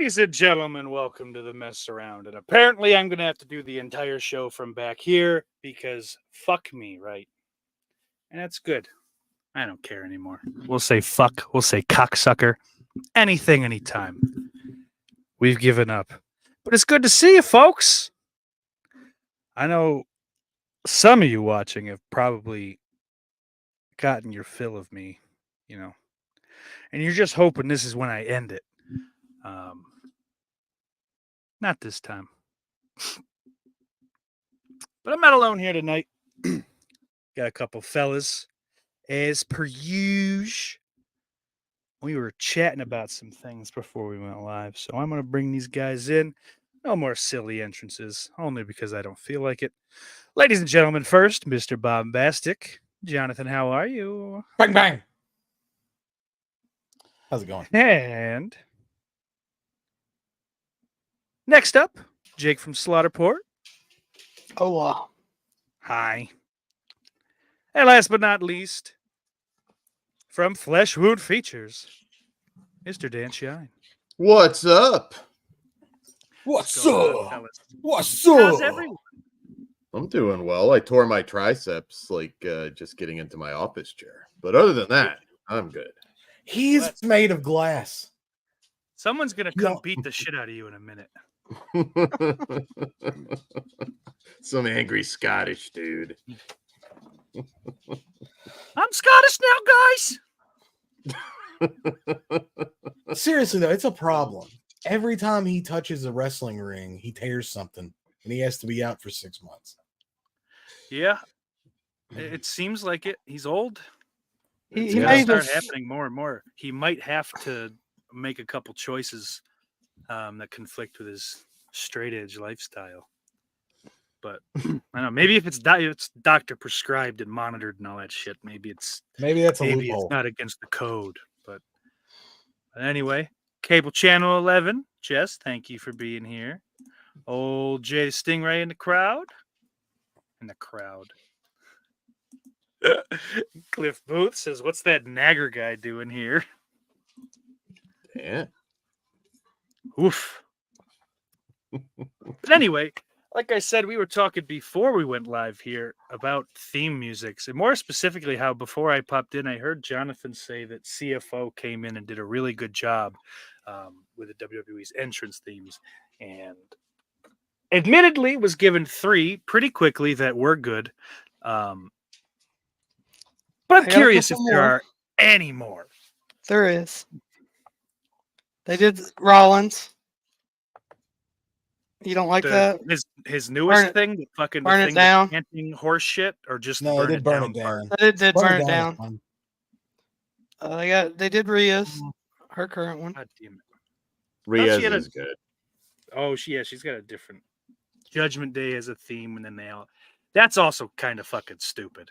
Ladies and gentlemen, welcome to the mess around. And apparently, I'm going to have to do the entire show from back here because fuck me, right? And that's good. I don't care anymore. We'll say fuck. We'll say cocksucker. Anything, anytime. We've given up. But it's good to see you, folks. I know some of you watching have probably gotten your fill of me, and you're just hoping this is when I end it. Not this time. But I'm not alone here tonight. Got a couple fellas. As per usual, we were chatting about some things before we went live, so I'm going to bring these guys in. No more silly entrances, only because I don't feel like it. Ladies and gentlemen, first, Mr. Bombastic. Jonathan, how are you? Bang, bang. How's it going? And next up, Jake from Slaughterport. Hola. Hi. And last but not least, from Flesh Wound Features, Mr. Dan Shine. What's up? What's Going on, up? fellas? What's How's up? everyone? I'm doing well. I tore my triceps just getting into my office chair. But other than that, I'm good. He's Let's- made of glass. Someone's going to come Yeah. beat the shit out of you in a minute. Some angry Scottish dude. I'm Scottish now, guys. Seriously, though, it's a problem. Every time he touches a wrestling ring, he tears something, and he has to be out for 6 months. Yeah. It seems like it. He's old. He It's gonna made start this. happening more and more. He might have to make a couple choices that conflict with his straight edge lifestyle. But I don't know. Maybe if it's doctor prescribed and monitored and all that shit, maybe it's Maybe that's a maybe loophole. it's not against the code. But anyway, Cable Channel 11, Jess, thank you for being here. Old Jay Stingray in the crowd. Cliff Booth says, "What's that nagger guy doing here?" Yeah. Oof. But anyway, like I said, we were talking before we went live here about theme musics, and more specifically, how before I popped in, I heard Jonathan say that CFO came in and did a really good job with the WWE's entrance themes, and admittedly was given 3 pretty quickly that were good. But I'm I got a curious if couple there more. are any more. There is. They did Rollins. You don't like that? His newest Burn it- thing, the fucking burn it thing down. with chanting horse shit, or just No, burn they did it burn down it part? down. They did burn it is down. fine. They did Rhea's, her current one. God damn it. Riaz had a- is good. Oh, she's got a different Judgment Day as a theme, and then that's also kind of fucking stupid.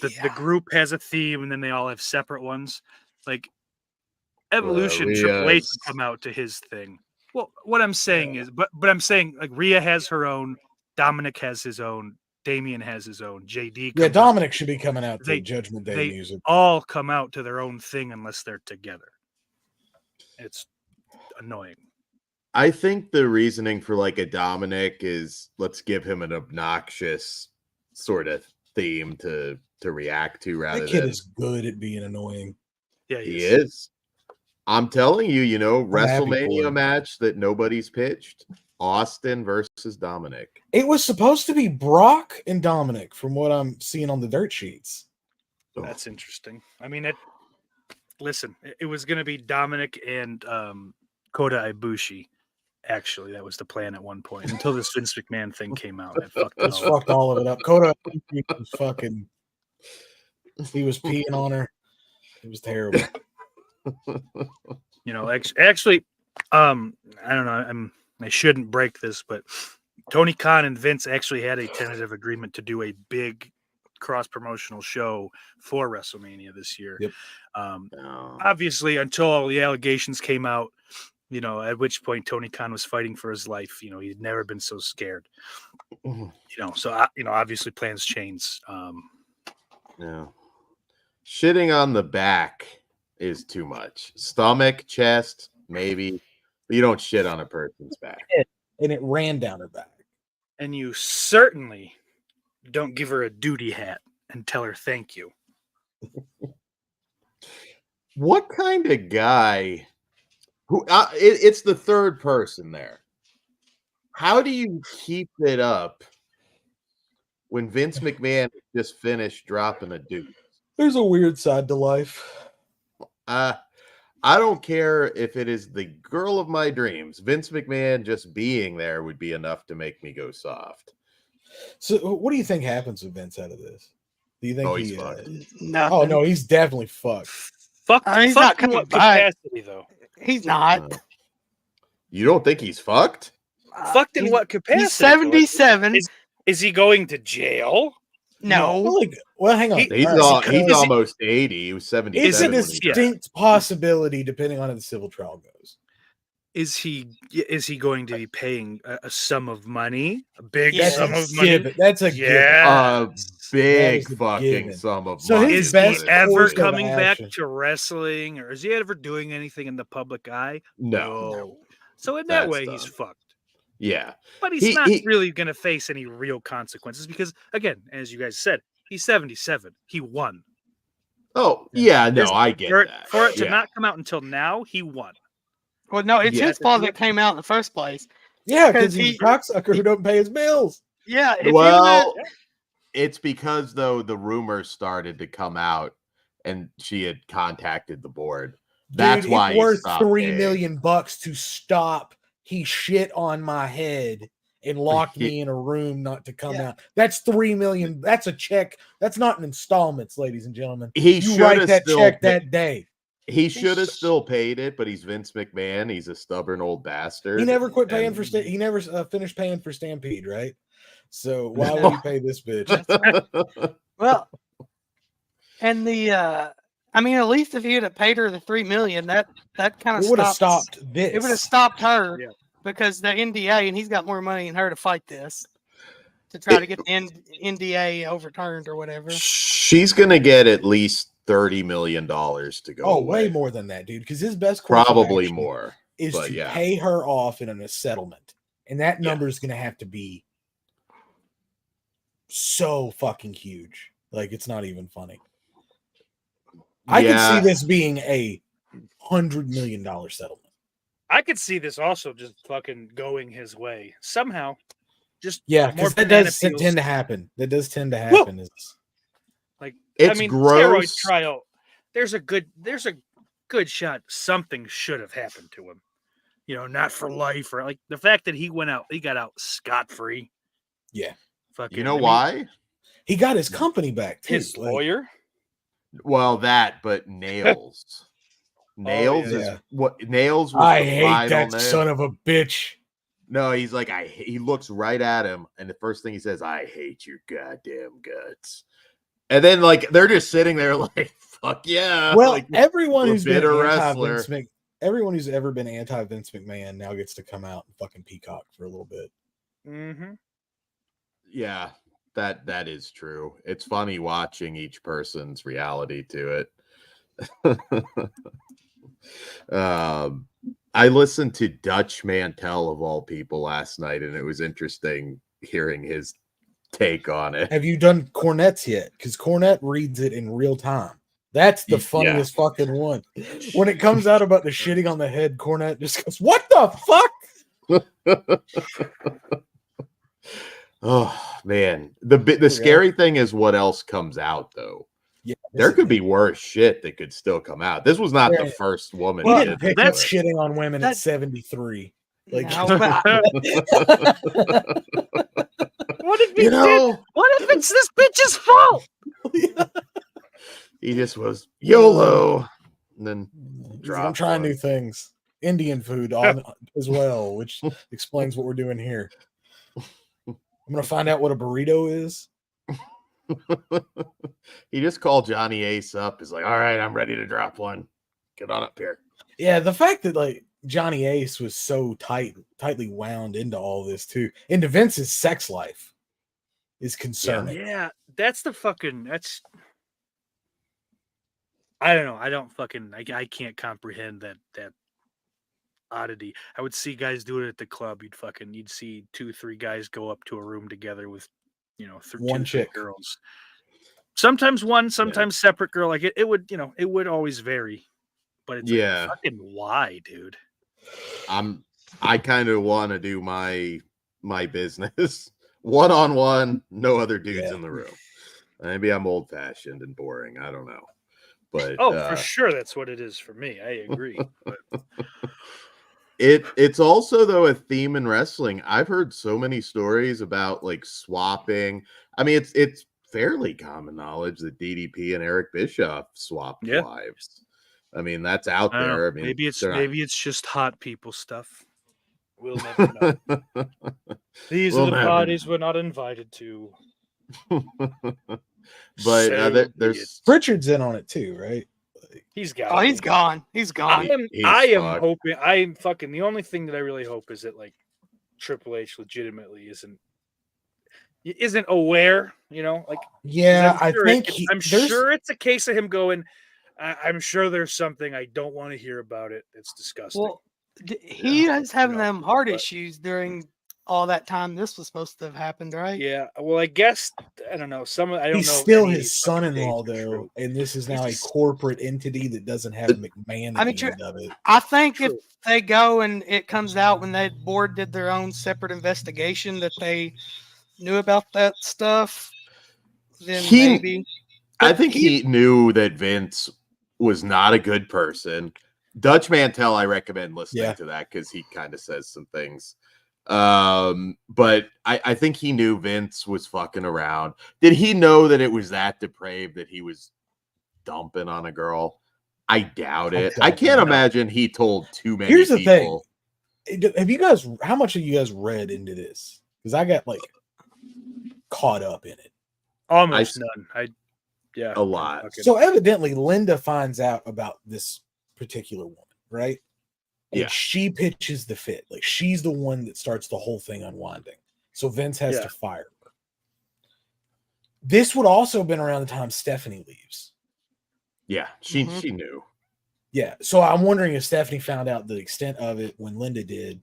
The group has a theme, and then they all have separate ones. Like Evolution, Triple H Riaz- would come out to his thing. Well, what I'm saying is, but I'm saying like Rhea has her own, Dominic has his own, Damian has his own, JD. Yeah, comes out. Dominic should be coming out to They- Judgment Day they- music. All come out to their own thing unless they're together. It's annoying. I think the reasoning for like a Dominic is let's give him an obnoxious sort of theme to react to rather That kid than is good at being annoying. Yeah, he is. I'm telling you, happy for WrestleMania him. match that nobody's pitched. Austin versus Dominic. It was supposed to be Brock and Dominic, from what I'm seeing on the dirt sheets. That's interesting. I mean, listen, it was going to be Dominic and Kota Ibushi. Actually, that was the plan at one point until this Vince McMahon thing came out. And it fucked it It's all up. fucked all of it up. Kota was fucking. He was peeing on her. It was terrible. Actually, I don't know. I shouldn't break this, but Tony Khan and Vince actually had a tentative agreement to do a big cross promotional show for WrestleMania this year. Yep. No. Obviously, until all the allegations came out, at which point Tony Khan was fighting for his life. He'd never been so scared. So obviously plans change. Yeah. Shitting on the back is too much. Stomach, chest, maybe. You don't shit on a person's back. and it ran down her back. And you certainly don't give her a duty hat and tell her thank you. What kind of guy who it's the third person there. How do you keep it up when Vince McMahon just finished dropping a dude? There's a weird side to life. I don't care if it is the girl of my dreams. Vince McMahon just being there would be enough to make me go soft. So, what do you think happens with Vince out of this? Do you think Oh, he? he's fucked. Nothing. Oh no, he's definitely fucked. Fuck, He's fuck not in coming what back. capacity, though? He's not. You don't think he's fucked? Fucked in He's- what capacity? He's 77. Is he going to jail? No. Well, hang on. He's All right, he's is he- almost 80. He was 77. It's a when he died. distinct possibility depending on how the civil trial goes. Is he going to be paying a sum of money? A big Yeah. sum That's of a money? given. That's a given. Yeah. Big is a fucking given. sum of So money. his Is best he what it ever course of coming back action. to wrestling, or is he ever doing anything in the public eye? No. So in that That's way, he's done. fucked. Yeah. But he's He- not he- really going to face any real consequences because, again, as you guys said, he's 77. He won. Oh, yeah, no, There's- I get For, that. for it to Yeah. not come out until now, he won. Well, no, it's Yeah. his fault that came out in the first place. Yeah, 'Cause because he's he- a cocksucker who don't pay his bills. Yeah. If Well, it's because though the rumors started to come out and she had contacted the board. That's Dude, why it's he worth stopped $3 paying. million to stop. He shit on my head and locked me in a room not to come Yeah. out. That's $3 million. That's a check. That's not in installments, ladies and gentlemen. He You should write have that still check pa- that day. He should have still paid it, but he's Vince McMahon. He's a stubborn old bastard. He never quit paying and- for he never finished paying for Stampede, right? So why would he pay this bitch? well, and I mean, at least if he had paid her the $3 million, that kind It of would have stopped this. It would have stopped her Yeah. because the NDA, and he's got more money than her to fight this, to try to get the NDA overturned or whatever. She's gonna get at least $30 million to go. Oh, away. way more than that, dude. Because his best course of Probably action more. is but to yeah. pay her off in a settlement, and that Yeah. number is going to have to be so fucking huge. Like it's not even funny. I Yeah. could see this being a $100 million settlement. I could see this also just fucking going his way somehow. Just Yeah, more because that banana does peels. tend to happen. That does tend to Woo! happen. Is It's I mean, gross. steroid trial. There's a good shot something should have happened to him. You know, not for life or like the fact that he got out scot free. Yeah. Fucking. You know I mean, why? he got his company back too. His like- lawyer. Well, that, but Nails. Nails yeah. is what Nails was I the hate final that nail. son of a bitch. No, he's like, he looks right at him, and the first thing he says, I hate your goddamn guts. And then like they're just sitting there like, fuck yeah. Well, like, everyone we're who's been bitter anti wrestler. Vince everyone who's ever been anti Vince McMahon now gets to come out and fucking peacock for a little bit. Mm-hmm. yeah, that is true. It's funny watching each person's reality to it. I listened to Dutch Mantel of all people last night, and it was interesting hearing his take on it. Have you done Cornette's yet? Because Cornette reads it in real time. That's the Yeah. funniest fucking one. When it comes out about the shitting on the head, Cornette just goes, "What the fuck?" Oh man, the scary thing is what else comes out though. Yeah, There could be worse shit that could still come out. This was not the Yeah. first woman. He who didn't did pick up this. shitting on women at that- 73. Like, No, but What if he You did? know, What if it's this bitch's fault? he just was YOLO, and then I'm Drop trying one. new things. Indian food on as well, which explains what we're doing here. I'm gonna find out what a burrito is. he just called Johnny Ace up. He's like, "All right, I'm ready to drop one. Get on up here." Yeah, the fact that like Johnny Ace was so tightly wound into all this too, into Vince's sex life is concerning. Yeah, that's I don't know. I don't fucking I can't comprehend that oddity. I would see guys do it at the club. You'd see 2-3 guys go up to a room together with, One 2-3 chick. girls. Sometimes one, sometimes separate girl. Like it would, it would always vary. But it's like, fucking why, dude? I kind of want to do my business one-on-one, no other dudes in the room. Maybe I'm old-fashioned and boring. I don't know. But for sure that's what it is for me. I agree. But it's also though a theme in wrestling. I've heard so many stories about like swapping. I mean, it's fairly common knowledge that DDP and Eric Bischoff swapped wives. I mean, that's out there. I mean, maybe it's just hot people stuff. We'll never know. These are the parties we're not invited to. But there's Pritchard's in on it too, right? He's gone. He's gone. I am hoping. I'm fucking. The only thing that I really hope is that like Triple H legitimately isn't aware. Like I'm sure it's a case of him going. I'm sure there's something I don't want to hear about it. It's disgusting. Well, he was having them heart issues during all that time this was supposed to have happened, right? Yeah. Well, I guess I don't know. He's still his son-in-law though, and this is now a corporate entity that doesn't have McMahon at the end of it. I think if they go and it comes out when that board did their own separate investigation that they knew about that stuff, then maybe. I think he knew that Vince was not a good person. Dutch Mantel, I recommend listening to that because he kind of says some things. But I think he knew Vince was fucking around. Did he know that it was that depraved that he was dumping on a girl? I doubt it. I can't imagine he told too many people. Here's the thing. How much have you guys read into this? Because I got like caught up in it. Almost none. A lot. So evidently Linda finds out about this particular woman, right? And she pitches the fit. Like she's the one that starts the whole thing unwinding. So Vince has to fire her. This would also have been around the time Stephanie leaves. Yeah, she knew. Yeah. So I'm wondering if Stephanie found out the extent of it when Linda did.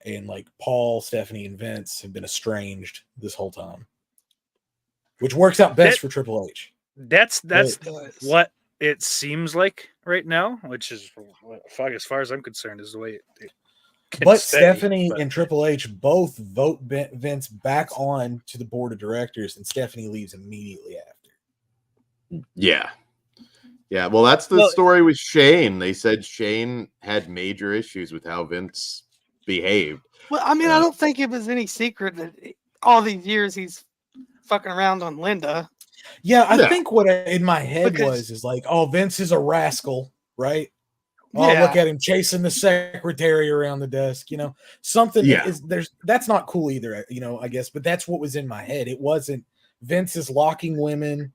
And like Paul, Stephanie, and Vince have been estranged this whole time. Which works out best for Triple H. That's what it seems like right now, which is, as far as I'm concerned, is the way it but Stephanie and Triple H both vote Vince back on to the board of directors, and Stephanie leaves immediately after. Yeah. Yeah, well, that's the story with Shane. They said Shane had major issues with how Vince behaved. Well, I mean, I don't think it was any secret that all these years he's fucking around on Linda. Yeah, I think what in my head is like, oh, Vince is a rascal, right? Oh, look at him chasing the secretary around the desk, something that's not cool either, I guess, but that's what was in my head. It wasn't Vince is locking women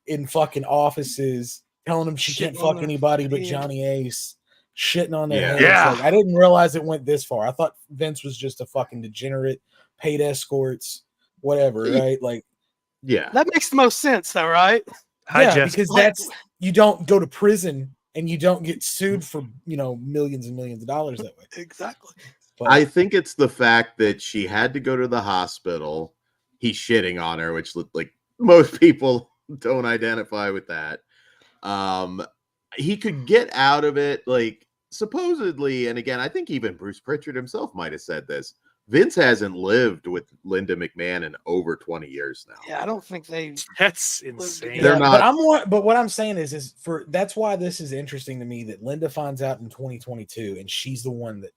in fucking offices, telling them she can't fuck anybody but Johnny Ace, shitting on their heads. Like, I didn't realize it went this far. I thought Vince was just a fucking degenerate, paid escorts, whatever, right? Like, that makes the most sense, though, right? Because that's you don't go to prison and you don't get sued for millions and millions of dollars that way. Exactly. But I think it's the fact that she had to go to the hospital. He's shitting on her, which like most people don't identify with that. He could get out of it, like supposedly, and again, I think even Bruce Pritchard himself might have said this. Vince hasn't lived with Linda McMahon in over 20 years now. Yeah, I don't think that's insane. They're not. But what I'm saying is that's why this is interesting to me that Linda finds out in 2022, and she's the one that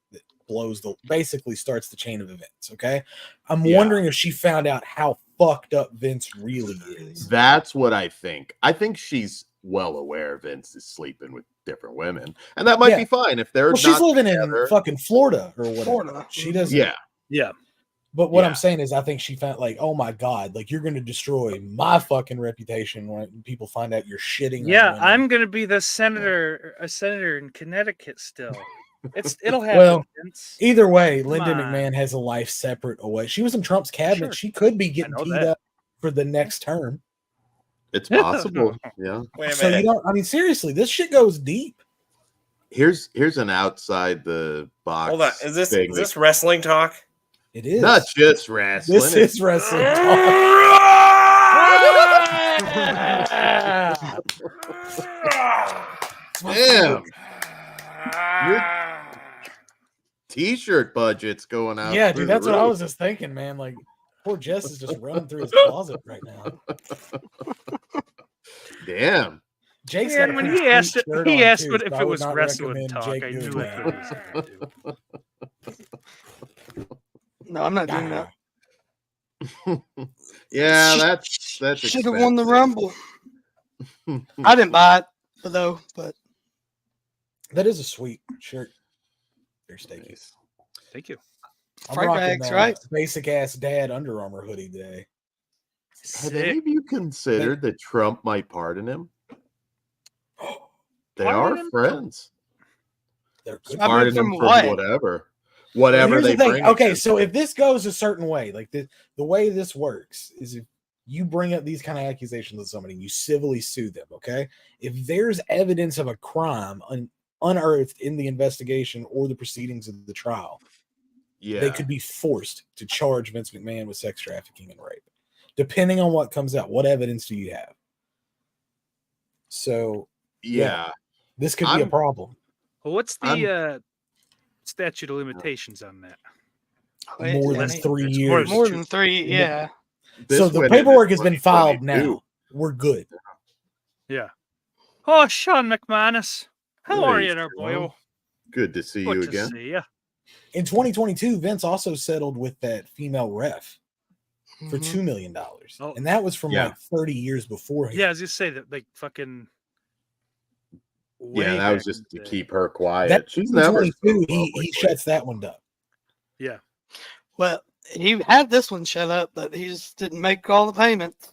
basically starts the chain of events. Okay, I'm wondering if she found out how fucked up Vince really is. That's what I think. I think she's well aware Vince is sleeping with different women, and that might be fine if they're. Well, she's living in fucking Florida or whatever. She doesn't. Yeah. But what I'm saying is, I think she found like, oh my god, like you're going to destroy my fucking reputation when people find out you're shitting. Yeah, I'm going to be a senator in Connecticut still. It'll happen. Well, either way, Linda McMahon has a life separate away. She was in Trump's cabinet. Sure. She could be getting teed up for the next term. It's possible. Yeah. So seriously, this shit goes deep. Here's an outside the box. Hold on. Is thing this wrestling talk? It is not just wrestling. This is wrestling talk. Damn. Your t-shirt budget's going out. Yeah, through dude, the that's what I roof. was just thinking, man. Like, poor Jess is just running through his closet right now. Damn. Jake's Man, got a when pretty he asked sweet shirt he on, asked too, what so if I it would was not wrestling recommend talk, Jake I doing knew what that. he was gonna do. No, I'm not doing that. Yeah, that's Should have won the expensive. Rumble. I didn't buy it though, but That is a sweet shirt. They're steaky. Nice. Thank you. I'm Fright rocking bags, that right? basic ass dad Under Armour hoodie today. Have any of you considered that Trump might pardon him? They Pardon are him? friends. They're good. I mean, Pardon him from for what? whatever. Well, Whatever here's they the thing. bring. Okay, against so him. if this goes a certain way, like the way this works is if you bring up these kind of accusations with somebody and you civilly sue them, okay? If there's evidence of a crime unearthed in the investigation or the proceedings of the trial, yeah, they could be forced to charge Vince McMahon with sex trafficking and rape, depending on what comes out. What evidence do you have? So yeah. this could be a I'm- problem. Well, what's I'm- the statute of limitations on that? Wait, More than I mean, 3 it's years. more than 3. Yeah. This So the went into paperwork has been filed 2022. now. We're good. Yeah. Oh, Sean McManus. How are Hey, you there, boy? Sean. Good to see you Good to again. see you. In 2022, Vince also settled with that female ref for Mhm. $2 million. Oh. And that was from Yeah. like 30 years before. Yeah, I was just say that, like, fucking. Yeah, way that was back just in to the day. keep her quiet. That She's never 2022, spoken he publicly. shuts that one up. Yeah. Well, he had this one shut up, but he just didn't make all the payments.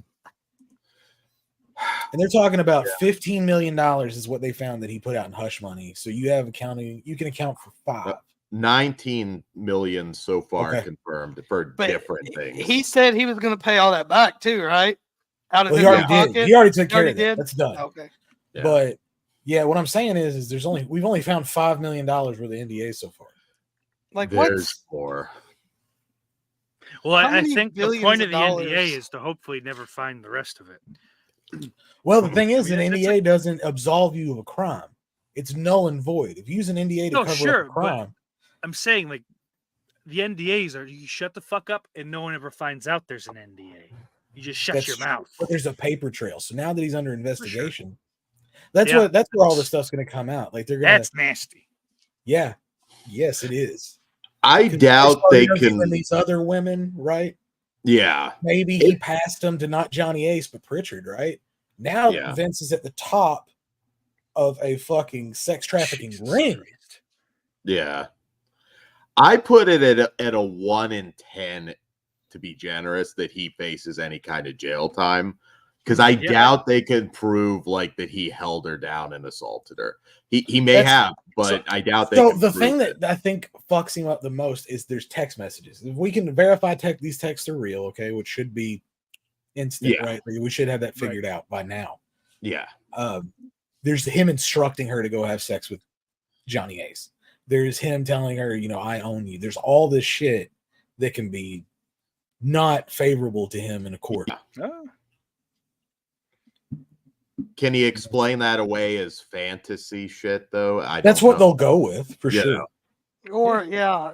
And they're talking about $15 million is what they found that he put out in hush money. So you can account for 5. 19 million so far Okay. confirmed for But different things. He said he was going to pay all that back too, right? Out of Well, he his already pocket. did. He already took He care already of that. did? That's done. Okay. Yeah. But yeah, what I'm saying is we've only found $5 million worth of NDA so far. Like There's what's more. Well, How I many think the billions point of of the NDA dollars? is to hopefully never find the rest of it. Well, the thing is, I mean, an that's NDA doesn't absolve you of a crime. It's null and void. If you use an NDA to No, cover sure, up a but- crime, I'm saying, like, the NDAs are you shut the fuck up and no one ever finds out there's an NDA. You just shut That's your true. mouth. but there's a paper trail. So now that he's under investigation, that's Yeah, that's where all that's- this stuff's going to come out. Like they're going That's to, nasty. yeah, yes, it is. I 'Cause doubt start they interviewing can. these other women, right? Yeah. Maybe he passed them to not Johnny Ace but Pritchard, right? Now Yeah. Vince is at the top of a fucking sex trafficking Jesus ring. Christ. Yeah. I put it at a 1 in 10 to be generous that he faces any kind of jail time. Because I Yeah. doubt they can prove like that he held her down and assaulted her. He may That's- have, but I doubt they So can the prove thing it. that I think fucks him up the most is there's text messages. If we can verify these texts are real, okay, which should be instant, Yeah. right? We should have that Right. figured out by now. Yeah. There's him instructing her to go have sex with Johnny Ace. There's him telling her, I own you. There's all this shit that can be not favorable to him in a court. Oh, Can he explain that away as fantasy shit though? That's don't what know. they'll go with for Yeah. sure. or yeah.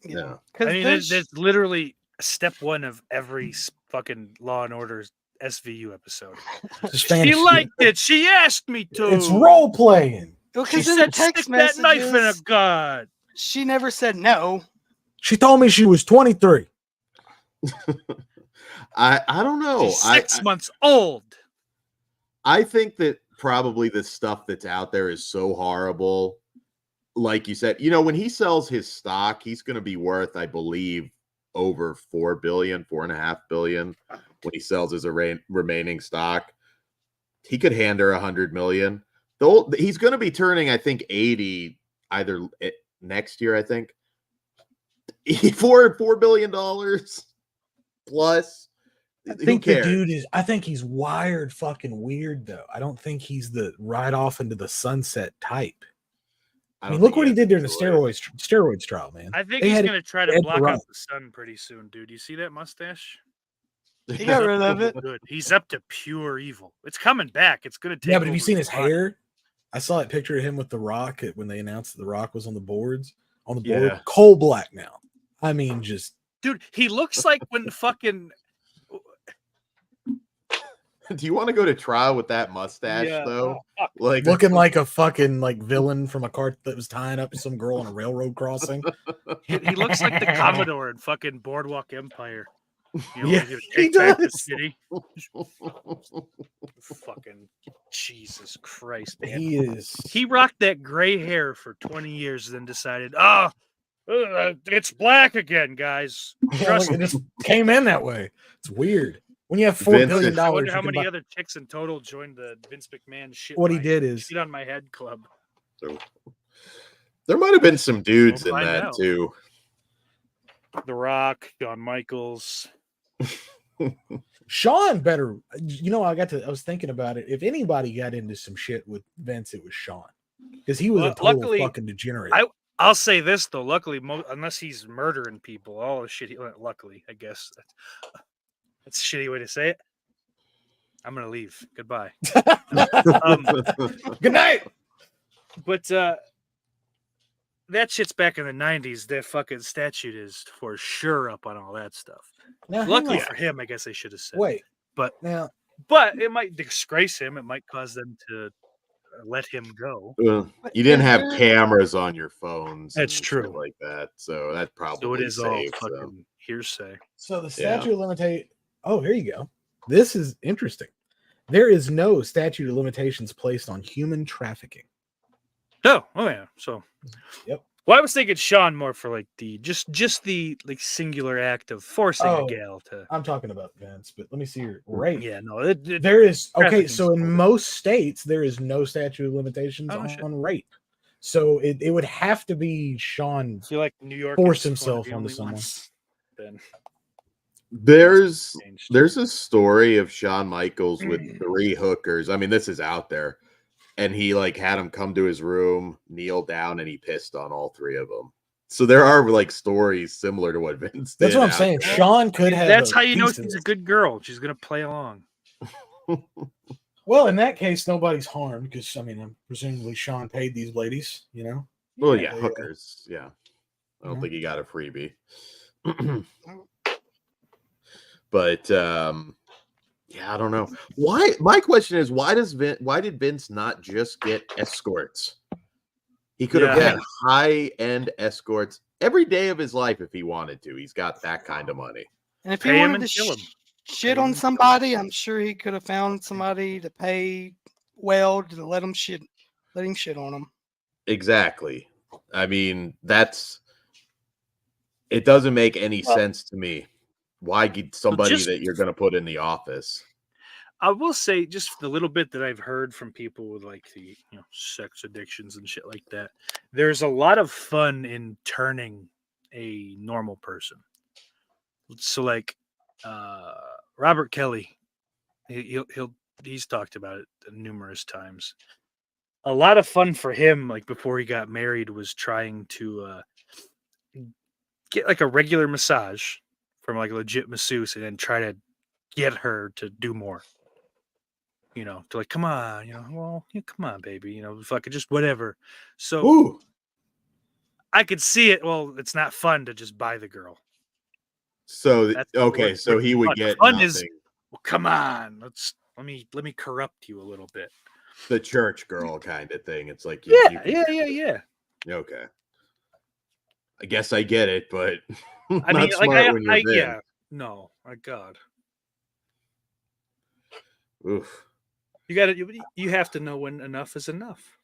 Yeah. Because I mean, there's literally step one of every fucking Law and Order SVU episode. It's She fantasy. liked it. She asked me to. It's role playing. She because in the said, text "Stick that knife in a messages, gun." she never said no. She told me she was 23. I don't know. She's 6 months old. I think that probably the stuff that's out there is so horrible. Like you said, when he sells his stock, he's going to be worth, I believe, over 4 billion, 4.5 billion when he sells his remaining stock. He could hand her 100 million. He's going to be turning, I think, 80 either next year, I think. $4 billion plus. I Who think the cares? dude I think he's wired fucking weird though. I don't think he's the ride off into the sunset type. I mean, look what he did during the steroids trial, man. I think he's going to try to block out the sun pretty soon, dude. You see that mustache? He got rid of it. Good. He's up to pure evil. It's coming back. It's going to take. Yeah, but have you seen his hair? I saw that picture of him with The Rock when they announced that The Rock was on the board. Coal black now. I mean, just dude, he looks like when fucking. Do you want to go to trial with that mustache though? Like looking like a fucking villain from a cart that was tying up some girl on a railroad crossing. He looks like the Commodore in fucking Boardwalk Empire. He does. Fucking Jesus Christ, man. He is. He rocked that gray hair for 20 years, then decided, it's black again, guys. It just came in that way. It's weird. When you have $4 billion, I wonder how many other chicks in total joined the Vince McMahon shit. What he did is shit on my head club. So, there might have been some dudes in that too. The Rock, Shawn Michaels. Shawn better. I was thinking about it. If anybody got into some shit with Vince, it was Shawn, because he was a total fucking degenerate. I'll say this though. Luckily, unless he's murdering people, all the shit. Luckily, I guess that's a shitty way to say it. I'm gonna leave. Goodbye. Good night. But that shit's back in the 90s. That fucking statute is for sure up on all that stuff. Now, luckily for him, I guess I should have said. But it might disgrace him. It might cause them to let him go. You didn't have cameras on your phones. That's true, like that. So that probably. So it is all fucking hearsay. So the statute of limitation. Oh, here you go. This is interesting. There is no statute of limitations placed on human trafficking. Oh yeah. So, yep. Well, I was thinking Shawn more for the just the singular act of forcing a gal to. I'm talking about Vince, but let me see your rape. Yeah, no, there is So in most states, there is no statute of limitations on rape. So it would have to be Shawn. I feel like New York force himself onto someone. Then there's a story of Shawn Michaels with 3 hookers. I mean, this is out there. And he had him come to his room, kneel down, and he pissed on all 3 of them. So there are stories similar to what Vince did. That's what I'm saying. Shawn could have. That's how you know she's a good girl. She's gonna play along. Well, in that case, nobody's harmed because presumably Shawn paid these ladies. Well, yeah, hookers. Yeah, I don't think he got a freebie. But yeah, I don't know why. My question is, why did Vince not just get escorts? He could have had high-end escorts every day of his life if he wanted to. He's got that kind of money. And if he wanted to shit on somebody, I'm sure he could have found somebody to pay well to let him shit on them. Exactly. I mean, it doesn't make any sense to me. Why get somebody that you're going to put in the office? I will say, just the little bit that I've heard from people with the sex addictions and shit like that, there's a lot of fun in turning a normal person. So Robert Kelly, he's talked about it numerous times. A lot of fun for him, before he got married, was trying to get a regular massage from a legit masseuse, and then try to get her to do more. To come on, come on, baby, fucking just whatever. So I could see it. Well, it's not fun to just buy the girl. So so he would get fun nothing. Is well, come on, let me corrupt you a little bit. The church girl kind of thing. It's yeah. Okay. I guess I get it, but I mean, yeah, no, my God. Oof. You have to know when enough is enough.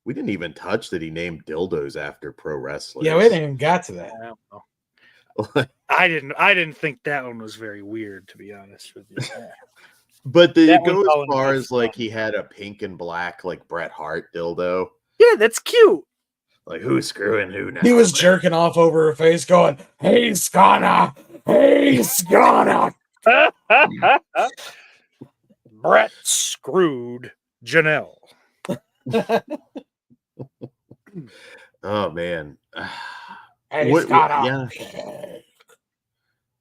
We didn't even touch that he named dildos after pro wrestlers. Yeah, we didn't even got to that. I didn't think that one was very weird, to be honest with you. But did it go as far as he had a pink and black Bret Hart dildo? Yeah, that's cute. Who's screwing who now? He was jerking off over her face, going, "He's gonna." Bret screwed Janelle. Oh man. What, yeah.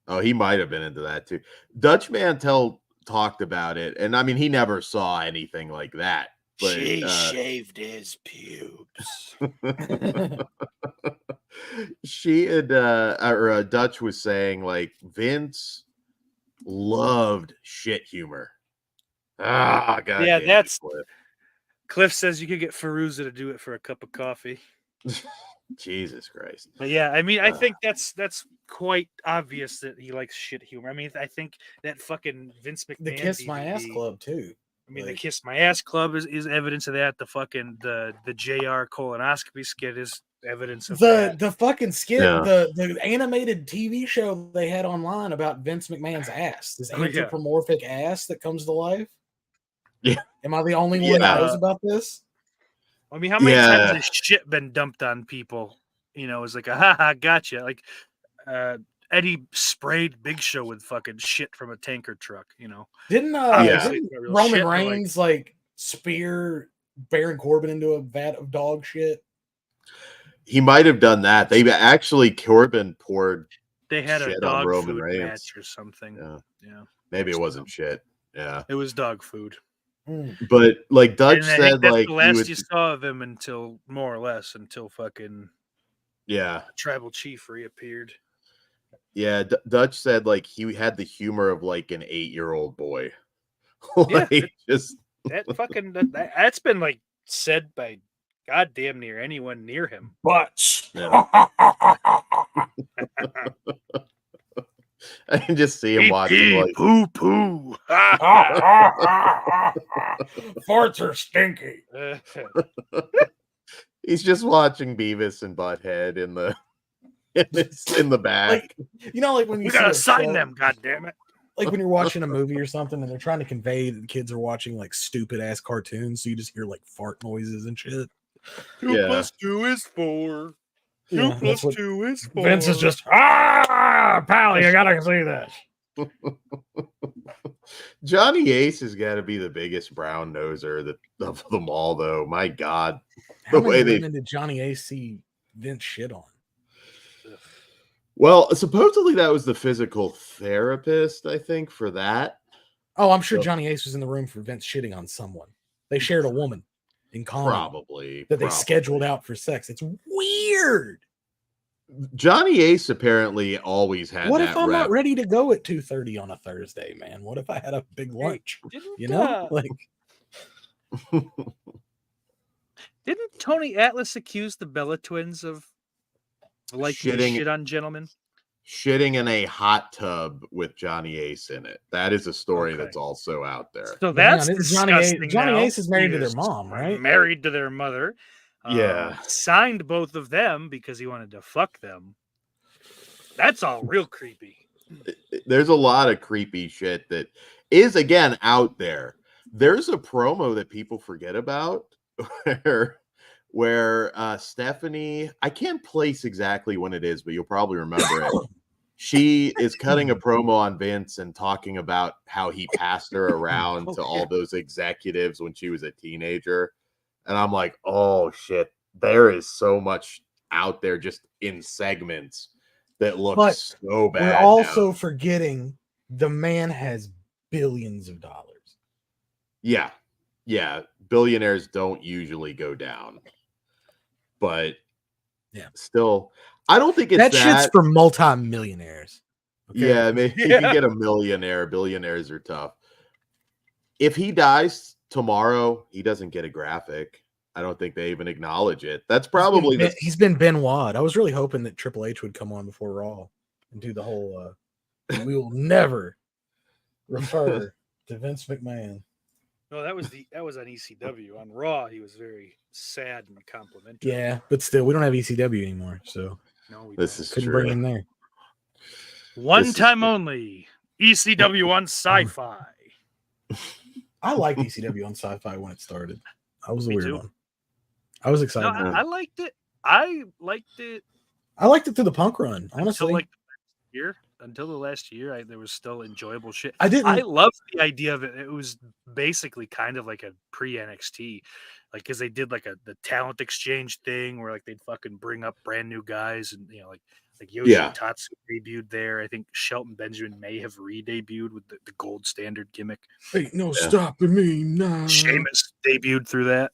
Oh, he might have been into that too. Dutch Mantel talked about it, and I mean, he never saw anything like that. But She shaved his pubes. she had, or Dutch was saying like Vince loved shit humor. Ah, God. Yeah, damn that's it, Cliff says you could get Feruza to do it for a cup of coffee. Jesus Christ. But yeah, I mean, I think that's quite obvious that he likes shit humor. I mean, I think that fucking Vince McMahon The Kiss My Ass DVD Club too. I mean, the Like- Kiss My Ass Club is evidence of that. The fucking the JR colonoscopy skit is evidence of that. The fucking skit, Yeah. the animated TV show they had online about Vince McMahon's ass, this Oh, yeah. anthropomorphic ass that comes to life. Yeah. Am I the only one that Yeah. knows about this? I mean, how many Yeah. times has shit been dumped on people? You know, it's like a haha, gotcha. Like Eddie sprayed Big Show with fucking shit from a tanker truck. You know, Didn't Obviously, didn't it's not real Roman shit, but, like- Reigns like spear Baron Corbin into a vat of dog shit? He might have done that. They actually Corbin poured. they had a Shit on dog Roman food Reigns. match or something. Yeah. Yeah, Maybe it wasn't shit. Yeah. it was dog food. Mm. But like Dutch And I said, think that's like the he last would, you saw of him until more or less until fucking yeah, Tribal Chief reappeared. yeah. Dutch said like he had the humor of like an 8-year-old boy. Yeah, like just That fucking that's been like said by goddamn near anyone near him. Butts. Yeah. I can just see him watching like poo poo. Farts are stinky. he's just watching Beavis and Butthead in the in the back. Like, you know, like when you We see gotta a sign show- them, goddammit. like when you're watching a movie or something and they're trying to convey that the kids are watching like stupid ass cartoons, so you just hear like fart noises and shit. 2 Yeah. plus 2 is 4. 2 Yeah, plus that's what 2 is 4. Vince is just pal, you gotta see this. Johnny Ace has got to be the biggest brown noser of them all, though. My God, How the way many they. women did Johnny Ace see Vince shit on? Well, supposedly that was the physical therapist, I think, for that. Oh, I'm sure So- Johnny Ace was in the room for Vince shitting on someone. They shared a woman in common Probably that they probably. scheduled out for sex. It's weird. Johnny Ace apparently always had What that if I'm rep. not ready to go at 2:30 on a Thursday, man? What if I had a big lunch? You know, like Didn't Tony Atlas accuse the Bella twins of liking to Shitting- shit on gentlemen? Shitting in a hot tub with Johnny Ace in it. That is a story Okay. that's also out there. So Well, hang that's on, isn't Johnny Ace- disgusting. Johnny now. Ace is married He to their mom, right? Married to their mother. Yeah. Signed both of them because he wanted to fuck them. That's all real creepy. There's a lot of creepy shit that is again out there. There's a promo that people forget about where Stephanie, I can't place exactly when it is, but you'll probably remember it. She is cutting a promo on Vince and talking about how he passed her around to all those executives when she was a teenager. And I'm like, oh shit, there is so much out there just in segments that looks But so bad. we're now. also forgetting the man has billions of dollars. Yeah. Yeah. Billionaires don't usually go down. But Yeah. still, I don't think it's That that. shit's for multi-millionaires. okay? Yeah, maybe you Yeah. can get a millionaire. Billionaires are tough. If he dies tomorrow, he doesn't get a graphic. I don't think they even acknowledge it. That's probably the he's been Benoit. I was really hoping that Triple H would come on before Raw and do the whole we will never refer to Vince McMahon. No, that was on ECW. On Raw, he was very sad and complimentary. Yeah, but still, we don't have ECW anymore, so No, we This don't. is couldn't true. bring him there. One this is time true. only. ECW on Sci-Fi. I liked ECW on Sci-Fi when it started. I was a Me weird too. one. I was No, excited. I liked it. I liked it I liked it through the punk run, until honestly. like year. until the last year, there was still enjoyable shit. I didn't. I loved the idea of it. It was basically kind of like a pre NXT, like because they did like the talent exchange thing where like they'd fucking bring up brand new guys and like Yoshi Tatsu debuted there. I think Shelton Benjamin may have re-debuted with the gold standard gimmick. Ain't no stopping me now. Sheamus debuted through that.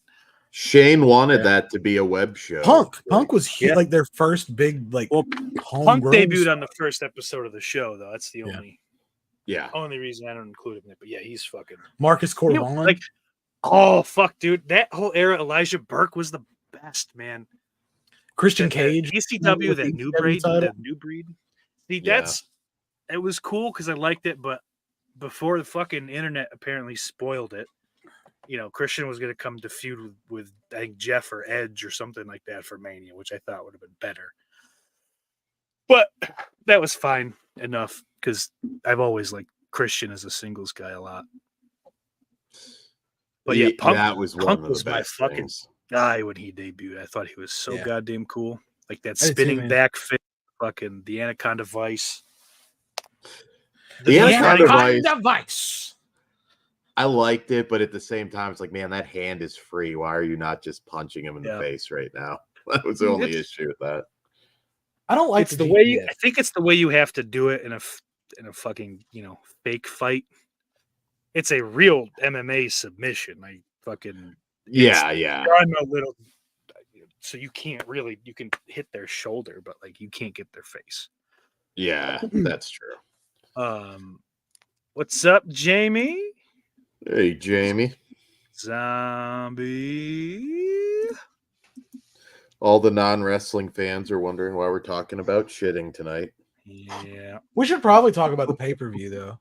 Shane wanted that to be a web show. Punk was like their first big like. Well, Punk debuted on the first episode of the show though. That's the only reason I don't include him in it. But yeah, he's fucking Marcus Corvon. Like, oh fuck, dude, that whole era, Elijah Burke was the best, man. Christian Cage, ECW, that new breed. See, it was cool because I liked it, but before the fucking internet apparently spoiled it, Christian was going to come to feud with I think Jeff or Edge or something like that for Mania, which I thought would have been better. But that was fine enough because I've always liked Christian as a singles guy a lot. But yeah, Punk was my fucking guy when he debuted. I thought he was so goddamn cool. Like that spinning back fit, fucking the Anaconda Vice. The Anaconda Vice. I liked it, but at the same time, it's like, man, that hand is free. Why are you not just punching him in the face right now? That was the only issue with that. I don't like the way I think it's the way you have to do it in a fucking fake fight. It's a real MMA submission. Like fucking I'm a little, so you can't really you can hit their shoulder, but like you can't get their face. Yeah, that's true. What's up, Jamie? Hey, Jamie. Zombie. All the non-wrestling fans are wondering why we're talking about shitting tonight. Yeah. We should probably talk about the pay-per-view, though.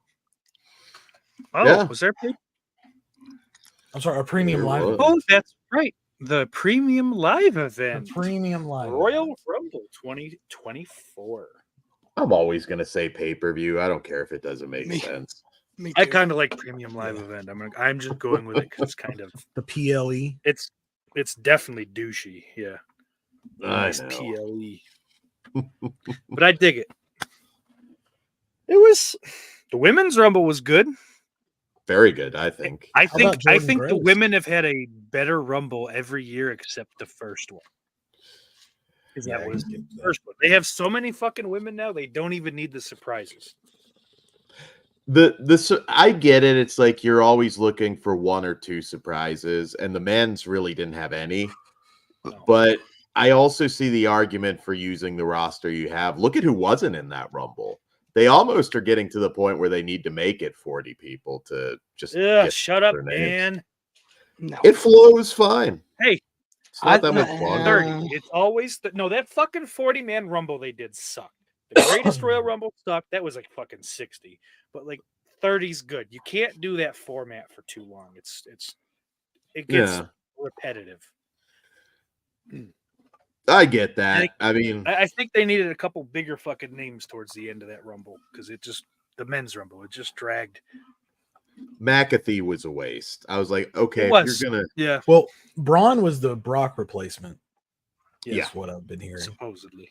Oh, was there pay? I'm sorry, a premium live event. Oh, that's right. The premium live event. The premium live Royal Rumble 2024. I'm always going to say pay-per-view. I don't care if it doesn't make sense. I kind of like premium live event. I'm just going with it because it's kind of the PLE. It's definitely douchey. Yeah, nice PLE. But I dig it. It was the women's Rumble was good. Very good, I think. I think the women have had a better Rumble every year except the first one. Because that was the first one. They have so many fucking women now. They don't even need the surprises. I get it. It's like you're always looking for one or two surprises, and the men's really didn't have any. No. But I also see the argument for using the roster you have. Look at who wasn't in that Rumble. They almost are getting to the point where they need to make it 40 people to just shut up, man. No. It flows fine. Hey, it's not that much fun. 30. It's always that fucking 40-man Rumble they did sucked. The greatest Royal Rumble sucked. That was like fucking 60. But like 30's good. You can't do that format for too long. It gets repetitive. I get that. I think they needed a couple bigger fucking names towards the end of that Rumble because the men's Rumble, it just dragged. McAfee was a waste. I was like, okay, if you're gonna, Well, Braun was the Brock replacement. That's what I've been hearing. Supposedly.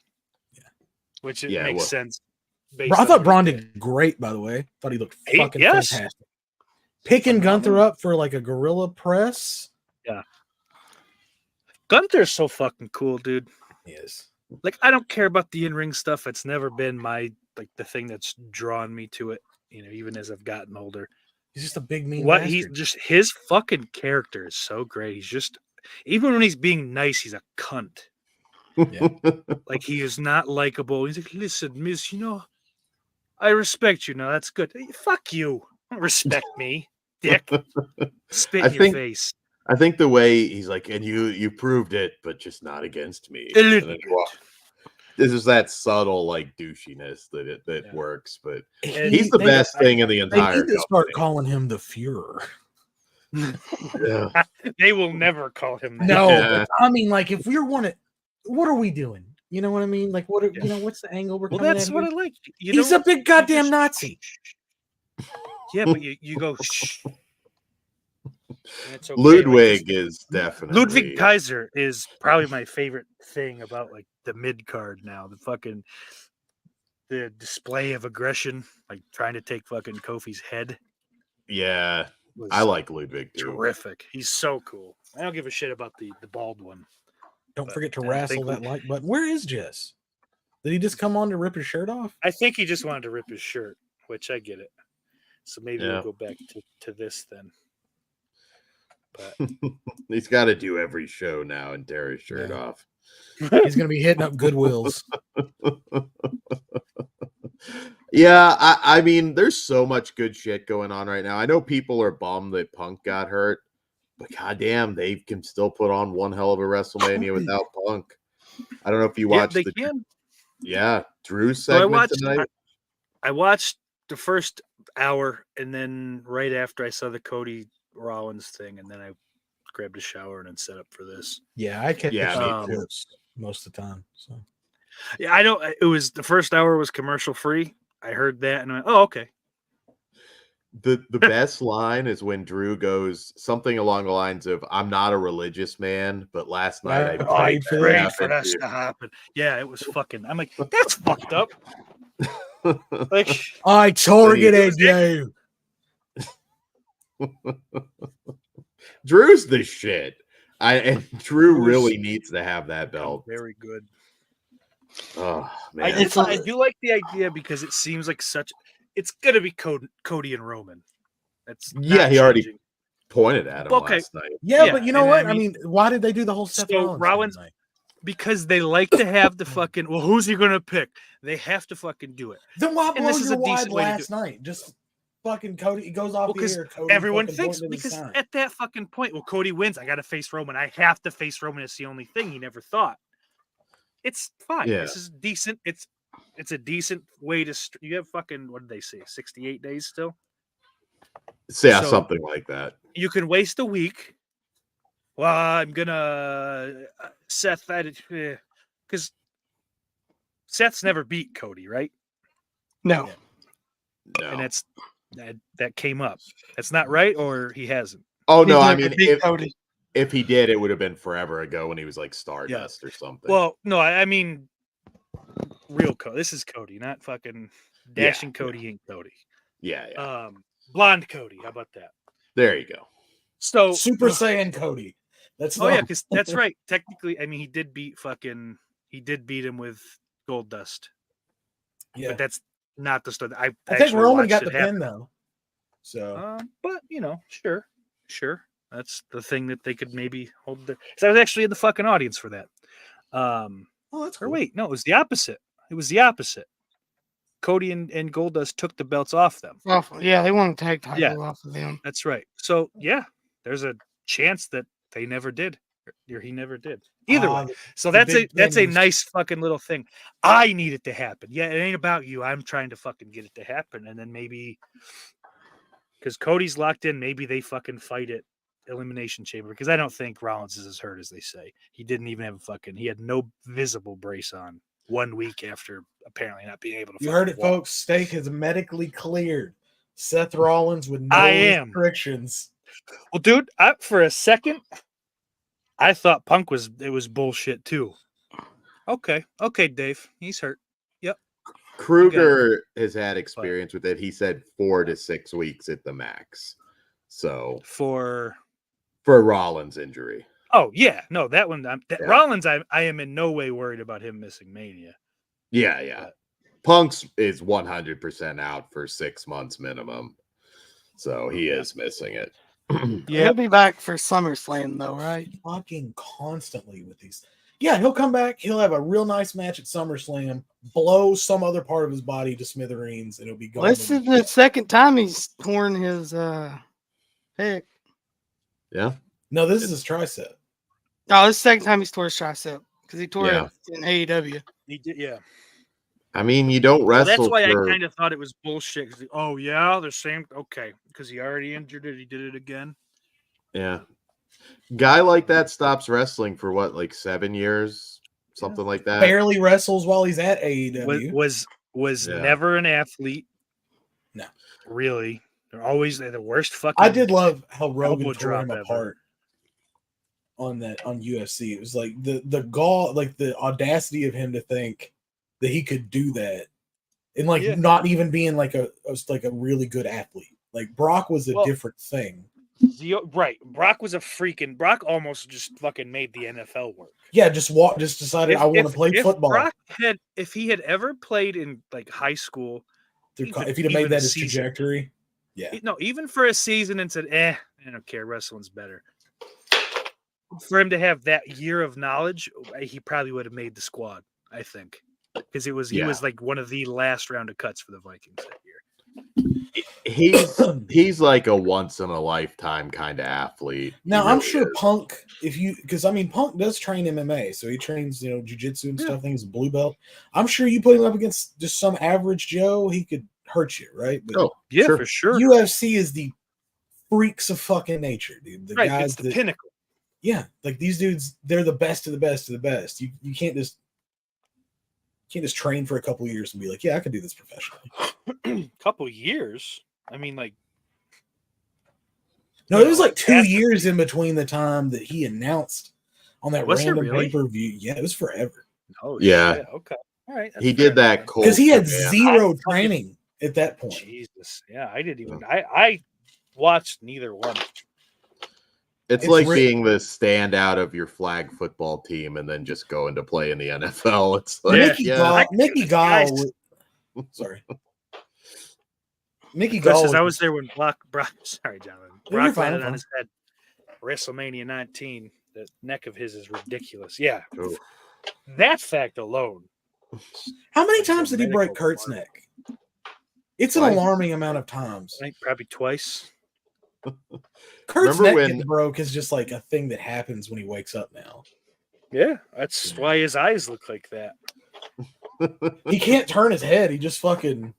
Which makes sense. I thought Braun did great, by the way. Thought he looked fucking fantastic. Picking Gunther up for like a gorilla press. Yeah. Gunther's so fucking cool, dude. He is. Like, I don't care about the in-ring stuff. It's never been the thing that's drawn me to it, even as I've gotten older. He's just a big mean bastard. His fucking character is so great. He's just, even when he's being nice, he's a cunt. Yeah. Like he is not likable. He's like, listen, miss, I respect you. No, that's good. Hey, fuck you. Don't respect me, dick. Spit in your face. I think the way he's like, and you proved it, but just not against me. This is that subtle like douchiness that works, but he's the best thing in the entire. They need to start calling him the Fuhrer. They will never call him that. No, I mean, like if we're what are we doing? You know what I mean? Like what? What's the angle we're coming at? That's what I like. He's a big goddamn Nazi. Yeah, but you go. Shh. Okay. Ludwig is definitely Ludwig Kaiser is probably my favorite thing about like the mid card now. the display of aggression, like trying to take fucking Kofi's head. Yeah, Was I like Ludwig too. terrific. He's so cool. I don't give a shit about the bald one. Don't But forget to I wrestle think that like button. Where is Jess? Did he just come on to rip his shirt off? I think he just wanted to rip his shirt, which I get it. So maybe Yeah. we'll go back to this then. But He's got to do every show now and tear his shirt off. He's gonna be hitting up Goodwills. Yeah, I mean, there's so much good shit going on right now. I know people are bummed that Punk got hurt, but goddamn, they can still put on one hell of a WrestleMania without Punk. I don't know if you watched they can. Yeah, Drew's So segment tonight. I watched the first hour, and then right after I saw the Cody Rollins thing, and then I grabbed a shower and then set up for this. Yeah, I catch Yeah, me too. most of the time. So Yeah, I don't. It was the first hour was commercial free. I heard that and I went, oh, okay. The best line is when Drew goes something along the lines of, "I'm not a religious man, but last night I prayed for this to happen." Yeah, it was fucking. I'm like, that's fucked up. Like, I targeted you. Drew's the shit. And Drew really needs to have that belt. Very good. Oh man, I do like the idea because it seems like it's gonna be Cody and Roman. That's he already pointed at him last night. Yeah, but you know what? I mean, why did they do the whole Seth Rollins night? Because they like to have the fucking. Well, who's he gonna pick? They have to fucking do it. Then why blow this is your a wide decent way to last night? Just fucking Cody. He goes off the air. Cody everyone fucking thinks pointing to the because sign. at that fucking point, well, Cody wins. I got to face Roman. I have to face Roman. It's the only thing he never thought. It's fine. Yeah. This is decent. It's a decent way to. You have fucking what did they say? 68 days still. Yeah, So, something like that. You can waste a week. Well, I'm gonna Seth that because Seth's never beat Cody, right? No. No. And that came up. That's not right, or he hasn't. Oh no, He's I never mean beat Cody. if he did, it would have been forever ago when he was like Stardust or something. Well, no, I mean real Cody. This is Cody, not fucking dashing Cody ain't Cody. Yeah. Blonde Cody. How about that? There you go. So Super Saiyan Cody. That's because that's right. Technically, I mean he did beat him with Gold Dust. Yeah. But that's not the story. I think Roman got the pin though. So but sure. That's the thing that they could maybe hold there. So I was actually in the fucking audience for that. that's cool. Or wait, no, it was the opposite. Cody and Goldust took the belts off them. Yeah, they want to tag title off of them. That's right. So yeah, there's a chance that they never did, or he never did. Either way. So that's a nice fucking little thing. I need it to happen. Yeah, it ain't about you. I'm trying to fucking get it to happen, and then maybe because Cody's locked in, maybe they fucking fight it. Elimination Chamber, because I don't think Rollins is as hurt as they say. He didn't even have he had no visible brace on 1 week after apparently not being able to. You heard it, folks. Steak is medically cleared. Seth Rollins with no restrictions. Well, dude, for a second, I thought Punk was bullshit too. Okay, Dave, he's hurt. Yep. Kruger has had experience with it. He said 4 to 6 weeks at the max. So for Rollins' injury. Oh yeah, no, that one. Rollins, I am in no way worried about him missing Mania. Yeah. But Punk's is 100% out for 6 months minimum, so he is missing it. Yeah, he'll be back for SummerSlam though, right? Fucking constantly with these. Yeah, he'll come back. He'll have a real nice match at SummerSlam. Blow some other part of his body to smithereens, and it'll be gone. This is the second time he's torn his pick. Yeah. No, this is his tricep. No, this is the second time he's tore his tricep because he tore it in AEW. He did, yeah. I mean, you don't wrestle. That's why I kind of thought it was bullshit. Oh yeah, the same. Okay, because he already injured it, he did it again. Yeah. Guy like that stops wrestling for what, like 7 years, something like that. Barely wrestles while he's at AEW. Was never an athlete. No, really. They're the worst fucking. I did love how Rogan tore him ever. apart on UFC. It was like the gall, like the audacity of him to think that he could do that and like not even being like a really good athlete. Like Brock was a different thing. Right. Brock was Brock almost just fucking made the NFL work. Yeah, just decided I want to play football. If he had ever played in like high school, if he'd have made that his trajectory, even for a season and said, I don't care, wrestling's better. For him to have that year of knowledge, he probably would have made the squad, I think. Because he was like one of the last round of cuts for the Vikings that year. He's like a once in a lifetime kind of athlete. Now I'm sure Punk, because Punk does train MMA, so he trains jiu-jitsu and stuff. I think he's a blue belt. I'm sure you put him up against just some average Joe, he could hurt you, right? But for sure. UFC is the freaks of fucking nature, dude. The guys, it's the pinnacle. Yeah, like these dudes, they're the best of the best of the best. You can't just train for a couple years and be like, yeah, I can do this professionally. Couple years? I mean, like, no, it was like 2 years in between the time that he announced on that random pay-per-view. Yeah, it was forever. Oh, yeah. Shit. Okay. All right. He did that because he had zero training at that point. Jesus. Yeah, I didn't even. I watched neither one. It's like being the standout of your flag football team and then just going to play in the NFL. It's like Mickey Gall. Sorry. Mickey Gall says, I was there when Brock sorry, Jonathan. Brock landed on his head. WrestleMania 19. The neck of his is ridiculous. Yeah. Ooh. That fact alone. How many times did he break Kurt's neck? It's an alarming amount of times. I think probably twice. Kurt's neck getting broke is just like a thing that happens when he wakes up now. Yeah, that's why his eyes look like that. He can't turn his head. He just fucking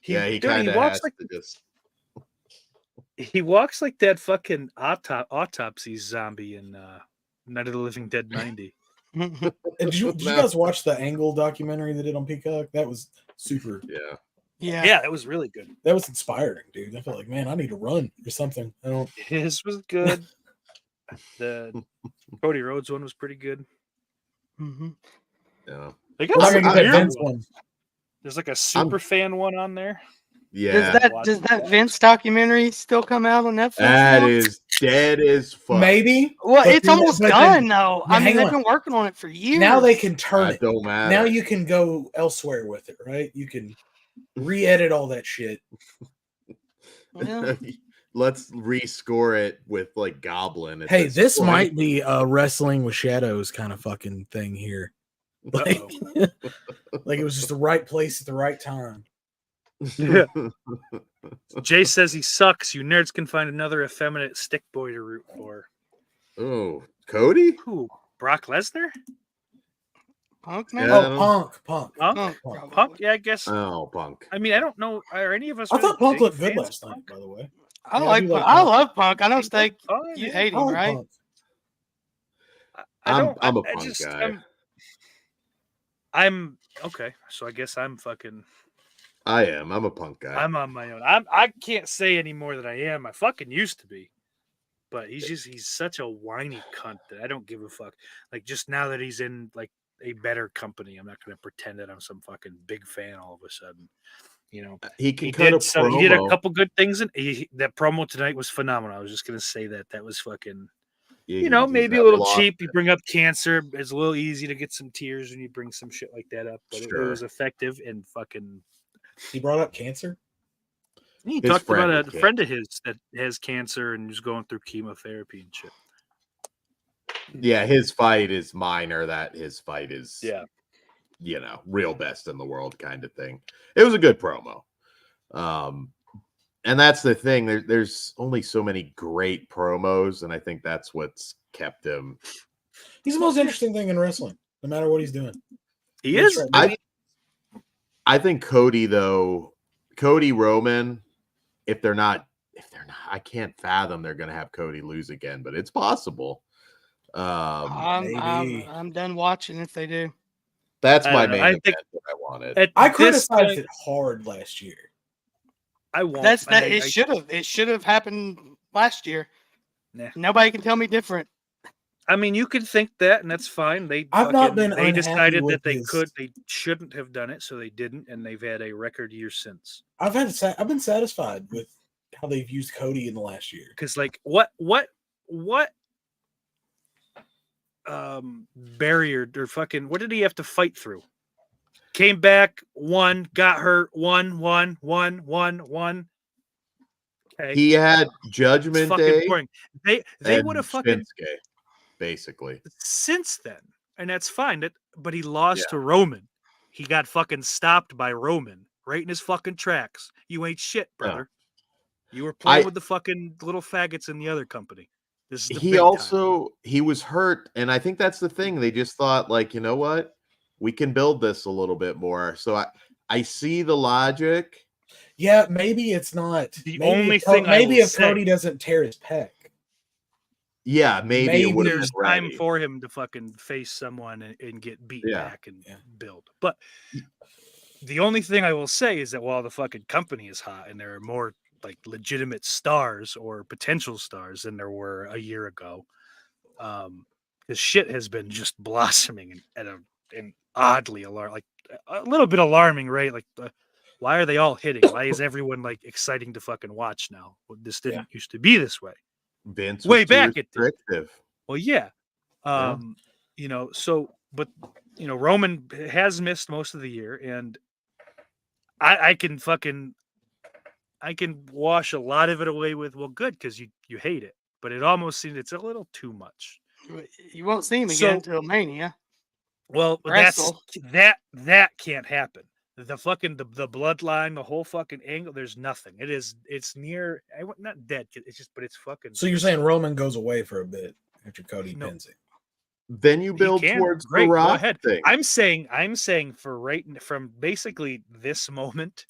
he kind of has to just. He walks like that fucking autopsy zombie in Night of the Living Dead 90. Did you guys watch the Angle documentary they did on Peacock? That was super. Yeah, that was really good. That was inspiring, dude. I felt like, man, I need to run or something. His was good. The Cody Rhodes one was pretty good. Mm-hmm. Yeah. There's like a super fan one on there. Yeah. Does that Vince documentary still come out on Netflix? That is dead as fuck. Maybe. Well, it's almost done though. I mean, they've been working on it for years. Now they can turn it. Don't matter. Now you can go elsewhere with it, right? You can re-edit all that shit. Yeah. Let's rescore it with like Goblin. Hey, this might be a Wrestling with Shadows kind of fucking thing here. Like, like it was just the right place at the right time. Yeah. Jay says he sucks. You nerds can find another effeminate stick boy to root for. Oh, Cody? Who? Brock Lesnar? Punk? Yeah, Punk? Yeah, I guess. Oh, Punk. I mean, I don't know. Are any of us? I thought Punk looked good last night, by the way. I love Punk. I know Steak. You hate him, right? I'm a Punk guy. I'm okay. So I guess I'm fucking. I am. I'm a Punk guy. I'm on my own. I can't say any more than I am. I fucking used to be. But he's such a whiny cunt that I don't give a fuck. Like, just now that he's in like a better company, I'm not going to pretend that I'm some fucking big fan all of a sudden. You know, he did a couple good things, and that promo tonight was phenomenal. I was just going to say that was fucking. Yeah, maybe a little cheap. You bring up cancer. It's a little easy to get some tears when you bring some shit like that up, but it was effective and fucking. He brought up cancer. He talked about a friend of his that has cancer and is going through chemotherapy and shit. Yeah, his fight is minor. That his fight is, real best in the world kind of thing. It was a good promo. And that's the thing. There's only so many great promos, and I think that's what's kept him. He's the most interesting thing in wrestling, no matter what he's doing. He is. I think Cody Roman, if they're not, I can't fathom they're going to have Cody lose again, but it's possible. I'm done watching if they do. That's my main event that I wanted. I criticized it hard last year. I won't. It should have happened last year. Nah. Nobody can tell me different. I mean, you could think that, and that's fine. They decided that they shouldn't have done it, so they didn't, and they've had a record year since. I've been satisfied with how they've used Cody in the last year. Because like what barrier or fucking what did he have to fight through? Came back, won, got hurt, won. Okay. He had Judgment Day. Boring. They would have fucking Shinsuke, basically since then, and that's fine. But he lost to Roman. He got fucking stopped by Roman right in his fucking tracks. You ain't shit, brother. You were playing with the fucking little faggots in the other company. This is he was hurt, and I think that's the thing. They just thought, like, you know what, we can build this a little bit more. So I see the logic. Yeah, maybe it's not the only thing. Maybe if Cody doesn't tear his pec. Yeah, maybe there's time for him to fucking face someone and get beat back and build. But the only thing I will say is that while the fucking company is hot and there are more like legitimate stars or potential stars than there were a year ago, this shit has been just blossoming at an oddly like a little bit alarming rate. Like, why are they all hitting? Why is everyone like exciting to fucking watch now? Well, this didn't used to be this way. Vince way back at well, you know, so but you know, Roman has missed most of the year, and I can wash a lot of it away with good because you hate it, but it almost seems it's a little too much. You won't see him again until Mania. Well, that can't happen. The fucking the bloodline, the whole fucking angle. There's nothing. It's near not dead. It's just, but it's fucking. So you're saying Roman goes away for a bit after Cody pins it? Then you build towards the Rock thing. I'm saying from basically this moment,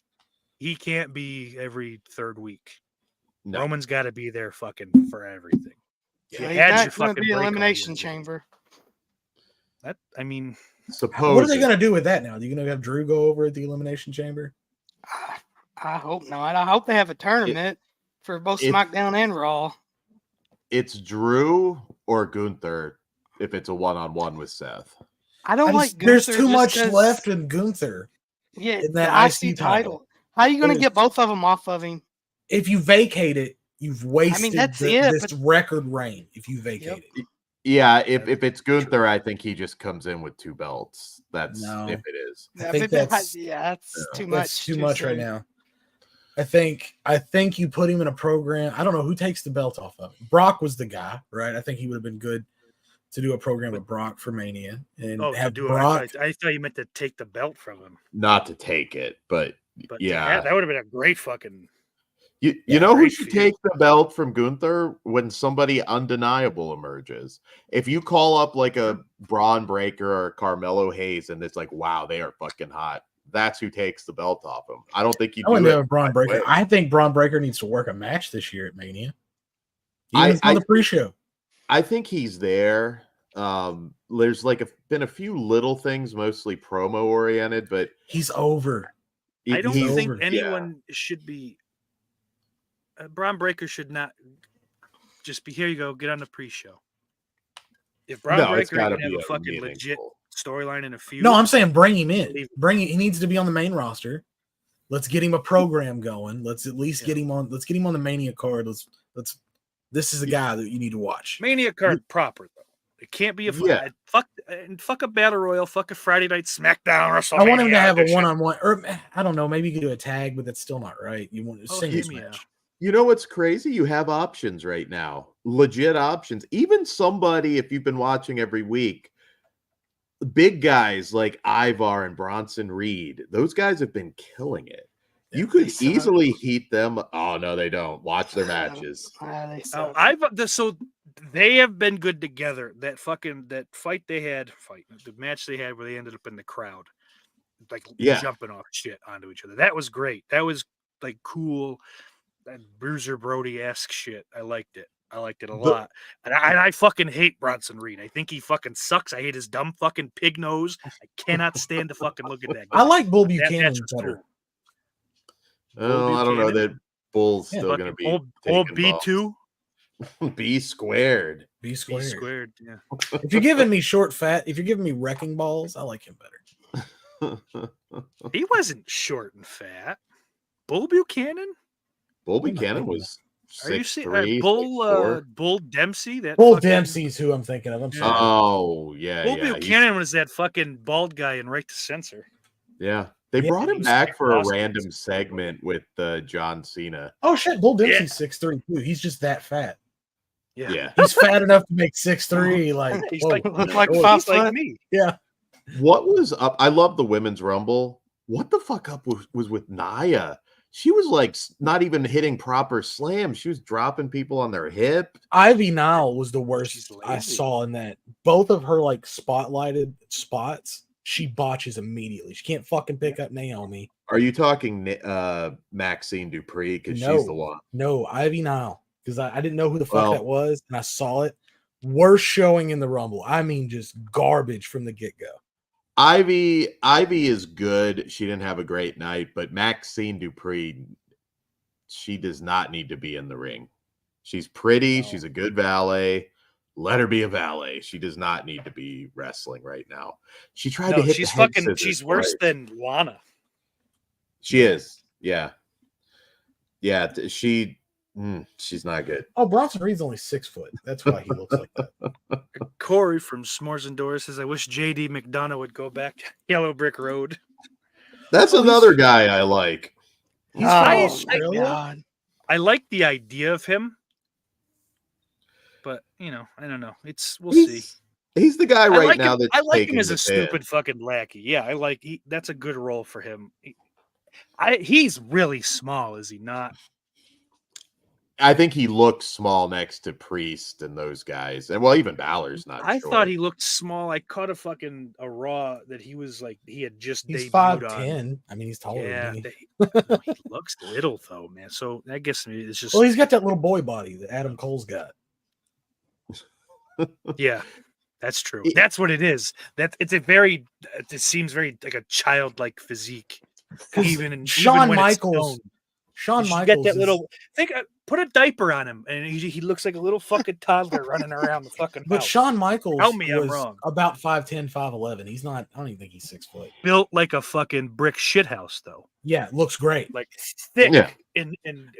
he can't be every third week. No. Roman's got to be there fucking for everything. Yeah, he's going to be Elimination Chamber. That I mean. What are they going to do with that now? Are you going to have Drew go over at the Elimination Chamber? I hope not. I hope they have a tournament for both SmackDown and Raw. It's Drew or Gunther if it's a one-on-one with Seth. I don't like Gunther. There's too much left in Gunther. Yeah, in that IC title. How are you going to get both of them off of him? If you vacate it, you've wasted this record reign. If you vacate it. Yeah, if it's Gunther, I think he just comes in with 2 belts. That's if it is. I think that's too much. That's too much right now. I think you put him in a program. I don't know who takes the belt off of him. Brock was the guy, right? I think he would have been good to do a program with Brock for Mania and have Brock. I thought you meant to take the belt from him. Not to take it, but yeah, that would have been a great fucking. You know who should take the belt from Gunther when somebody undeniable emerges? If you call up like a Braun Breaker or Carmelo Hayes and it's like, wow, they are fucking hot. That's who takes the belt off him. I don't think you do it. Braun Breaker. I think Braun Breaker needs to work a match this year at Mania. Even on the pre-show. I think he's there. There's been a few little things, mostly promo oriented, but he's over. I don't think anyone should be. Braun Breaker should not just be here. You go get on the pre-show. If Braun Breaker can have a fucking legit storyline in a feud. No, I'm saying bring him in. He needs to be on the main roster. Let's get him a program going. Let's at least get him on. Let's get him on the Mania card. Let's. This is a guy that you need to watch. Mania card proper though. It can't be a fuck a battle royal. Fuck a Friday night SmackDown or something. I want him to have a one-on-one, or I don't know. Maybe you could do a tag, but that's still not right. You want to singles match. You know what's crazy? You have options right now, legit options. Even somebody, if you've been watching every week, big guys like Ivar and Bronson Reed, those guys have been killing it. You could easily heat them. Oh no, they don't. Watch their matches. So they have been good together. That match they had where they ended up in the crowd, like jumping off shit onto each other. That was great. That was like cool. That Bruiser Brody-esque shit. I liked it. I liked it a lot. And I fucking hate Bronson Reed. I think he fucking sucks. I hate his dumb fucking pig nose. I cannot stand to fucking look at that guy. I like Bull Buchanan better. Oh, I don't know that Bull's still going to be old B2. B squared. B B squared. squared. Yeah. If you're giving me short fat, if you're giving me wrecking balls, I like him better. He wasn't short and fat. Bull Buchanan? Bull Who am I Buchanan thinking was Are you 6'3", seeing Bull 6'4". Bull Dempsey? That Bull fucking- Dempsey's who I'm thinking of. I'm sorry. Oh yeah, Bull yeah. he's- Buchanan was that fucking bald guy in Right to Censor. Yeah, they Yeah, brought him he's back for a awesome. random segment with John Cena. Oh shit, Bull Dempsey's 6'3" too. He's just that fat. Yeah. He's fat enough to make 6'3". Like, He's whoa. like, Look like Oh, 5 he's like foot. me. Yeah. What was up? I love the women's rumble. What the fuck up was with Nia? She was like not even hitting proper slams. She was dropping people on their hip. Ivy Nile was the worst She's I lazy. saw in that. Both of her like spotlighted spots, she botches immediately. She can't fucking pick up Naomi. Are you talking Maxine Dupree? Because she's No. the one. No, Ivy Nile. Because I didn't know who the fuck Well- that was, and I saw it. Worst showing in the Rumble. I mean, just garbage from the get go. Ivy is good. She didn't have a great night, but Maxine Dupree, she does not need to be in the ring. She's pretty. No. She's a good valet. Let her be a valet. She does not need to be wrestling right now. She tried to No, hit. she's the head fucking. scissors She's worse twice. than Lana. She is. Yeah. Yeah. She's not good. Oh, Bronson Reed's only 6 foot. That's why he looks like that. Corey from S'mores and Doors says, "I wish JD McDonough would go back to Yellow Brick Road." That's another guy I like. He's Oh, from my Australia. God. I like the idea of him, but I don't know. We'll see. He's the guy I right like now him. that's I like him taking as the a pin. stupid fucking lackey. Yeah, that's a good role for him. He's really small, is he not? I think he looks small next to Priest and those guys, and well, even Balor's not. I short. thought he looked small. I caught a Raw that he was like he had just He's debuted 5'10". I mean, he's taller Yeah, than me. he looks little though, man. So I guess maybe it's just Well, he's got that little boy body that Adam Cole's got. yeah, that's true. It- That's what it is. It seems very like a childlike physique. Even Shawn when it's Michaels. known. Shawn You should Michaels. get that little. Put a diaper on him, and he looks like a little fucking toddler running around the fucking But house. Shawn Michaels Tell me I'm was wrong. about 5'10", 5'11". He's not. I don't even think he's 6 foot. Built like a fucking brick shithouse, though. Yeah, looks great. Like thick Yeah. and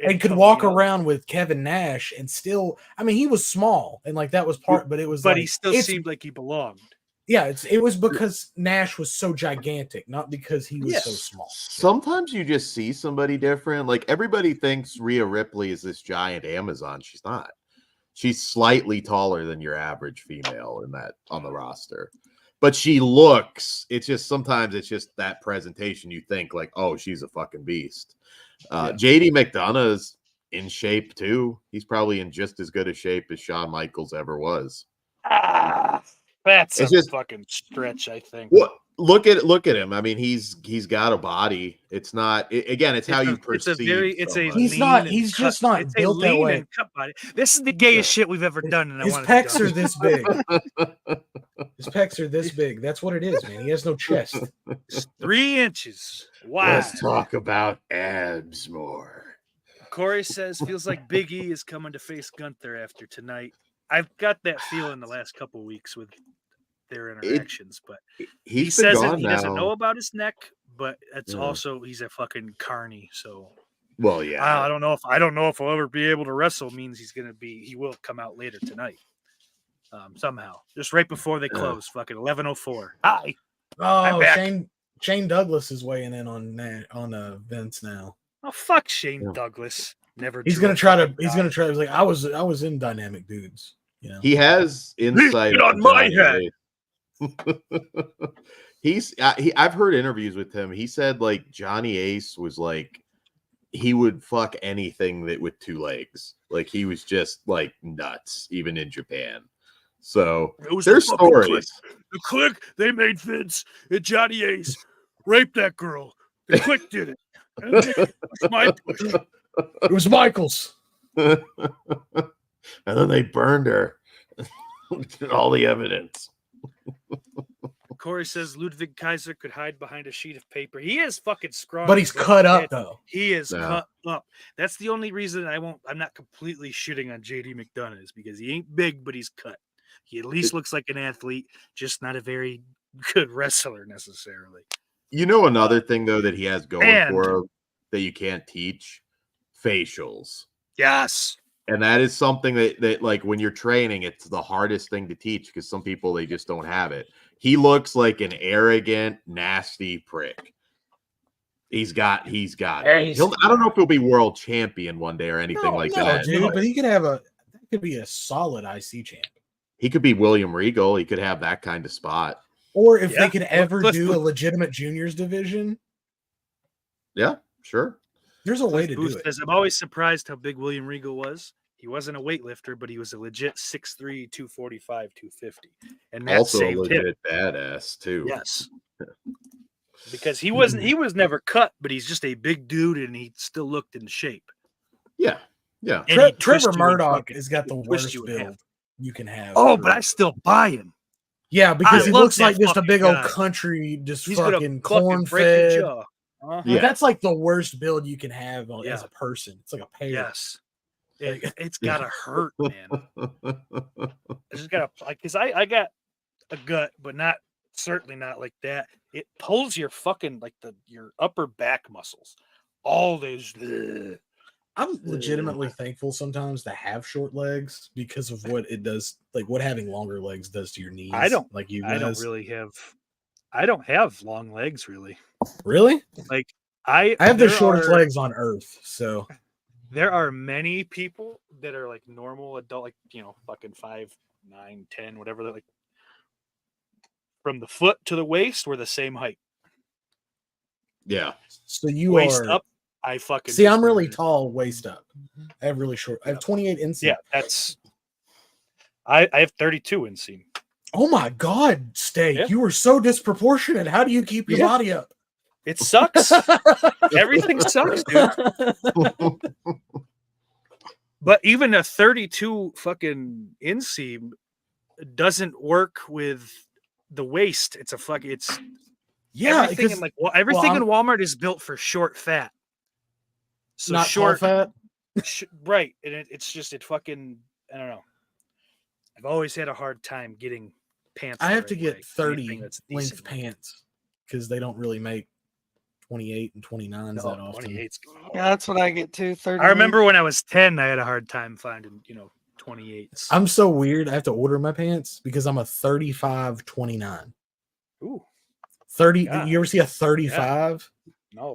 Could come, walk you know, around with Kevin Nash and still. I mean, he was small and like that was part, but it was. but like, he still it's- seemed like he belonged. Yeah, it was because Nash was so gigantic, not because he was so Yes. small. Sometimes you just see somebody different. Like everybody thinks Rhea Ripley is this giant Amazon. She's not. She's slightly taller than your average female on the roster. But she looks, it's just sometimes it's just that presentation you think like, oh, she's a fucking beast. JD McDonough's in shape too. He's probably in just as good a shape as Shawn Michaels ever was. That's It's a just- fucking stretch, I think. What? Look at him. I mean, he's got a body. It's not again. It's how you perceive. somebody. He's not- lean he's and just cut- not it's a built that lean way. and cut body. This is the gayest shit we've ever done, and I His want pecs are this big. His pecs are this big. That's what it is, man. He has no chest. 3 inches wide. Let's talk about abs more. Corey says feels like Big E is coming to face Gunther after tonight. I've got that feeling the last couple of weeks with their interactions, but he He's been says gone he doesn't now. know about his neck, but it's Yeah. also he's a fucking carny. So Well, yeah. I don't know if he'll ever be able to wrestle. Means he will come out later tonight. Somehow, just right before they close, fucking 11:04. Hi. Oh, back. Shane Douglas is weighing in on Vince now. Oh fuck Shane Yeah. Douglas. Never. He's drew gonna a try to. fucking He's dime. gonna try. Like I was in Dynamic Dudes. You know. He has insight Get on my Johnny head. Ace. I've heard interviews with him. He said like Johnny Ace was like he would fuck anything that with 2 legs. Like he was just like nuts, even in Japan. So It was there's the fucking Click. stories. The Click, they made Vince and Johnny Ace rape that girl. The Click did it. And it was my push. It was Michaels. And then they burned her. All the evidence. Corey says Ludwig Kaiser could hide behind a sheet of paper. He is fucking strong, But he's cut up though. He is Yeah. cut up. That's the only reason I'm not completely shitting on JD McDonough is because he ain't big, but he's cut. He at least looks like an athlete, just not a very good wrestler necessarily. You know another thing though that he has going for him that you can't teach? Facials. Yes. And that is something that like when you're training, it's the hardest thing to teach because some people they just don't have it. He looks like an arrogant, nasty prick. He's got it. I don't know if he'll be world champion one day or anything that. Dude, but he could have that could be a solid IC champ. He could be William Regal. He could have that kind of spot. Or if they could ever do a legitimate juniors division. Yeah, sure. There's a way to do it. I'm always surprised how big William Regal was. He wasn't a weightlifter, but he was a legit 6'3", 245, 250. And that also saved a legit him. Badass too. Yes. Because he was never cut, but he's just a big dude and he still looked in shape. Yeah. Yeah. Trevor Murdoch has got the worst build you can have. Oh, but I still buy him. Yeah, because he looks like just a big old country, just he's fucking corn-fed. Yeah. That's like the worst build you can have as a person. It's like a pear. Yes. It's gotta hurt, man. I just gotta because I got a gut, but certainly not like that. It pulls your fucking your upper back muscles. All those. I'm legitimately thankful sometimes to have short legs because of what it does, like what having longer legs does to your knees. I don't have long legs really. Really? Like I have the shortest legs on earth. So there are many people that are like normal adult, like fucking 5'9", 10, whatever. They're like from the foot to the waist, we're the same height. Yeah. So you waist are up. I fucking see. I'm really tall, waist up. I have really short. I have 28 inseam. Yeah, that's. I have 32 inseam. Oh my God, Steak! You are so disproportionate. How do you keep your body up? It sucks. Everything sucks, dude. But even a 32 fucking inseam doesn't work with the waist. It's everything in Walmart is built for short fat. So not short fat, right? And it fucking I don't know. I've always had a hard time getting pants. I have to get 30 length pants because they don't really make 28 and 29s that often. Yeah, that's what I get too. 30. I remember when I was 10, I had a hard time finding 28s. I'm so weird. I have to order my pants because I'm a 35-29. Ooh, 30. God. You ever see a 35? Yeah.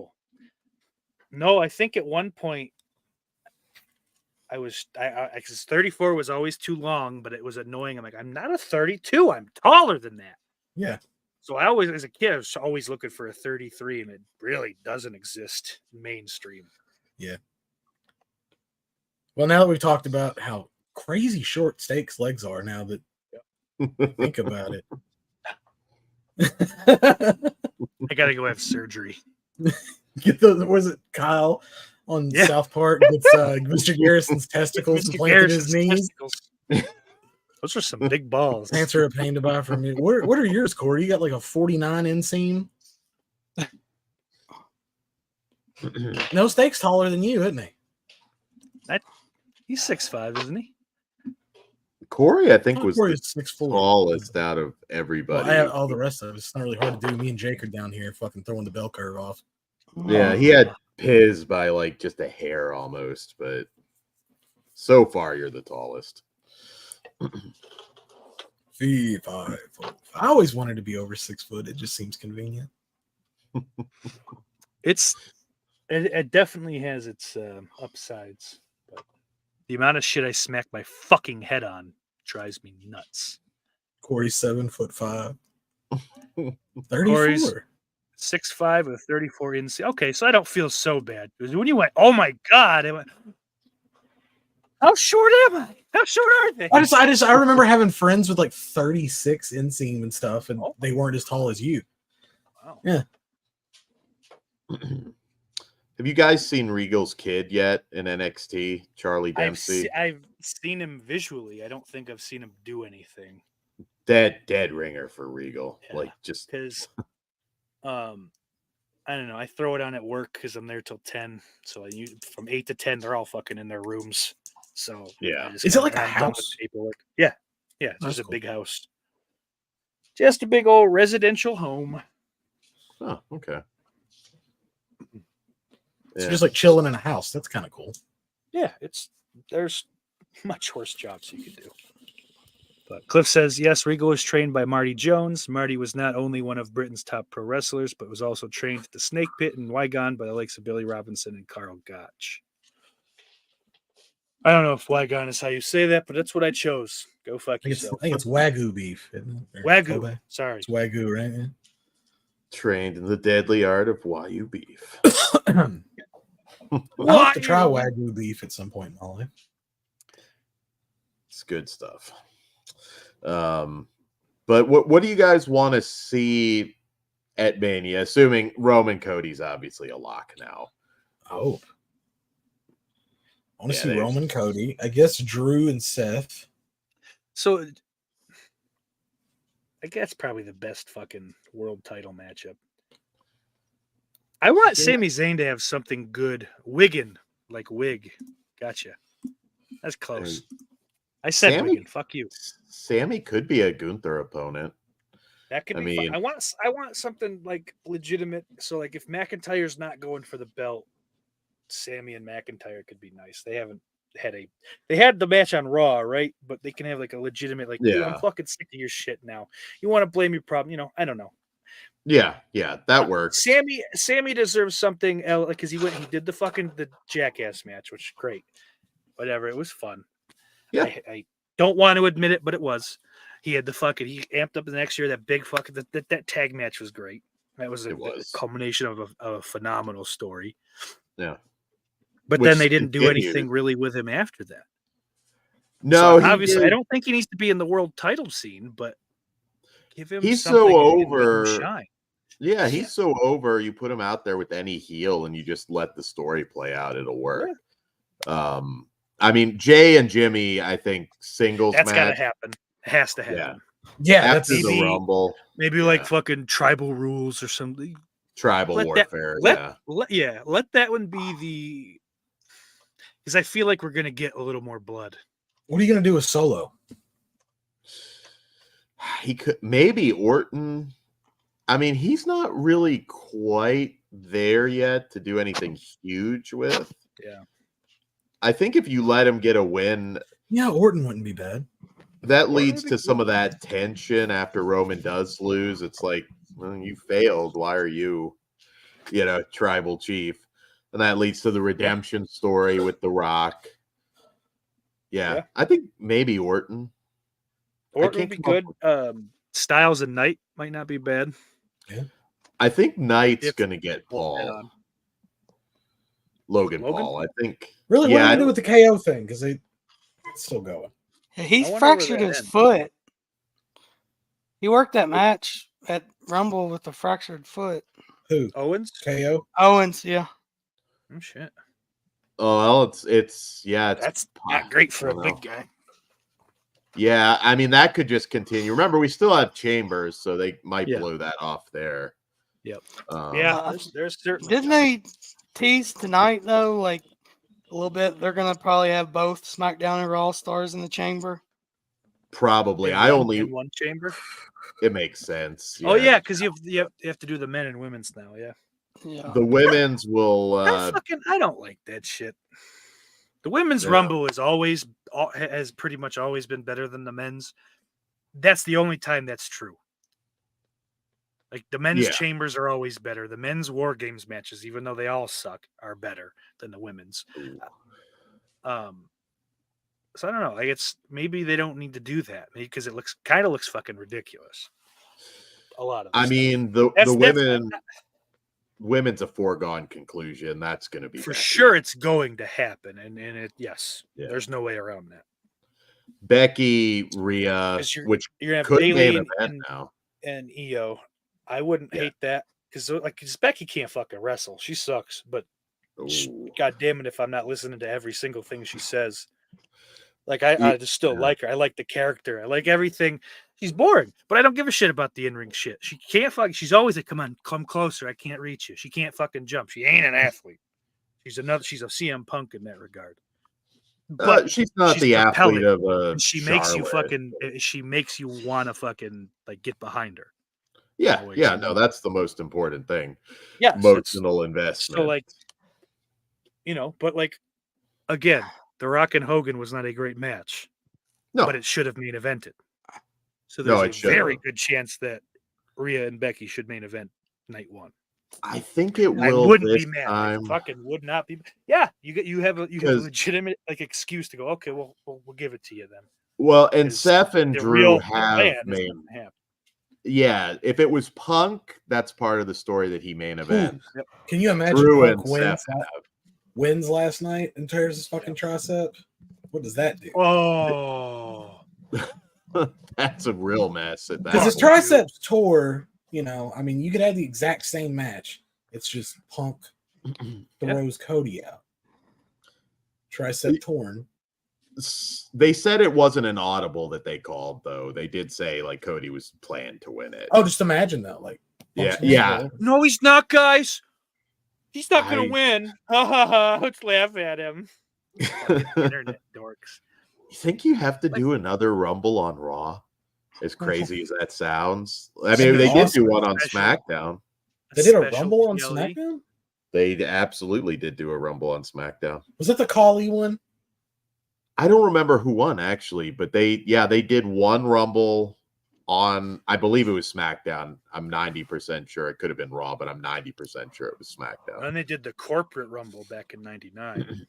No, I think at one point I 34 was always too long, but it was annoying. I'm like, I'm not a 32. I'm taller than that. Yeah. So I always, as a kid, I was always looking for a 33, and it really doesn't exist mainstream. Yeah. Well, now that we've talked about how crazy short Steak's legs are, now that I think about it, I gotta go have surgery. Get those. Was it Kyle on South Park? Gets Mr. Garrison's testicles implanted in his knees. Those are some big balls. Pants are a pain to buy from you. What are yours, Corey? You got like a 49 inseam. No, Steak's taller than you, isn't he? He's 6'5", isn't he? Corey, I think, was Corey's the 6'4". smallest out of everybody. Well, I have all the rest of it. It's not really hard to do. Me and Jake are down here fucking throwing the bell curve off. Yeah, he had Piz by like just a hair almost, but so far you're the tallest. 5'5". I always wanted to be over 6 foot. It just seems convenient. It definitely has its upsides, but the amount of shit I smack my fucking head on drives me nuts. Corey's 7'5". 34. Corey's 6'5" with 34 inch. Okay, so I don't feel so bad. When you went, oh my God, I went, how short am I? How short are they? I remember having friends with like 36 inseam and stuff, and they weren't as tall as you. Wow. Yeah. Have you guys seen Regal's kid yet in NXT? Charlie Dempsey. I've seen him visually. I don't think I've seen him do anything. dead ringer for Regal. Yeah. Like just because I don't know. I throw it on at work because I'm there till 10. So from 8 to 10, they're all fucking in their rooms. So Yeah. I just Is it kinda- like a I'm done with house? paperwork. Yeah, it's That's just a cool. big house. Just a big old residential home. Oh, okay. It's Yeah. just like chilling in a house. That's kind of cool. Yeah, there's much worse jobs you could do. But Cliff says, yes, Regal was trained by Marty Jones. Marty was not only one of Britain's top pro wrestlers, but was also trained at the Snake Pit in Wygon by the likes of Billy Robinson and Carl Gotch. I don't know if Wygon is how you say that, but that's what I chose. Go fuck I yourself. think it's Wagyu beef, isn't it? Or Wagyu. Kobe? Sorry. It's Wagyu, right? Yeah. Trained in the deadly art of Wagyu beef. I hope to try Wagyu beef at some point in my life. It's good stuff. But what do you guys want to see at Mania? Assuming Roman Cody's obviously a lock now. I hope. I want to Yeah, see there's- Roman Cody. I guess Drew and Seth. So I guess probably the best fucking world title matchup. I want Yeah. Sami Zayn to have something good. Wigan, like wig. Gotcha. That's close. I said Sammy- Wigan. Fuck you. Sammy could be a Gunther opponent. That could I be. mean- I want something like legitimate. So like if McIntyre's not going for the belt, Sammy and McIntyre could be nice. They haven't had they had the match on Raw, right? But they can have like a legitimate like, dude, I'm Yeah. fucking sick of your shit now. You want to blame your problem? I don't know. Yeah, that works. Sammy deserves something else because he did the Jackass match, which is great. Whatever, it was fun. Yeah. I don't want to admit it, but it was. He had he amped up the next year. That big fucking that tag match was great. That was a culmination of a phenomenal story. Yeah. But Which then they didn't do continued. anything really with him after that. No, So obviously, did. I don't think he needs to be in the world title scene, but give him. He's something so and make him over. shine. Yeah, he's so over. You put him out there with any heel, and you just let the story play out. It'll work. Yeah. I mean, Jay and Jimmy, I think singles That's got to match happen. It has to happen. Yeah, after that's the Rumble. Maybe like fucking tribal rules or something. Tribal warfare. Let that one be because I feel like we're gonna get a little more blood. What are you gonna do with Solo? He could maybe Orton. I mean, he's not really quite there yet to do anything huge with. Yeah. I think if you let him get a win, Yeah, Orton wouldn't be bad. that leads to some of that tension after Roman does lose. It's like, well, you failed. Why are you, tribal chief? And that leads to the redemption story with The Rock. Yeah. I think maybe Orton. Orton would be good. Styles and Knight might not be bad. Yeah. I think Knight's If- going to get Paul. Logan Paul, I think. Really, Yeah, what do I you do with the KO thing? Because it's still going. He I wonder fractured where his that ends. foot. He worked that match at Rumble with a fractured foot. Who? Owens? KO? Owens, yeah. Oh shit. Oh, well, it's That's not great for I a don't big know. guy. Yeah, I mean that could just continue. Remember, we still have Chambers, so they might Yeah. blow that off there. Yep. Um, Yeah, there's certain. Didn't they tease tonight though? Like a little bit, they're gonna probably have both SmackDown and Raw stars in the chamber. probably. in one chamber. It makes sense. Oh yeah, because you have to do the men and women's now. Yeah. Yeah. The women's will. I don't like that shit. The women's Yeah. rumble has pretty much always been better than the men's. That's the only time that's true. Like the men's Yeah. chambers are always better. The men's war games matches, even though they all suck, are better than the women's. So I don't know. Like it's maybe they don't need to do that because it looks fucking ridiculous. A lot of. I stuff. mean, the That's- women's a foregone conclusion. That's going to be for Becky. sure it's going to happen, and yes, Yeah. there's no way around that. Becky, Rhea, 'Cause which You're gonna have could main Bailey event now. and Io. I wouldn't Yeah. hate that because Becky can't fucking wrestle. She sucks, but Ooh. God damn it, if I'm not listening to every single thing she says. Like I just still Yeah. like her. I like the character. I like everything. She's boring, but I don't give a shit about the in-ring shit. She can't fuck. She's always like, come on, come closer. I can't reach you. She can't fucking jump. She ain't an athlete. She's a CM Punk in that regard. But she's not the athlete of a. She makes you fucking. She makes you want to fucking like get behind her. Yeah, yeah. No, that's the most important thing. Yeah, emotional investment. So like, but like, again, The Rock and Hogan was not a great match. No, but it should have main evented. So there's a very good chance that Rhea and Becky should main event night 1. I think it will. I wouldn't be mad. I fucking would not be. Yeah, you have a legitimate like excuse to go. Okay, well we'll give it to you then. Well, and Seth and Drew have main. Yeah, if it was Punk, that's part of the story that he main event. Yep. Can you imagine Drew Punk wins last night and tears his fucking tricep? What does that do? Oh. That's a real mess. Because his triceps tore, I mean, you could have the exact same match. It's just Punk throws Cody out. Tricep torn. They said it wasn't an audible that they called, though. They did say like Cody was planned to win it. Oh, just imagine that. Like, yeah. No, he's not, guys. He's not going to win. Ha ha ha. Let's laugh at him. Internet dorks. You think you have to do another Rumble on Raw? As crazy as that sounds. I mean, they did do one on SmackDown. They did a Rumble on SmackDown? They absolutely did do a Rumble on SmackDown. Was that the Khali one? I don't remember who won, actually, but they did one Rumble on, I believe it was SmackDown. I'm 90% sure. It could have been Raw, but I'm 90% sure it was SmackDown. And they did the corporate Rumble back in 99.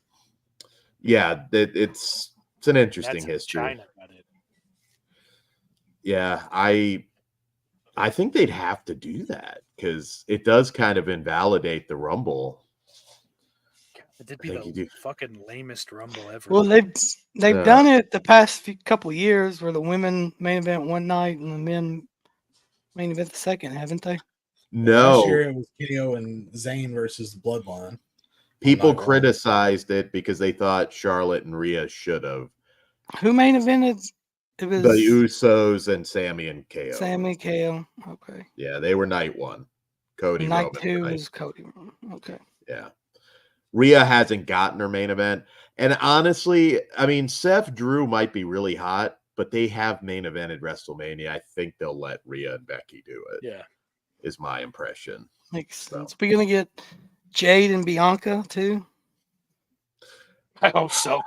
Yeah, it's an interesting history. China got it. Yeah, I think they'd have to do that because it does kind of invalidate the Rumble. It did be the fucking lamest Rumble ever. Well, they've done it the past couple years where the women main event one night and the men main event the second, haven't they? No. Last year it was KO and Zayn versus Bloodline. People criticized it because they thought Charlotte and Rhea should have. Who main evented? It was the Usos and Sammy and KO. Sammy, KO. Okay. Yeah, they were night 1. Cody. Night Roman 2 was Cody. Okay. Yeah. Rhea hasn't gotten her main event. And honestly, I mean, Seth Drew might be really hot, but they have main evented WrestleMania. I think they'll let Rhea and Becky do it. Yeah. Is my impression. Makes sense. We're going to get Jade and Bianca too. I hope so.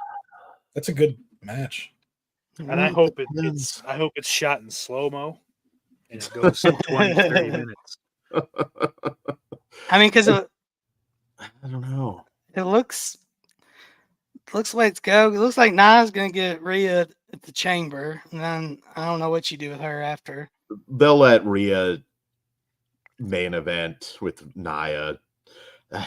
That's a good match. And I hope it's shot in slow-mo and it goes 20, 30 minutes. I mean, because I don't know. It looks like it's go. It looks like Nia's gonna get Rhea at the Chamber, and then I don't know what you do with her after. They'll let Rhea main event with Nia.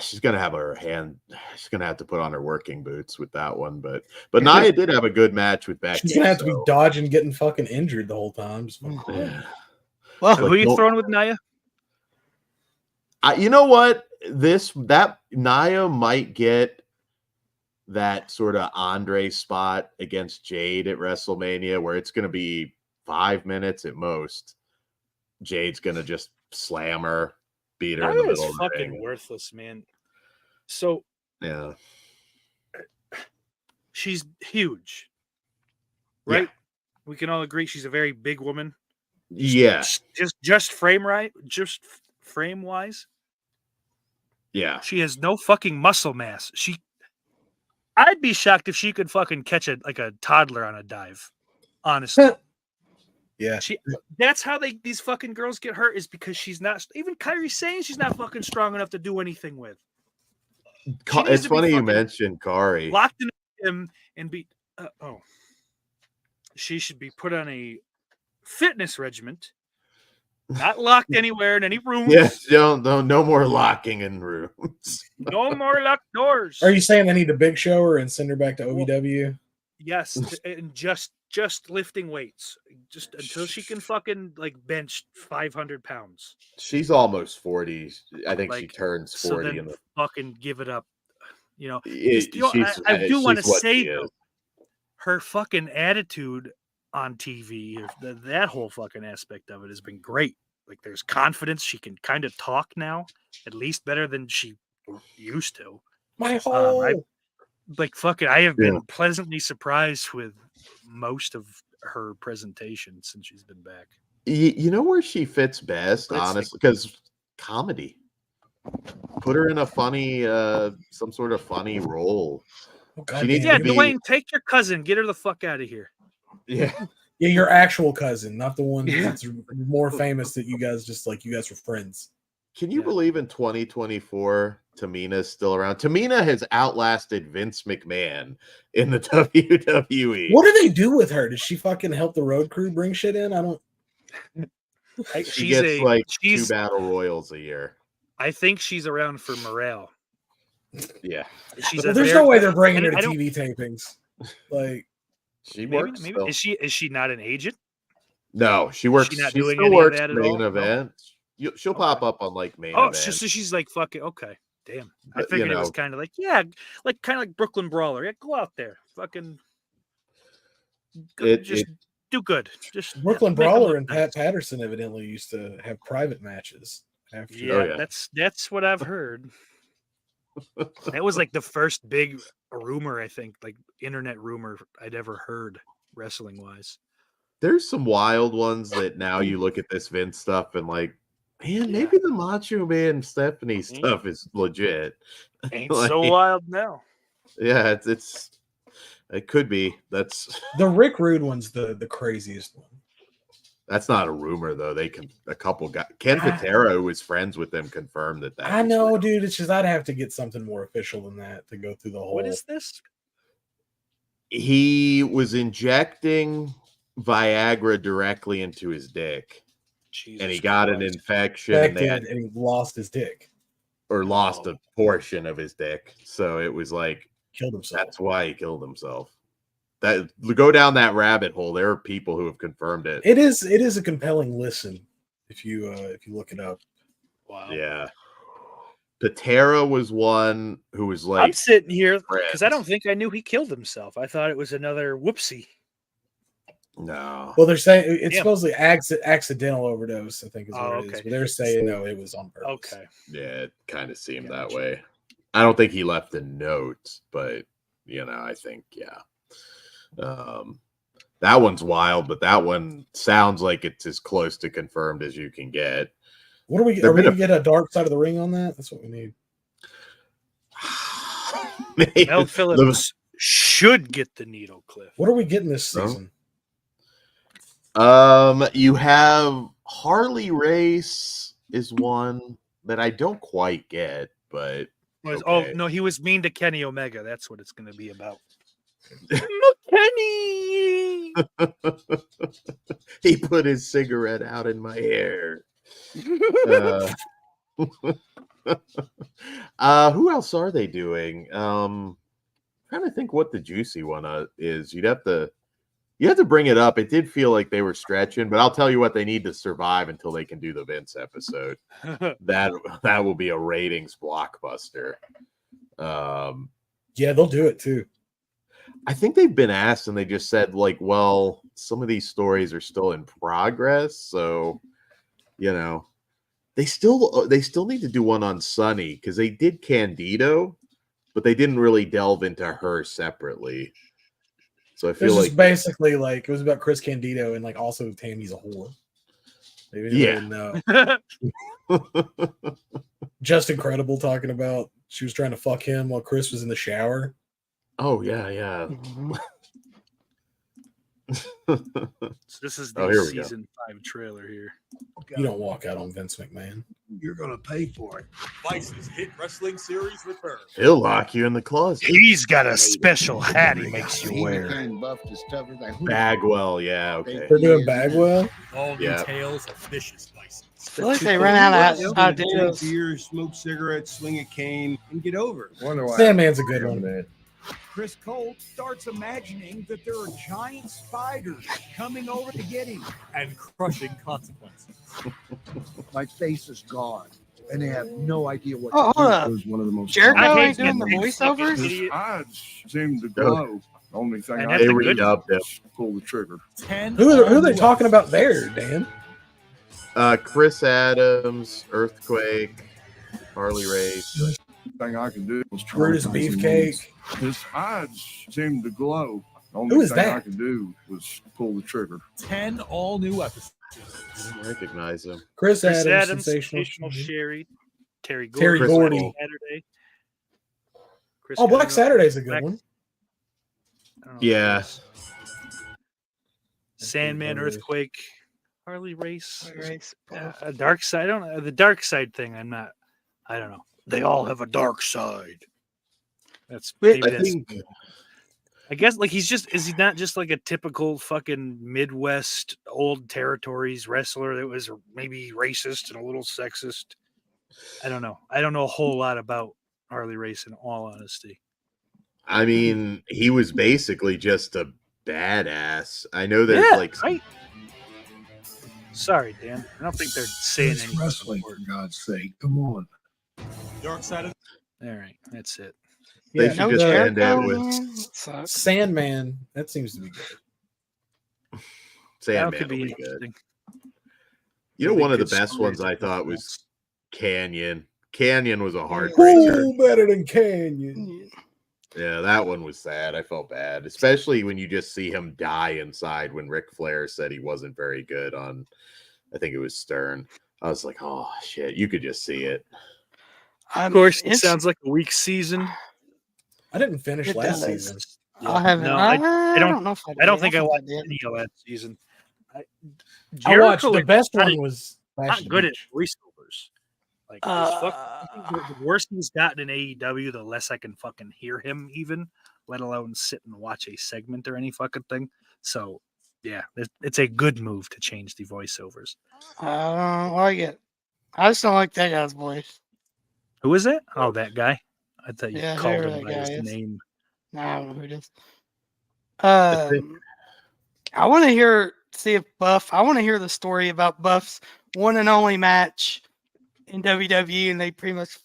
She's gonna have her hand. She's gonna have to put on her working boots with that one. But Nia did have a good match with Becky. She's gonna have to be dodging, getting fucking injured the whole time. Yeah. Well, who are you throwing with Nia? You know what? That Nia might get that sort of Andre spot against Jade at WrestleMania, where it's gonna be 5 minutes at most. Jade's gonna just slam her. Beat her in the middle of the fucking ring. Worthless, man. So yeah, she's huge, right? Yeah. We can all agree she's a very big woman. Yeah, just frame wise. Yeah, she has no fucking muscle mass. I'd be shocked if she could fucking catch a toddler on a dive. Honestly. Yeah, that's how these fucking girls get hurt, is because she's not. Even Kairi saying she's not fucking strong enough to do anything with. It's funny you mentioned Kairi. Locked in him and be. She should be put on a fitness regimen, not locked anywhere in any rooms. Yes, no more locking in rooms. No more locked doors. Are you saying they need to big show her and send her back to OVW? Yes, and just lifting weights, just until she can fucking bench 500 pounds. She's almost 40. I think she turns 40. So then fucking give it up. You know, I do want to say though, her fucking attitude on TV. That whole fucking aspect of it has been great. Like, there's confidence. She can kind of talk now, at least better than she used to. My whole I have been pleasantly surprised with most of her presentation since she's been back. You know where she fits best, honestly, because comedy. Put her in a funny, some sort of funny role. She needs to be... Dwayne, take your cousin, get her the fuck out of here. Yeah, your actual cousin, not the one that's more famous that you guys were friends. Can you believe in 2024 Tamina's still around? Tamina has outlasted Vince McMahon in the WWE. What do they do with her? Does she fucking help the road crew bring shit in? I don't. She gets 2 battle royals a year. I think she's around for morale. Yeah, there's no way they're bringing her to TV tapings. Like, she works. Maybe. Is she not an agent? No, she works. She still works main event. She'll pop up on like main event. Oh, so she's like fucking okay. Damn, I figured it was kind of like kind of like Brooklyn Brawler. Yeah, go out there, fucking. Just do good. Just Brooklyn Brawler and Pat Patterson evidently used to have private matches. After. That's what I've heard. That was like the first big rumor, I think, like internet rumor I'd ever heard wrestling wise. There's some wild ones that now you look at this Vince stuff and like, man, maybe the Macho Man Stephanie stuff is legit. Ain't so wild now. Yeah, it could be. That's the Rick Rude one's the craziest one. That's not a rumor though. A couple guys, Ken Patera, who was friends with them, confirmed that. I know, real. Dude. It's just I'd have to get something more official than that to go through the whole. What is this? He was injecting Viagra directly into his dick, and he got an infection, and he lost his dick, or lost a portion of his dick. So it was like killed himself. That's why he killed himself. That go down that rabbit hole. There are people who have confirmed it. It is a compelling listen if you look it up. Wow. Yeah. Patera was one who was like, I'm sitting here because I don't think I knew he killed himself. I thought it was another whoopsie. No. Well, they're saying it's supposedly accidental overdose, I think is what it is. But they're saying no, it was on purpose. Okay. Yeah, it kind of seemed that way. I don't think he left a note, but I think that one's wild, but that one sounds like it's as close to confirmed as you can get. What are we gonna get a Dark Side of the Ring on that? That's what we need. Mel Phillips should get the needle, Cliff. What are we getting this season? You have Harley Race is one that I don't quite get, but okay. Oh no, he was mean to Kenny Omega. That's what it's going to be about. Kenny. He put his cigarette out in my hair. Who else are they doing? Trying to think what the juicy one is. You have to bring it up. It did feel like they were stretching, but I'll tell you what, they need to survive until they can do the Vince episode. that will be a ratings blockbuster. Yeah, they'll do it too. I think they've been asked and they just said like, well, some of these stories are still in progress, so they still need to do one on Sunny because they did Candido, but they didn't really delve into her separately. So I feel like basically like it was about Chris Candido and like also Tammy's a whore. Maybe didn't know. Just Incredible talking about she was trying to fuck him while Chris was in the shower. Oh yeah. So this is the season 5 trailer here. You don't walk out on Vince McMahon. You're gonna pay for it. Vice's hit wrestling series returns. He'll lock you in the closet. He's got a special hat he makes you wear. Bagwell, yeah, okay. They're doing Bagwell. All details of vicious license. I feel like they ran out of ideas. Beer, smoke cigarettes, swing a cane, and get over it. Sandman's a good one, man. Chris Colt starts imagining that there are giant spiders coming over to get him and crushing consequences. My face is gone, and they have no idea what. Oh, hold up. One of the most Jericho ain't doing the voiceovers. His eyes seem to glow. Only thing And I that's They a can good do re-upped it. is pull the trigger. 10 Who are all they new talking about episodes. there, Dan? Chris Adams, Earthquake, Harley Race. Thing I can do is Brutus Beefcake. His eyes seem to glow. The Who only is thing that? I can do was pull the trigger. 10 all new episodes. I don't recognize him. Chris, Chris Adams, Adams, sensational. Sherry, Terry Terry Gordy, Gordy. Black Saturday. Chris Oh, Black Adams, Saturday's a good Black- one. I don't know who Yeah. it is. Sandman, Earthquake, Harley Race, Dark Side. I don't know the Dark Side thing. I don't know. They all have a dark side. That's maybe I that's. think I guess like is he not just like a typical fucking Midwest old territories wrestler that was maybe racist and a little sexist? I don't know. I don't know a whole lot about Harley Race in all honesty. I mean, he was basically just a badass. I know there's Yeah, like right. Sorry, Dan. I don't think they're saying It's anything. wrestling, for God's sake. Come on. Dark Side of All right, that's it. they Yeah, should just end it with Sandman. That seems to be good. That Sandman. could Will be be good. interesting. You know, Maybe one of the good best stories ones I and thought stuff. was Canyon. Canyon was a heartbreaker. Who better than Canyon? Yeah, that one was sad. I felt bad, especially when you just see him die inside when Ric Flair said he wasn't very good on, I think it was Stern. I was like, oh, shit. You could just see it. Of course, it sounds like a weak season. I didn't finish It last does. season. I haven't. No, I don't- don't know if I don't think I I watched did. any of last season. I watched Jericho the is best not- one was not Bash at the good at Beach. voiceovers. Like I think the worse he's gotten in AEW, the less I can fucking hear him, even let alone sit and watch a segment or any fucking thing. So yeah, it's a good move to change the voiceovers. I don't like it. I just don't like that guy's voice. Who is it? Oh, that guy. I thought you Yeah, called whoever him that by his guy is. name. Nah, I don't know who it is. I want to see if Buff. I want to hear the story about Buff's one and only match in WWE, and they pretty much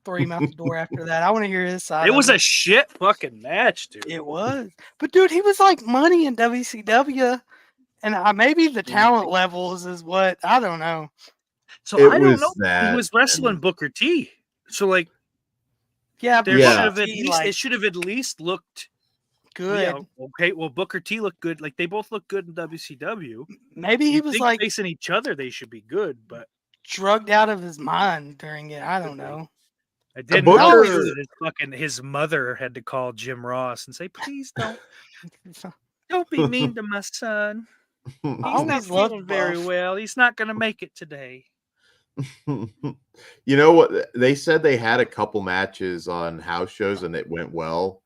throw him out the door after that. I want to hear his side. It of was a shit fucking match, dude. It was, but dude, he was like money in WCW, and maybe the talent levels is what I don't know. So It I don't was know. that, He was wrestling and- Booker T. So like Yeah, there Yeah. should have at T, least like, it should have at least looked good. Yeah, okay, well Booker T looked good. Like they both look good in WCW. Maybe he You'd was think like facing each other, they should be good, but drugged out of his mind during it. I don't know. I didn't Booker- know that his mother had to call Jim Ross and say, "Please don't be mean to my son. He's not always loved feeling very Buff. well. He's not going to make it today." You know what? They said they had a couple matches on house shows and it went well.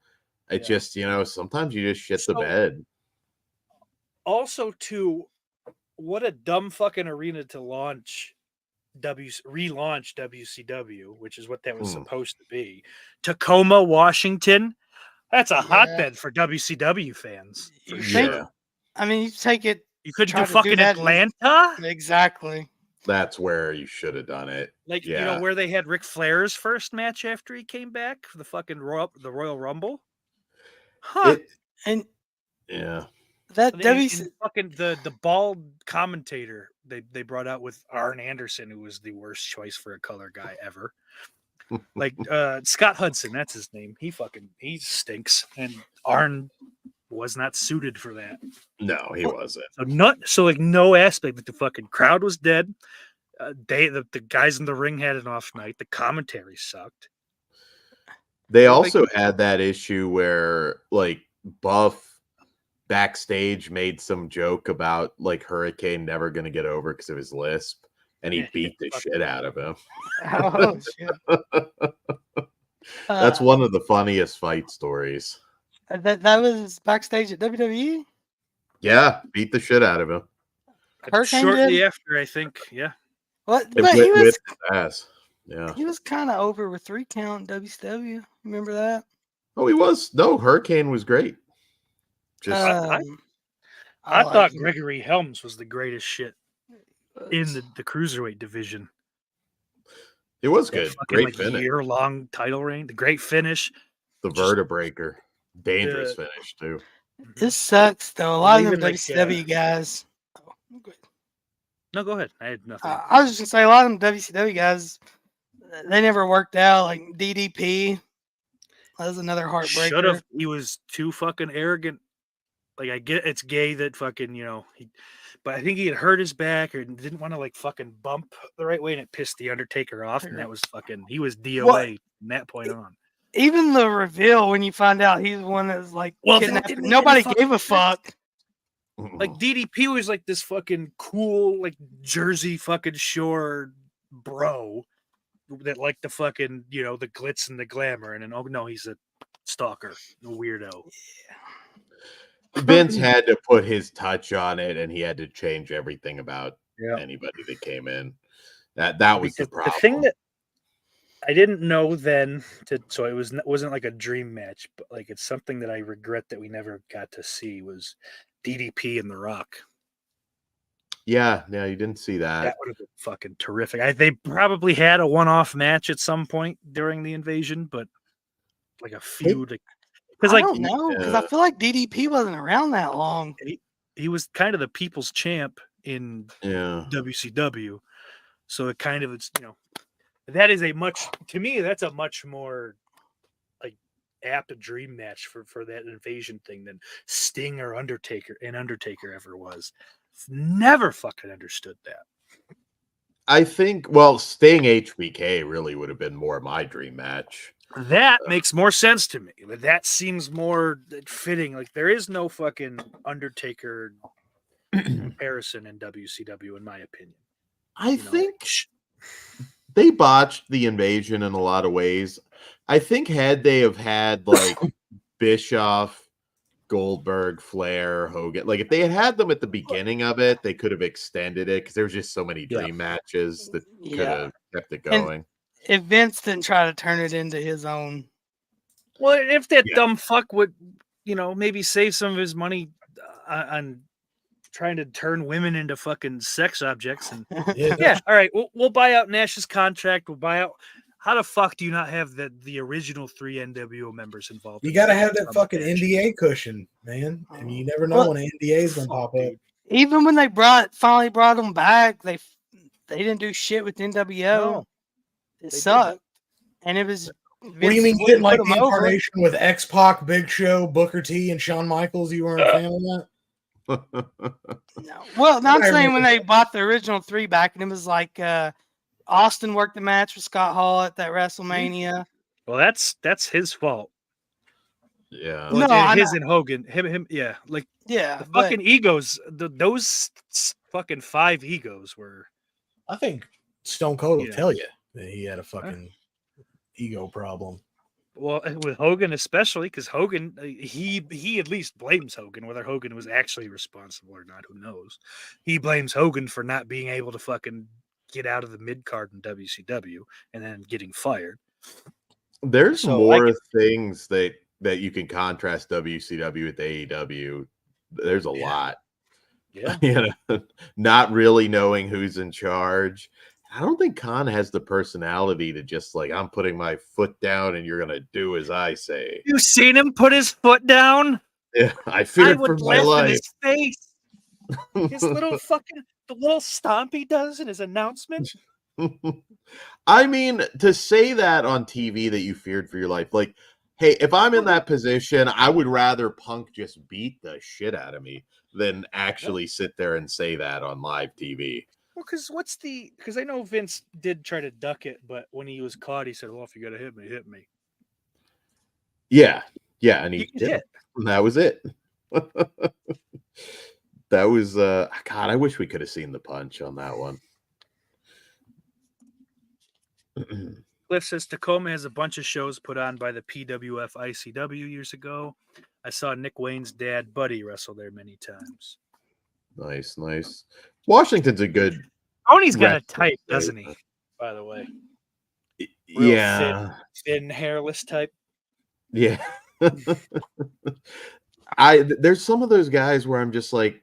It Yeah. just, sometimes you just shit the So- bed. Also, too, what a dumb fucking arena to relaunch WCW, which is what that was supposed to be. Tacoma, Washington. That's a hotbed for WCW fans. For You sure. think- I mean, you take it You couldn't try do to do fucking that in- Atlanta? exactly. That's where you should have done it. Like, Yeah. where they had Ric Flair's first match after he came back for the fucking Royal Rumble? Huh. And Yeah. that And WC fucking the bald commentator they brought out with Arn Anderson, who was the worst choice for a color guy ever. Like Scott Hudson, that's his name. He stinks, and Arn was not suited for that. No, he wasn't. So no aspect. Like the fucking crowd was dead. The guys in the ring had an off night. The commentary sucked. They also had that issue where like Buff backstage made some joke about like Hurricane never going to get over because of his lisp, and he beat the shit out of him. oh shit. That's one of the funniest fight stories. That was backstage at WWE. Yeah, beat the shit out of him. Hurricane Shortly did? after, I think. Yeah. What? It But he whipped was his ass. Yeah. he was kind of over with 3 count in WCW. Remember that? Oh, he was. No, Hurricane was great. Just I like thought him. Gregory Helms was the greatest shit in the cruiserweight division. it was That good. fucking, Great like, finish. year-long title reign. The great finish. The Vertebreaker. Dangerous finish too. This sucks though. A lot of them Even, like, WCW guys. Oh, good. No, go ahead. I had nothing. I was just gonna say a lot of them WCW guys, they never worked out. Like DDP, that was another heartbreaker. Should have. He was too fucking arrogant. Like, I get it's gay that fucking, but I think he had hurt his back or didn't want to like fucking bump the right way, and it pissed the Undertaker off, and that was fucking. He was DOA from that point on. Even the reveal when you find out he's the one that was like, nobody gave a fuck. Like DDP was like this fucking cool, like Jersey fucking Shore bro that liked the fucking, the glitz and the glamour, and then oh no, he's a stalker, a weirdo. Vince had to put his touch on it, and he had to change everything about anybody that came in. That was the problem. The thing that I didn't know then, so it wasn't like a dream match, but like it's something that I regret that we never got to see was DDP and The Rock. Yeah, you didn't see that. That would have been fucking terrific. They probably had a one-off match at some point during the invasion, but like a feud. Because I don't know, because I feel like DDP wasn't around that long. He was kind of the people's champ in WCW, so it kind of that is to me that's a much more like apt dream match for that invasion thing than Sting or Undertaker ever was. Never fucking understood that. I think Sting HBK really would have been more my dream match. That makes more sense to me. That seems more fitting. Like there is no fucking Undertaker comparison in WCW, in my opinion. I think they botched the invasion in a lot of ways. I think had they have had like Bischoff, Goldberg, Flair, Hogan, like if they had them at the beginning of it, they could have extended it because there was just so many dream matches that could have kept it going. If Vince didn't try to turn it into his own. Well, if that dumb fuck would, maybe save some of his money on trying to turn women into fucking sex objects. And all right, we'll buy out Nash's contract. We'll buy out. How the fuck do you not have the original 3 NWO members involved? You got to have that fucking NDA cushion, man. And you never know when an NDA is going to pop up. Even when they finally brought them back, they didn't do shit with NWO. No. It sucked. And it was. What do you mean you didn't like the incarnation with X-Pac, Big Show, Booker T, and Shawn Michaels? You weren't a fan of that? No. Well, I'm saying when they bought the original 3 back, and it was like Austin worked the match with Scott Hall at that WrestleMania. Well, that's his fault. Yeah. Well, his and Hogan. Him. Yeah. Like. Yeah. The fucking egos. Those fucking 5 egos were. I think Stone Cold will tell you that he had a fucking ego problem. Well, with Hogan especially, because Hogan, he at least blames Hogan. Whether Hogan was actually responsible or not, who knows? He blames Hogan for not being able to fucking get out of the mid card in WCW and then getting fired. There's more things that you can contrast WCW with AEW. There's a lot. Yeah. Not really knowing who's in charge. I don't think Khan has the personality to just like, I'm putting my foot down and you're going to do as I say. You seen him put his foot down? Yeah, I feared for my life. His face. His little the little stomp he does in his announcement. I mean, to say that on TV that you feared for your life, like, hey, if I'm in that position, I would rather Punk just beat the shit out of me than actually sit there and say that on live TV. Well, because I know Vince did try to duck it, but when he was caught, he said, well, if you got to hit me, hit me. Yeah. And he did. And that was it. That was, God, I wish we could have seen the punch on that one. Cliff says Tacoma has a bunch of shows put on by the PWF ICW years ago. I saw Nick Wayne's dad, Buddy, wrestle there many times. Nice. Washington's a good. Tony's got a type, doesn't he? By the way. Real thin, hairless type. Yeah. There's some of those guys where I'm just like,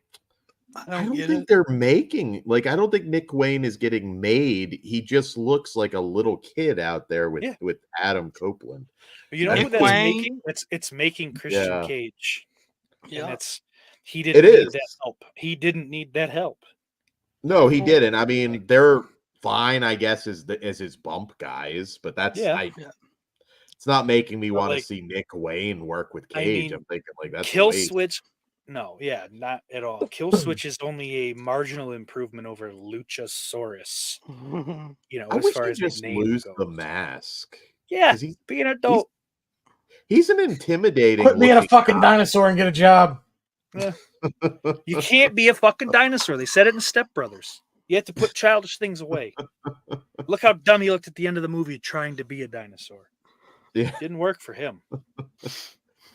I don't think they're making I don't think Nick Wayne is getting made. He just looks like a little kid out there with Adam Copeland. You know who that's making? It's making Christian Cage. Yeah, and he didn't need that help. He didn't need that help. No, he didn't. I mean, they're fine, I guess, as his bump guys, but that's it's not making me want to see Nick Wayne work with Cage. I'm thinking that's Kill Switch. No, not at all. Kill Switch is only a marginal improvement over Luchasaurus. I as wish far he as just name lose goes. the mask. Yeah, be an adult. He's an intimidating. Quit being a fucking dinosaur and get a job. You can't be a fucking dinosaur. They said it in Step Brothers. You have to put childish things away. Look how dumb he looked at the end of the movie trying to be a dinosaur. Yeah, didn't work for him.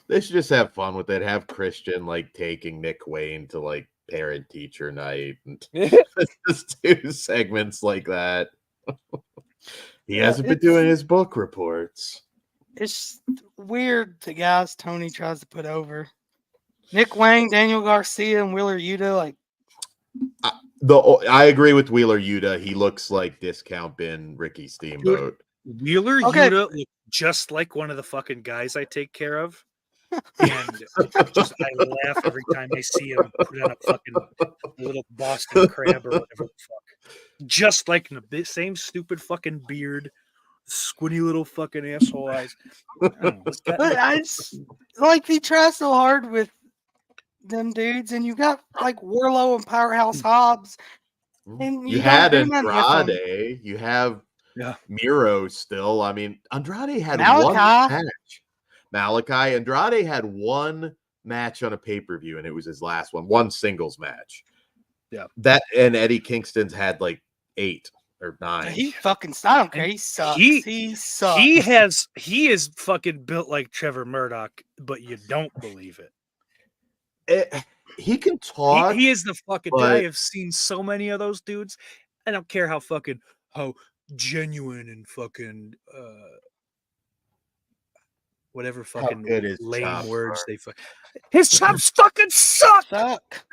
They should just have fun with it. Have Christian taking Nick Wayne to parent teacher night and just do segments like that. He hasn't been doing his book reports. It's weird the guys Tony tries to put over. Nick Wayne, Daniel Garcia, and Wheeler Yuta. I agree with Wheeler Yuta. He looks like discount bin Ricky Steamboat. Wheeler Yuta looked just like one of the fucking guys I take care of. And I laugh every time I see him put on a fucking little Boston crab or whatever the fuck. Just like him, the same stupid fucking beard, squinty little fucking asshole eyes. He tries so hard with them dudes, and you got Warlow and Powerhouse Hobbs, and you had Andrade, you have Miro still. I mean, Andrade had one match. Andrade had one match on a pay-per-view, and it was his last one singles match. Yeah, that and Eddie Kingston's had 8 or 9. He fucking, I don't care. He sucks. He sucks. He is fucking built like Trevor Murdoch, but you don't believe it. He can talk. He is the fucking. I have seen so many of those dudes. I don't care how genuine and fucking whatever fucking lame words they fuck. His chops fucking suck.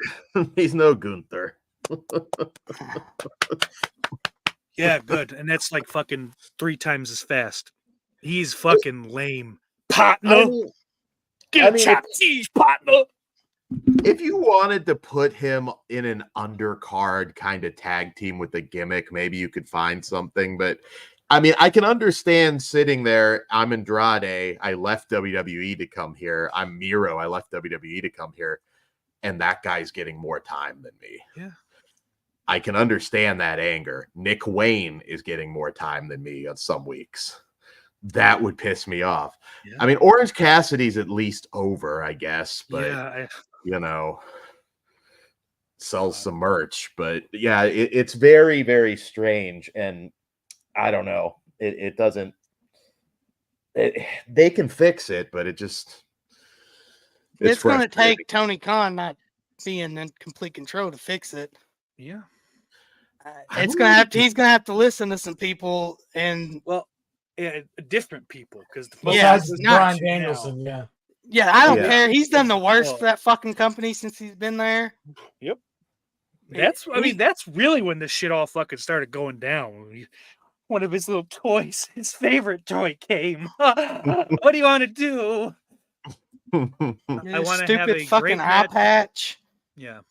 He's no Gunther. Yeah, good. And that's fucking 3 times as fast. He's fucking lame. Partner. Get a chop cheese, partner. If you wanted to put him in an undercard kind of tag team with a gimmick, maybe you could find something. But I mean, I can understand sitting there. I'm Andrade. I left WWE to come here. I'm Miro. I left WWE to come here. And that guy's getting more time than me. Yeah. I can understand that anger. Nick Wayne is getting more time than me on some weeks. That would piss me off. Yeah. I mean, Orange Cassidy's at least over, I guess. But, sells some merch. But, yeah, it's very, very strange. And I don't know. It doesn't. They can fix it, but it just. It's going to take Tony Khan not being in complete control to fix it. Yeah. It's going to have to. He's going to have to listen to some people and different people because Bryan Danielson. Yeah, I don't care. He's done the worst for that fucking company since he's been there. Yep. That's really when this shit all fucking started going down. One of his little toys, his favorite toy came. What do you want to do? I want to have a fucking eye patch. Yeah.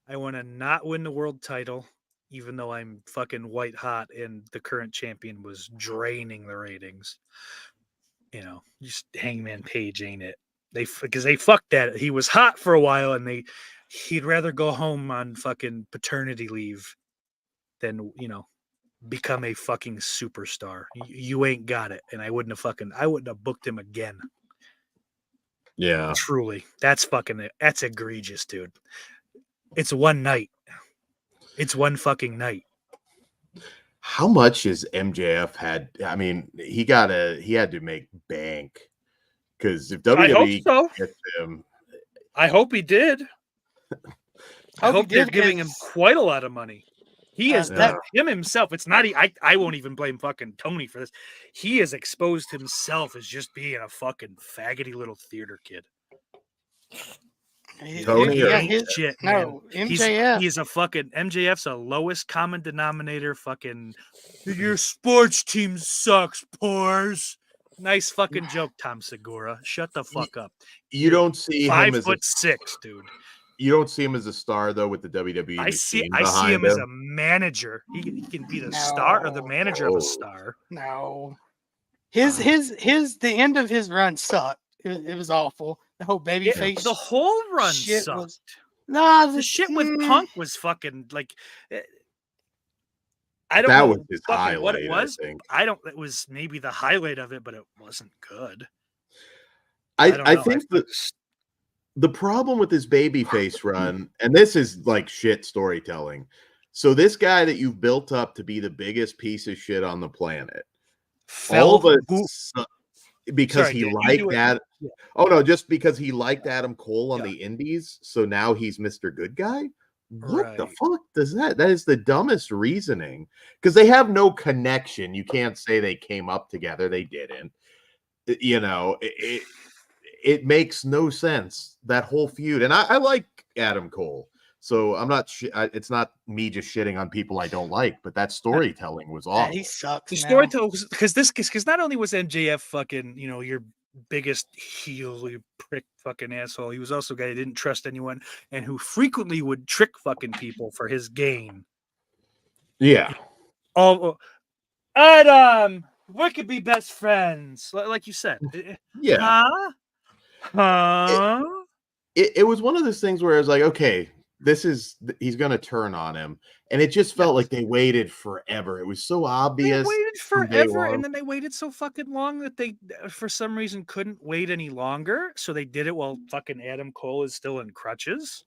I want to not win the world title, even though I'm fucking white hot and the current champion was draining the ratings. Just Hangman Page, ain't it? Because they fucked that. He was hot for a while, and he'd rather go home on fucking paternity leave than become a fucking superstar. You ain't got it, and I wouldn't have booked him again. Yeah, truly, that's egregious, dude. It's one night. It's one fucking night. How much is MJF had? I mean, he had to make bank because if WWE gets him, I hope he did. I hope they're giving him quite a lot of money. He has done him himself. It's not. I won't even blame fucking Tony for this. He has exposed himself as just being a fucking faggoty little theater kid. Tony or shit, man. no, MJF. He's a fucking MJF's a lowest common denominator. Fucking your sports team sucks, pores. Nice fucking joke, Tom Segura. Shut the fuck up. You don't see him as 5'6", dude. You don't see him as a star though with the WWE. I see him as a manager. He can be the star or the manager of a star. No. The end of his run sucked. It was awful. The whole babyface. The whole run shit sucked. Was, the shit with Punk was fucking like. I don't that know was his highlight, what it was. I think. It was maybe the highlight of it, but it wasn't good. I think the problem with this babyface run, and this is like shit storytelling. So this guy that you've built up to be the biggest piece of shit on the planet, because he liked that. Yeah. Oh no, just because he liked Adam Cole on the Indies, so now he's Mr. Good Guy. What the fuck does that? That is the dumbest reasoning, because they have no connection. You can't say they came up together. They didn't. You know, it makes no sense, that whole feud. And I like Adam Cole, so I'm not. It's not me just shitting on people I don't like, but that storytelling was awful. He sucks. The storytelling because not only was MJF fucking your biggest heel, you prick fucking asshole, he was also a guy who didn't trust anyone and who frequently would trick fucking people for his gain. Yeah. Oh, Adam, we could be best friends, like you said. Yeah. It was one of those things where I was like, okay, he's gonna turn on him, and it just felt like they waited forever. It was so obvious. They waited forever, and then they waited so fucking long that they, for some reason, couldn't wait any longer. So they did it while fucking Adam Cole is still in crutches.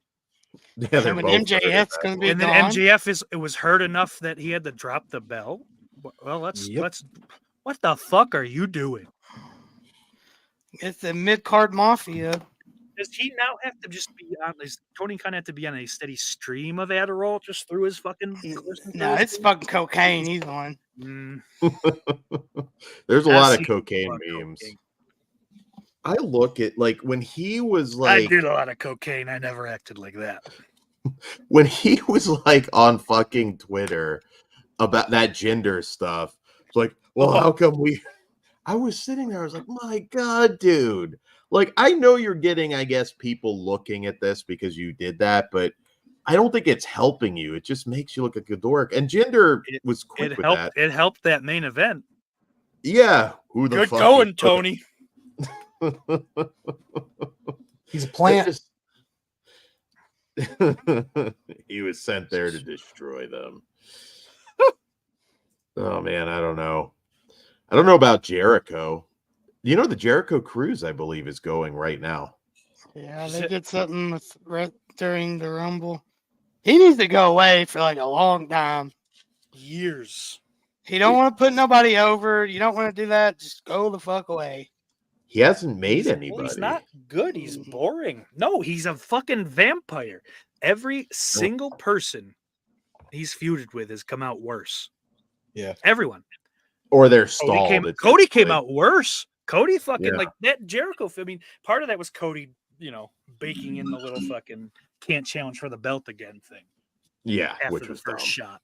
Yeah, and when MJF's gonna be, and then MJF was hurt enough that he had to drop the belt. Well, let's. What the fuck are you doing? It's the mid-card mafia. Does he now have to just be on? Does Tony Khan have to be on a steady stream of Adderall just through his fucking? No, it's fucking cocaine he's on. There's a lot of cocaine memes. Cocaine. I look at like when he was like, I did a lot of cocaine. I never acted like that. When he was like on fucking Twitter about that gender stuff, it's like, well, how come I was sitting there, I was like, my God, dude. Like, I know you're getting, I guess, people looking at this because you did that, but I don't think it's helping you. It just makes you look like a dork. And Jinder was quick with that. It helped that main event. Yeah. Who the Good fuck going, Tony. He's a plant. He was sent there to destroy them. Oh, man, I don't know. I don't know about Jericho. You know, the Jericho Cruise, I believe, is going right now. Yeah, they did something during the Rumble. He needs to go away for like a long time. Years. He don't want to put nobody over. You don't want to do that. Just go the fuck away. He hasn't made anybody. He's not good. He's boring. No, he's a fucking vampire. Every single person he's feuded with has come out worse. Yeah. Everyone. Or they're stalled. Cody came out worse. Cody fucking like that Jericho. I mean, part of that was Cody, baking in the little fucking can't challenge for the belt again thing. Yeah. After the first shot.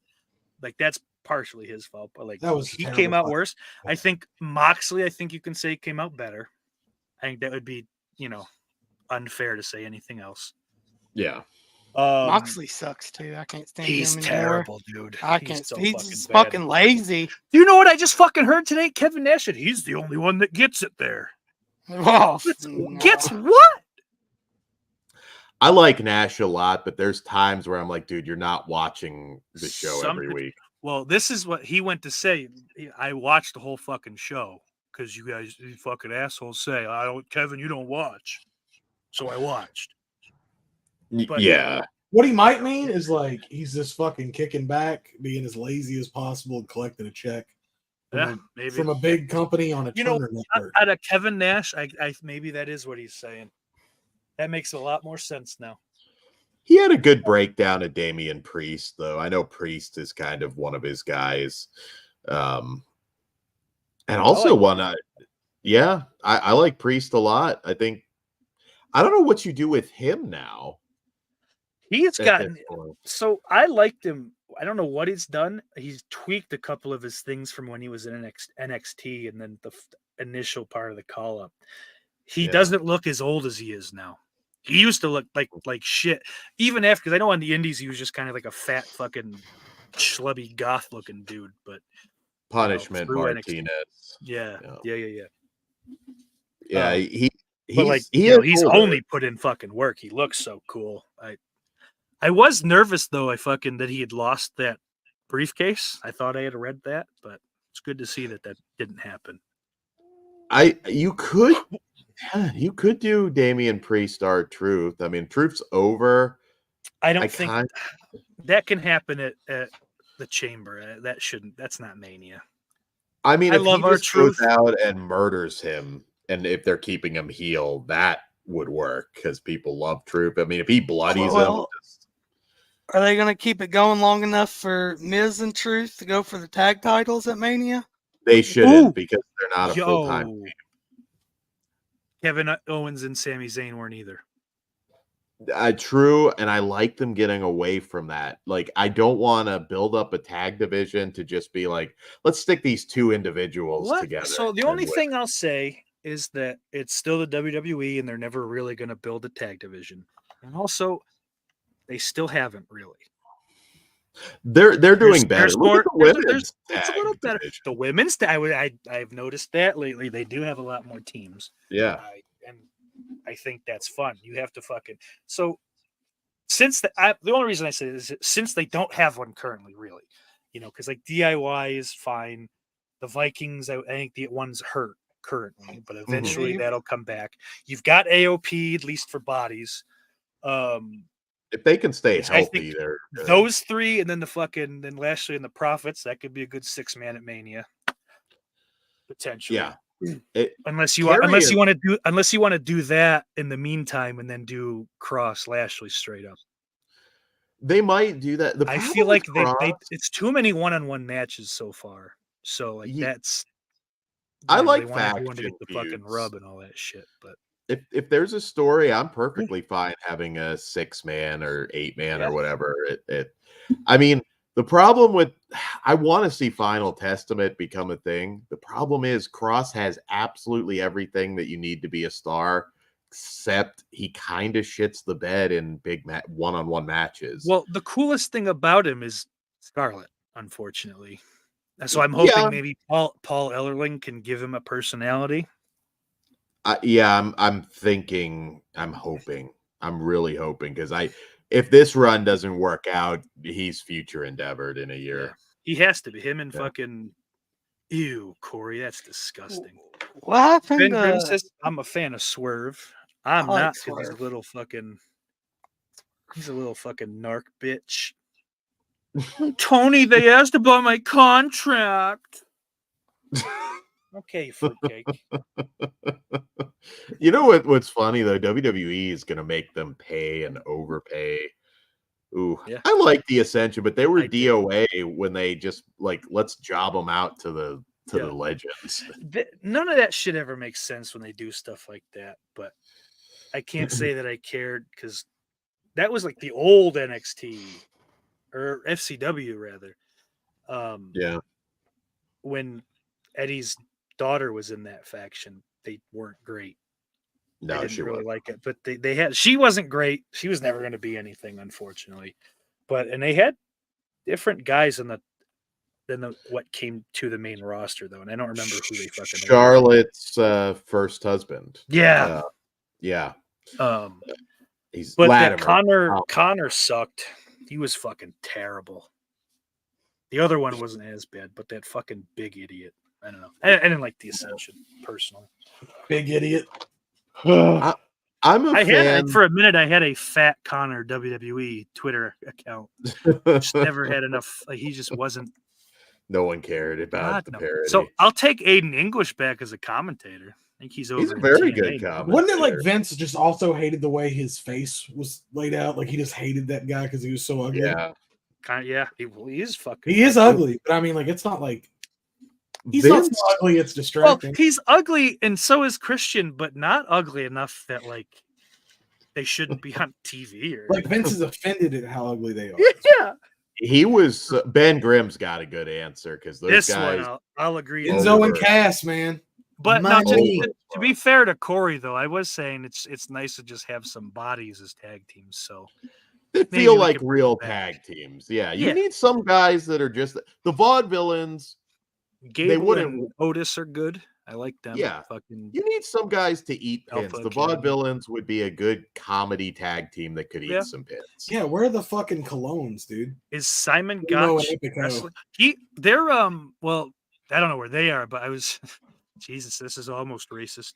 Like that's partially his fault. But like that was he came out worse. I think Moxley, you can say came out better. I think that would be, unfair to say anything else. Yeah. Moxley sucks too. I can't stand him anymore. He's terrible, dude. I can't. He's just fucking lazy. Do you know what I just fucking heard today? Kevin Nash said he's the only one that gets it there. Oh, gets what? I like Nash a lot, but there's times where I'm like, dude, you're not watching the show every week. Well, this is what he went to say. I watched the whole fucking show because you guys, you fucking assholes, say Kevin, you don't watch. So I watched. But, yeah. What he might mean is like he's just fucking kicking back, being as lazy as possible, and collecting a check from a big company on a Turner network. Out of Kevin Nash, I maybe that is what he's saying. That makes a lot more sense now. He had a good breakdown of Damian Priest, though. I know Priest is kind of one of his guys, and also I like Priest a lot. I think. I don't know what you do with him now. He's at gotten this point. so I liked him. I don't know what he's done. He's tweaked a couple of his things from when he was in NXT and then the initial part of the call up. He doesn't look as old as he is now. He used to look like shit. Even after, because I know on the indies he was just kind of like a fat fucking schlubby goth looking dude, but Punishment through Martinez. Yeah. Yeah, he's he's only put in fucking work. He looks so cool. I was nervous though. That he had lost that briefcase. I thought I had read that, but it's good to see that didn't happen. You could do Damian Priest R-Truth. I mean, Truth's over. I don't think that can happen at the Chamber. That's not Mania. I mean, if love he just R-Truth. goes out and murders him, and if they're keeping him heel, that would work because people love Truth. I mean, if he bloodies him. Are they going to keep it going long enough for Miz and Truth to go for the tag titles at Mania? They shouldn't because they're not a full-time team. Kevin Owens and Sami Zayn weren't either. True, and I like them getting away from that. Like, I don't want to build up a tag division to just be like, let's stick these two individuals together. So the only thing I'll say is that it's still the WWE, and they're never really going to build a tag division. And also, they still haven't really. They're doing better. Look at the women's it's a little better. division. The women's I've noticed that lately. They do have a lot more teams. Yeah. And I think that's fun. You have to fucking the only reason I say this is since they don't have one currently, really, because like DIY is fine. The Vikings, I think the one's hurt currently, but eventually that'll come back. You've got AOP at least for bodies. If they can stay healthy, they're good. Those three, and then then Lashley and the Profits, that could be a good 6-man at Mania, potentially. Yeah. Unless you want to do that in the meantime, and then do Cross Lashley straight up. They might do that. I feel like it's too many one-on-one matches so far. So that's. I like everyone to faction get the fucking rub and all that shit, but. If there's a story, I'm perfectly fine having a 6-man or 8-man or whatever. I mean, the problem with I want to see Final Testament become a thing. The problem is Cross has absolutely everything that you need to be a star, except he kind of shits the bed in big one-on-one matches. Well, the coolest thing about him is Scarlett, unfortunately. So I'm hoping maybe Paul Ellerling can give him a personality. I'm hoping. I'm really hoping because if this run doesn't work out, he's future endeavored in a year. Yeah. He has to be. Him and fucking ew, Corey, that's disgusting. What happened? Ben Grimm says I'm a fan of Swerve. I'm not because he's a little fucking narc bitch. Tony, they asked about my contract. Okay, fruitcake. You know what's funny though? WWE is gonna make them pay and overpay. Ooh, yeah. I like the Ascension, but they were DOA when they just let's job them out to the legends. None of that shit ever makes sense when they do stuff like that. But I can't say that I cared because that was like the old NXT or FCW rather. When Eddie's daughter was in that faction, they weren't great. No, I didn't she really wasn't. like it, but she wasn't great. She was never going to be anything, unfortunately. And they had different guys than what came to the main roster though, and I don't remember who they fucking. Charlotte's first husband. Yeah. He's but Latimer. Connor sucked. He was fucking terrible. The other one wasn't as bad, but that fucking big idiot. I don't know. I didn't like the Ascension personally. Big idiot. I'm a fan. For a minute, I had a fat Connor WWE Twitter account. Just never had enough. He just wasn't. No one cared about the parody. So I'll take Aiden English back as a commentator. I think he's over. He's a very good commentator. Wasn't it like Vince just also hated the way his face was laid out? Like he just hated that guy because he was so ugly. Yeah. He is fucking. He is ugly, but I mean, it's not like. He's not so ugly, it's distracting. Well, he's ugly, and so is Christian, but not ugly enough that they shouldn't be on TV. Or Like Vince is offended at how ugly they are. yeah, He was Ben Grimm's got a good answer because those this guys. one I'll agree. Enzo with. and Cass, man. But no, Money. to be fair to Corey, though, I was saying it's nice to just have some bodies as tag teams. So They maybe feel we like can bring real it back. tag teams. Yeah, you Yeah. need some guys that are just the Vaudevillains. Gable wouldn't- and Otis are good. I like them. Yeah. Fucking You need some guys to eat pins. Alpha The Academy. Vaudevillains would be a good comedy tag team that could eat Yeah. some pins. Yeah, where are the fucking colognes, dude? is Simon Reno Gotch and Epico. wrestling? They're well, I don't know where they are, but I was Jesus, this is almost racist.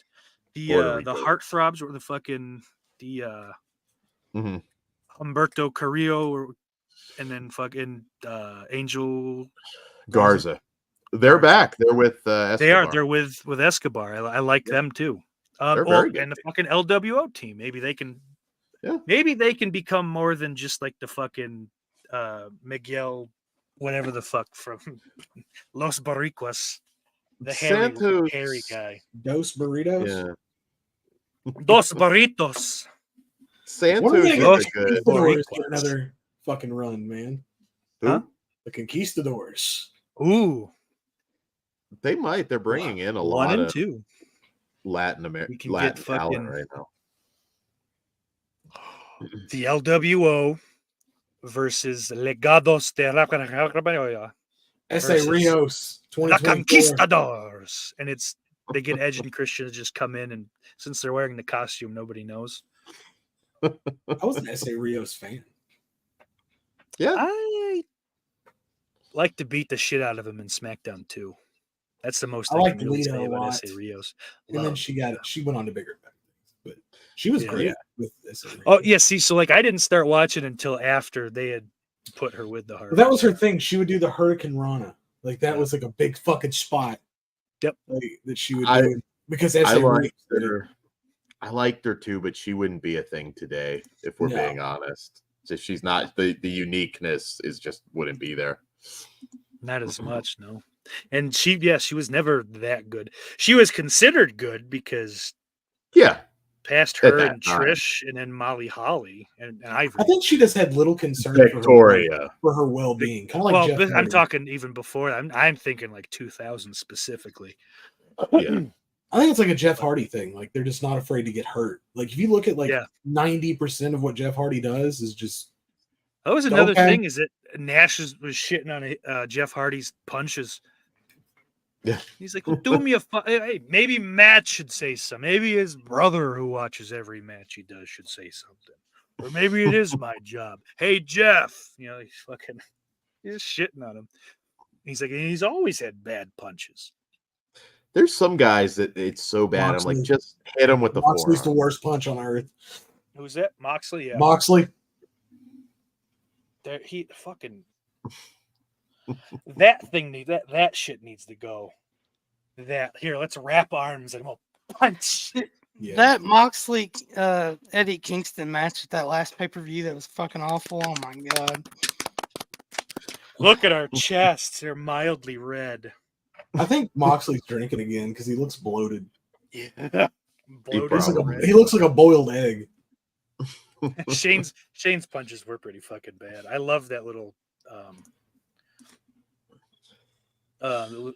Puerto The Rico. Heartthrobs were the fucking Mhm. Humberto Carrillo and then fucking Angel Garza. They're back. They're with Escobar. They are. They're with Escobar. I like them too. They're very good and the fucking LWO team. Maybe they can. Yeah. Maybe they can become more than just like the fucking Miguel, whatever the fuck from Los Boricuas, the Santos. hairy guy. Dos burritos. Yeah. Dos Burritos. Santos When are they is gonna a good. Conquistadors Boricuas. get another fucking run, man? Who? Huh? The Conquistadors. Ooh, They might. They're bringing in a 1 lot and of 2. Latin We American can Latin get talent fucking- right now. The LWO versus Legados de la S.A. Versus Rios. La 2024. Conquistadors, and they get Edge and Christian to just come in, and since they're wearing the costume, nobody knows. I was an S.A. Rios fan. Yeah. I like to beat the shit out of him in SmackDown too. That's the most I I like can really Lita say a about lot. S.A. Rios. And then she went on to bigger things. But she was Yeah. great Yeah. with S.A. Rios. Oh yeah, see, so like I didn't start watching until after they had put her with the Hart. But that was her thing. She would do the Hurricane Rana. Like that Yeah. was like a big fucking spot. Yep. Like, that she would I- do because I S.A. liked Rios did it. her. I liked her too, but she wouldn't be a thing today if we're No. being honest. Just she's not the uniqueness is just wouldn't be there. Not as much, no. And she was never that good. She was considered good because Yeah. past At her that and time. Trish, and then Molly Holly and Ivory. I think she just had little concern Victoria. for her well-being. Kind of like well, Jeff I'm Hardy. talking even before. I'm thinking like 2000 specifically. Yeah. I think it's like a Jeff Hardy thing. Like they're just not afraid to get hurt. Like if you look at like Yeah. 90% of what Jeff Hardy does is just That was another Okay. thing, is that Nash was shitting on Jeff Hardy's punches. Yeah. He's like, well, do me a hey, maybe Matt should say something. Maybe his brother, who watches every match he does, should say something. Or maybe it is my job. Hey, Jeff. You know, he's just shitting on him. He's like, he's always had bad punches. There's some guys that it's so bad. I'm like, Moxley. just hit him with the Moxley's the forearm. worst punch on earth. Who's that? Moxley? Yeah. Moxley. He fucking that thing that shit needs to go. That here, let's wrap arms and we'll punch. Yeah. That Moxley Eddie Kingston match at that last pay-per-view that was fucking awful. Oh my god. Look at our chests; they're mildly red. I think Moxley's drinking again because he looks bloated. Yeah, bloated He looks, like red. he looks like a boiled egg. Shane's punches were pretty fucking bad. I love that little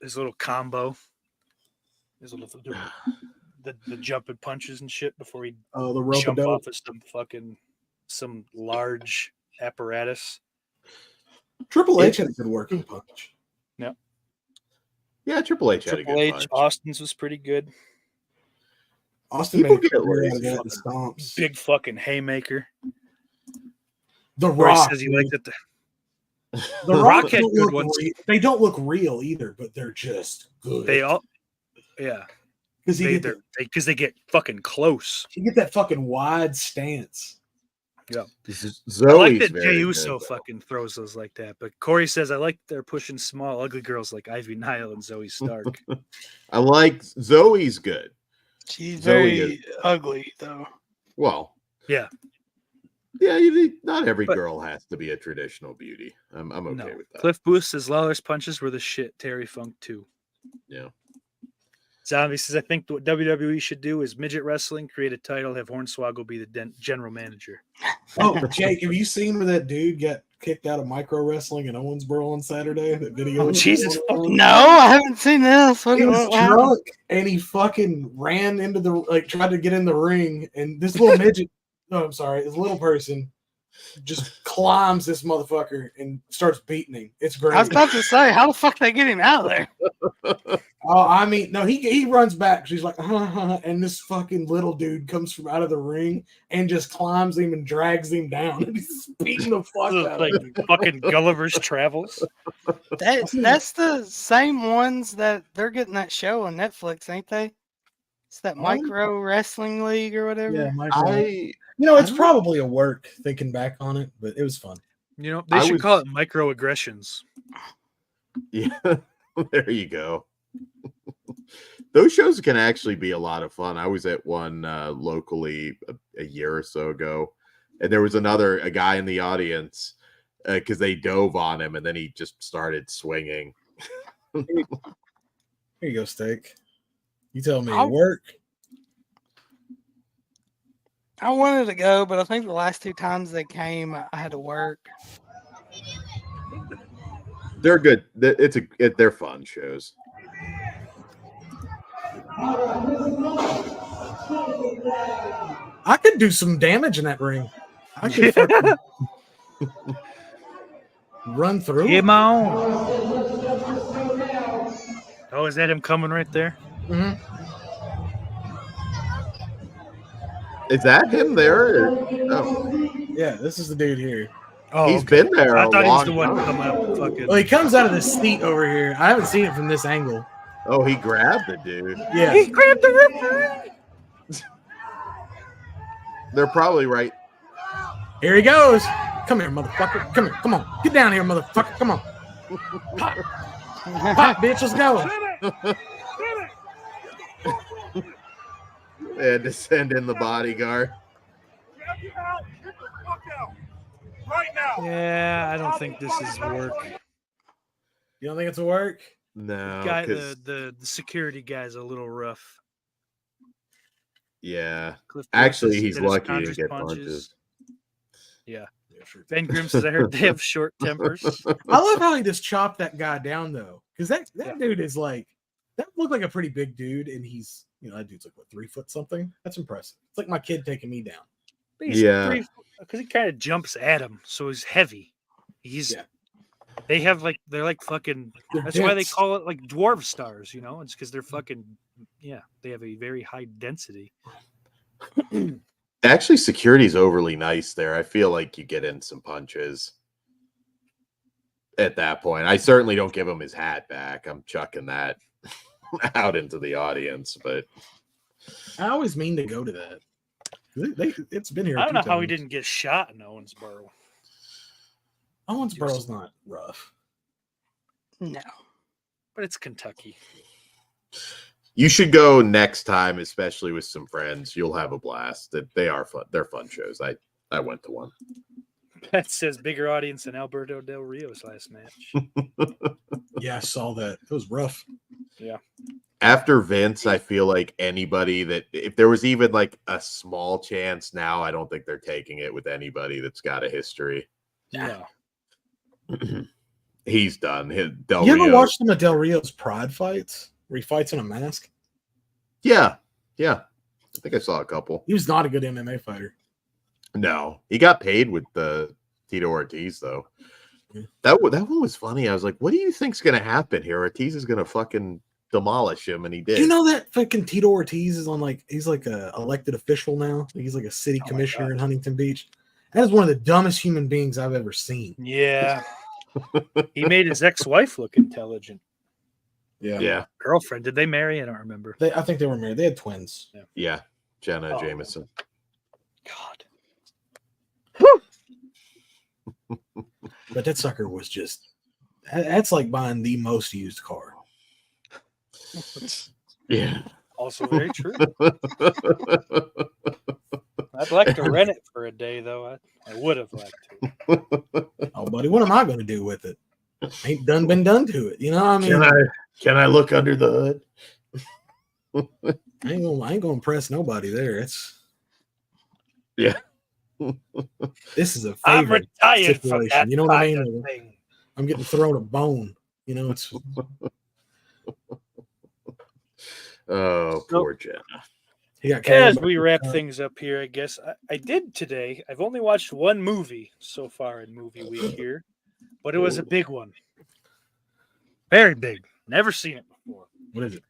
his little combo. His little the jumping punches and shit before he The rope jump dope. off of some large apparatus. Triple H had a good working punch. Yeah, Triple H had a Triple good H, punch. Austin's was pretty good. Austin People made a get career out lazy of that from in that. stomps. Big fucking haymaker. The Where he Rock. says he dude. liked it. The Rock Rock had don't good look ones. They don't look real either, but they're just good. They all, yeah, because because they get fucking close. you get that fucking wide stance. Zoe's I like that very Jey good, Uso though. fucking throws those like that. But Corey says I like they're pushing small, ugly girls like Ivy Nile and Zoe Stark. I like Zoe's good. She's Zoe very ugly though. Well, Yeah. yeah. Not every But- girl has to be a traditional beauty. I'm okay No, with that. Cliff Booth says Lawler's punches were the shit. Terry Funk too. Yeah. Zombie says, I think what WWE should do is midget wrestling, create a title, have Hornswoggle be the general manager. Oh, Jake, have you seen where that dude got kicked out of micro wrestling in Owensboro on Saturday? That video. Oh, Jesus fucking No, I haven't seen this. He was What happened? drunk and he fucking ran into the tried to get in the ring, and this little midget. No, I'm sorry, this little person just climbs this motherfucker and starts beating him. It's great. I was about to say, how the fuck they get him out of there? Oh, I mean, no, he runs back. She's like, and this fucking little dude comes from out of the ring and just climbs him and drags him down, and he's beating the fuck out Like of him. fucking Gulliver's Travels. That's the same ones that they're getting that show on Netflix, ain't they? It's that Micro Wrestling League or whatever. Yeah, it's I- probably a work thinking back on it, but it was fun. You know, they I should was- call it microaggressions. Yeah, there you go. Those shows can actually be a lot of fun. I was at one locally a year or so ago, and there was a guy in the audience because they dove on him, and then he just started swinging. Here you go, Steak. You tell me, I'll- work. I wanted to go, but I think the last 2 times they came, I had to work. They're good. They're fun shows. I could do some damage in that ring. I could fucking run through. Come on. Oh, is that him coming right there? Mhm. Is that him there? Oh, Yeah, this is the dude here. Oh, he's okay. been there. I a thought he was long the one time. coming up fucking. Well, he comes out of the seat over here. I haven't seen it from this angle. Oh, he grabbed the dude. Yeah. He grabbed the referee. They're probably right. Here he goes. Come here, motherfucker. Come here. Come on. Get down here, motherfucker. Come on. Pop, bitch. Let's go. They had to send in the bodyguard. Right now. Yeah, I don't think this is work. You don't think it's a work? No, Guy, 'cause- the security guy's a little rough. yeah. Cliff Actually, Brooks he's hit his lucky to Conjur's get punches. Yeah. Yeah, sure. Ben Grimm says, I heard they have short tempers. I love how he just chopped that guy down though, because that Yeah. dude is like that looked like a pretty big dude, and he's that dude's like what 3 foot something. That's impressive. It's like my kid taking me down. Yeah. Because he kind of jumps at him, so he's heavy. Yeah. They're like fucking. They're That's why they dense. call it like dwarf stars. It's because they're fucking. Yeah, they have a very high density. Actually, security's overly nice there. I feel like you get in some punches at that point. I certainly don't give him his hat back. I'm chucking that out into the audience, but I always mean to go to that. It's been here. I don't know how he didn't get shot in Owensboro. Owensboro's not rough. No. But it's Kentucky. you should go next time, especially with some friends. You'll have a blast. They are fun. They're fun shows. I went to one. That says bigger audience than Alberto Del Rio's last match. Yeah, I saw that. It was rough. Yeah. After Vince, I feel like anybody that if there was even like a small chance now, I don't think they're taking it with anybody that's got a history. No. He's done. Del You ever Rio. watched some of Del Rio's Pride fights where he fights in a mask? Yeah. I think I saw a couple. He was not a good MMA fighter. No, he got paid with the Tito Ortiz though. Yeah. That one was funny. I was like, "What do you think's gonna happen here? Ortiz is gonna fucking demolish him," and he did. Do you know that fucking Tito Ortiz is he's like a elected official now? He's like a city Oh my commissioner God. in Huntington Beach. That is one of the dumbest human beings I've ever seen. Yeah. He made his ex-wife look intelligent. Yeah, Girlfriend. Did they marry? I don't remember. I think they were married. They had twins. yeah. Jenna Oh. Jameson. God. But that sucker was that's like buying the most used car. Yeah. Also very true. I'd like to rent it for a day, though. I would have liked to. Oh, buddy, what am I going to do with it? Ain't been done to it. You know what I mean? Can I look under the hood? I ain't gonna impress nobody there. It's Yeah. This is a I'm favorite retired from situation. that You know what I kind mean? of thing. I'm getting thrown a bone. You know, it's Oh, poor Jenna. he got As carried we by- wrap things up here, I guess I did today. I've only watched one movie so far in movie week here, but it was a big one. Very big. Never seen it before. What is it?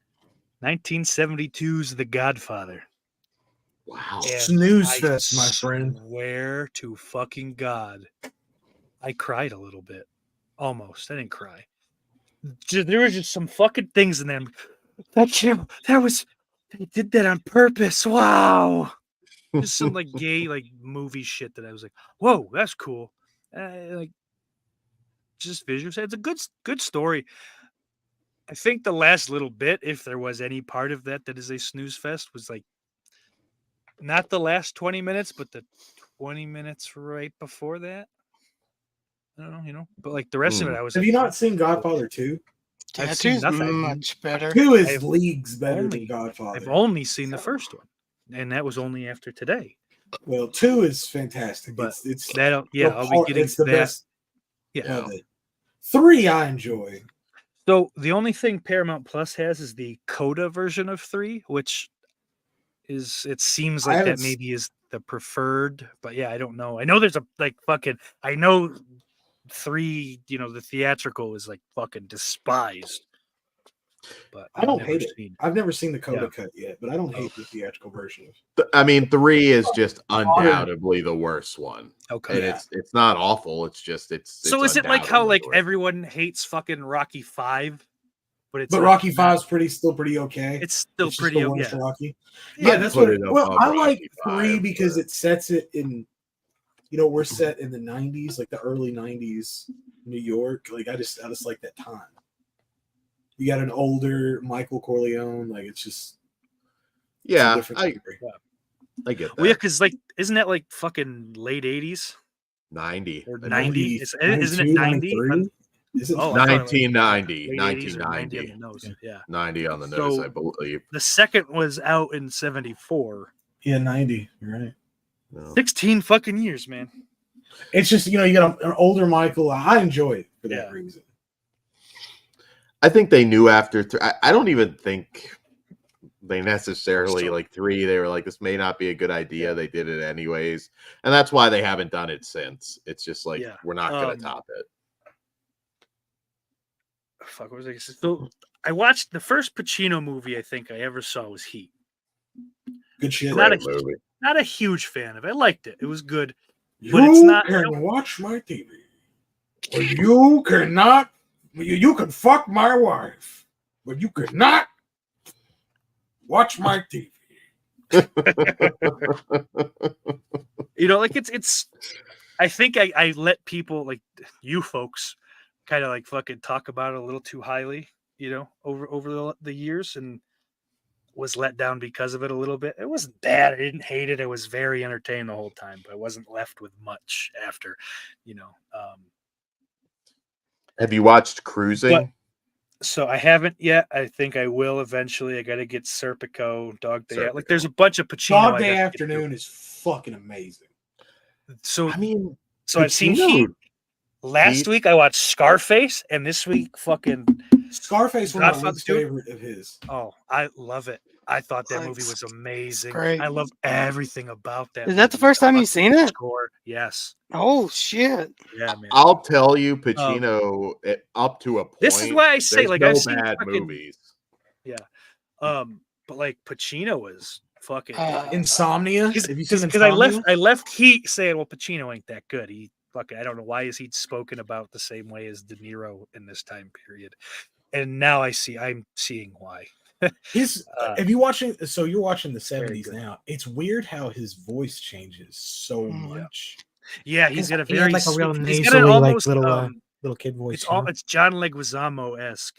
1972's The Godfather. Wow. And Snooze I fest, my friend. swear to fucking God, I cried a little bit. Almost. I didn't cry. There was just some fucking things in them. They did that on purpose. Wow. Just some like gay like movie shit that I was like, whoa, that's cool. Like just visuals. It's a good story. I think the last little bit, if there was any part of that is a snooze fest, was like not the last 20 minutes, but the 20 minutes right before that. I don't know, but like the rest of it, I was. Have you not seen Godfather 2? Yeah, I've seen two's nothing. much better. 2 is I've leagues better only- than Godfather. I've only seen the first one, and that was only after today. Well, 2 is fantastic. But It's that, I'll be getting it's to the that. best Yeah. of it. 3 I enjoy. So the only thing Paramount Plus has is the Coda version of 3, which it seems I like haven't that maybe is the preferred, but yeah, I don't know. I know there's I know 3, the theatrical is like fucking despised. But I don't I've hate never it. seen I've never seen the Coda Yeah. cut yet, but I don't hate the theatrical version. I mean, 3 is just undoubtedly the worst one. Okay. And it's not awful. It's just So it's is it like how undoubtedly like the worst. everyone hates fucking Rocky 5? But But Rocky 5 is still pretty okay. It's still It's just pretty the okay. worst Rocky. Yeah, Yeah, that's put what. it Well, above I like Rocky 3 5, because but- it sets it in. We're set in the 90s, like the early 90s, New York. Like I just like that time. You got an older Michael Corleone. Like it's just it's a Yeah, different I country. get that. Well, yeah, because like, isn't that like fucking late 80s 90. or I 90? believe. Isn't it 90? 93? Is it? Oh, I thought it was 1990. late 80s or 90 on 1990. the nose. Yeah. 90 on the nose, So- I believe. The second was out in 74. Yeah, 90. You're right. No. 16 fucking years, man. It's just you got an older Michael. I enjoy it for that Yeah. reason. I think they knew after 3. I don't even think they necessarily Still- like 3. They were like, this may not be a good idea. They did it anyways. And that's why they haven't done it since. It's just like, Yeah. we're not going to top it. Fuck, what was I? So I watched the first Pacino movie I think I ever saw was Heat. Good shit. Not Great a- movie. Not a huge fan of it. I liked it. It was good. You But it's not- can watch my TV. But you cannot. You can fuck my wife, but you cannot watch my TV. Like it's I think I let people like you folks kind of like fucking talk about it a little too highly, over the years, and was let down because of it a little bit. It wasn't bad. I didn't hate it. I was very entertained the whole time, but I wasn't left with much after, Have you watched Cruising? So I haven't yet. I think I will eventually. I got to get Serpico, Dog Day. Like Serpico. there's a bunch of Pacino. I Dog Day gotta get through. Afternoon is fucking amazing. So I mean, I've seen Pacino- Heat. Last Heat- week I watched Scarface, and this week fucking Scarface, one of my Godfather least 2? favorite of his. I love it. I thought that Oh, movie was amazing. great. I love everything about that. Is that the movie. first time I you've love seen the it? Score. Yes. Oh shit! Yeah, man. I'll tell you, Pacino, up to a point. This is why I say, there's like, no I've seen bad fucking- movies. But like Pacino was fucking. Insomnia. Have you seen Because Insomnia? I left Heat saying, well, Pacino ain't that good. He fucking, I don't know why is he spoken about the same way as De Niro in this time period, and now I'm seeing why. His Uh, have you watching? So you're watching the '70s good. now. It's weird how his voice changes so Mm. much. Yeah, he's got a He had, very like, a real sweet- he's got an nasally, like, almost Little kid voice. it's all it's John Leguizamo esque.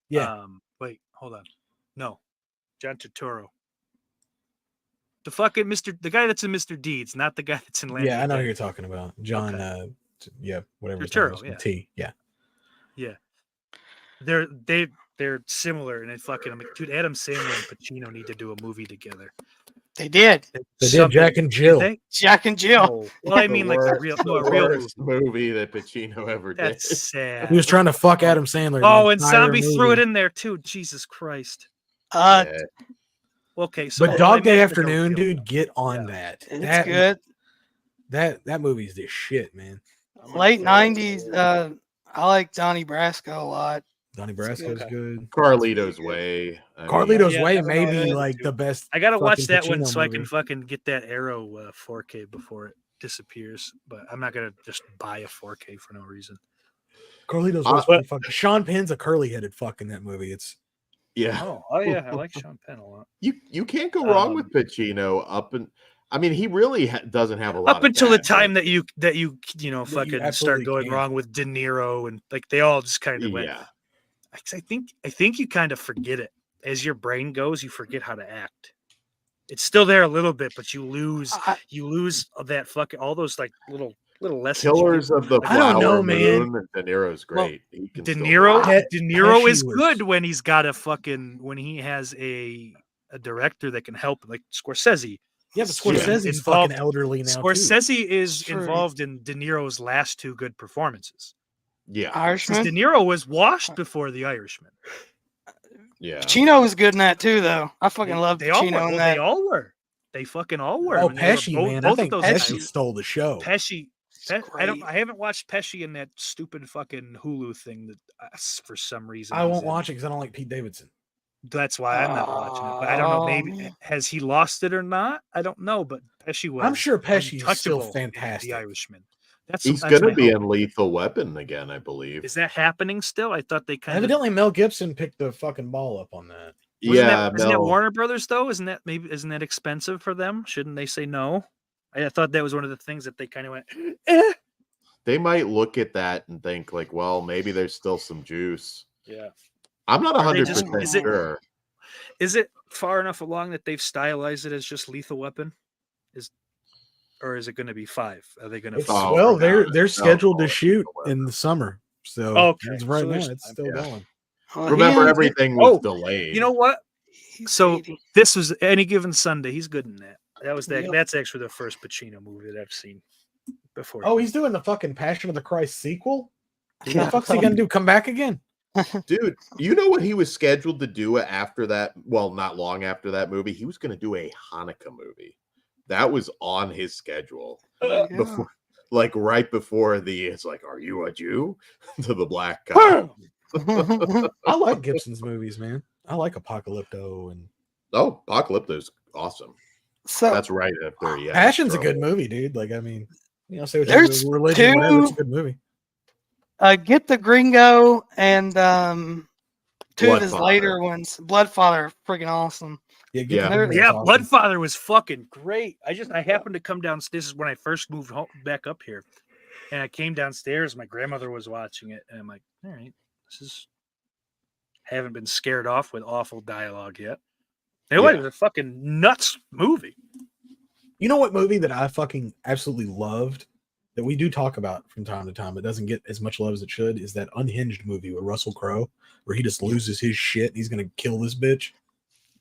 Yeah. Wait, hold on. No, John Turturro. The fucking the guy that's in Mr. Deeds, not the guy that's in Land. Yeah, of I the know who Dead. you're talking about. John. Okay. Yeah, whatever. his Turturro, name is, yeah. T. Yeah. Yeah. They they're similar, and it fucking. I'm like, dude, Adam Sandler and Pacino need to do a movie together. They did. They did Something- Jack and did Jill. they? Jack and Jill. Oh, well, I mean, like the real, no, a real movie. worst movie that Pacino ever did. That's sad. He was trying to fuck Adam Sandler. Oh, and Zombie threw it in there too. Jesus Christ. Uh, Yeah. Okay, so But Dog I Day mean, Afternoon, don't kill dude, get on that. it's That good. that movie's the shit, man. Late '90s. I like Donnie Brasco a lot. Donnie Brasco's Okay. good. Carlito's Way. I mean, Carlito's Yeah, Way never may know be that like too. the best. I gotta watch fucking that one Pacino so I can movie. fucking get that Arrow 4K before it disappears. But I'm not gonna just buy a 4K for no reason. Carlito's Uh, Way's pretty fucking. Sean Penn's a curly-headed fuck in that movie. It's Yeah. Oh yeah, I like Sean Penn a lot. You can't go wrong with Pacino I mean, he really doesn't have a lot Up until the bad time movies. that you fucking start absolutely going can. wrong with De Niro and like they all just kind of went. Yeah. I think you kind of forget it as your brain goes. You forget how to act. It's still there a little bit, but you lose that fucking all those like little lessons. you Killers get. of the I don't know, Flower man. Moon. De Niro's great. He can De still Niro, act. De Niro Pesci is was- good when he's got when he has a director that can help, like Scorsese. yeah, but Yeah. Scorsese's Involved- fucking elderly now. Too. Scorsese is True. involved in De Niro's last two good performances. Yeah. 'Cause Irishman. De Niro was washed before The Irishman. Yeah. Pacino was good in that too, though. I fucking love They all were. Pacino in Well, that. they all were. They fucking all were. Oh, When they were Pesci, both- man. both I of think those Pesci guys. stole the show. Pesci. It's I don't. great. I haven't watched Pesci in that stupid fucking Hulu thing that for some reason I he's won't in. watch it because I don't like Pete Davidson. That's why I'm not watching it. But I don't know. Oh, Maybe man. has he lost it or not? I don't know. But Pesci was. I'm sure Pesci is still untouchable in fantastic. The Irishman. That's He's that's going to my be hope. in Lethal Weapon again, I believe. Is that happening still? I thought they kind Evidently, Mel Gibson picked the fucking ball up on that. Yeah, Isn't that Mel. Warner Brothers though? Isn't that expensive for them? Shouldn't they say no? I thought that was one of the things that they kind of went. They might look at that and think like, well, maybe there's still some juice. Yeah. I'm not Are they 100% just- is it- sure. Is it far enough along that they've stylized it as just Lethal Weapon? Or is it going to be 5? Are they going to? It's, Oh, well, no, they're no, scheduled no, to shoot no. in the summer, so Okay, as right so now there's it's time, still yeah. going. Well, Remember, he- everything was Oh, delayed. You know what? he's So 80. this was Any Given Sunday. He's good in that. Yep. That's actually the first Pacino movie that I've seen before. Oh, he's doing the fucking Passion of the Christ sequel. What the fuck's he gonna do? Come back again? Dude, you know what he was scheduled to do after that? Well, not long after that movie, he was going to do a Hanukkah movie. That was on his schedule. Yeah. Before, like right before it's like, are you a Jew? To the black guy. I like Gibson's movies, man. I like Apocalypto and Oh, Apocalypto's awesome. So That's right after yeah. Passion's a good movie, dude. Like, I mean, say what There's you religion, whatever. It's a two- good movie. Get the Gringo and two of his Bloodfather. later ones. Bloodfather, freaking awesome. Yeah, Yeah. Gibson's Yeah, awesome. Bloodfather was fucking great. I happened to come downstairs. This is when I first moved home, back up here, and I came downstairs. My grandmother was watching it, and I'm like, all right, haven't been scared off with awful dialogue yet. It Yeah. was a fucking nuts movie. You know what movie that I fucking absolutely loved that we do talk about from time to time, but doesn't get as much love as it should, is that Unhinged movie with Russell Crowe, where he just loses his shit and he's gonna kill this bitch.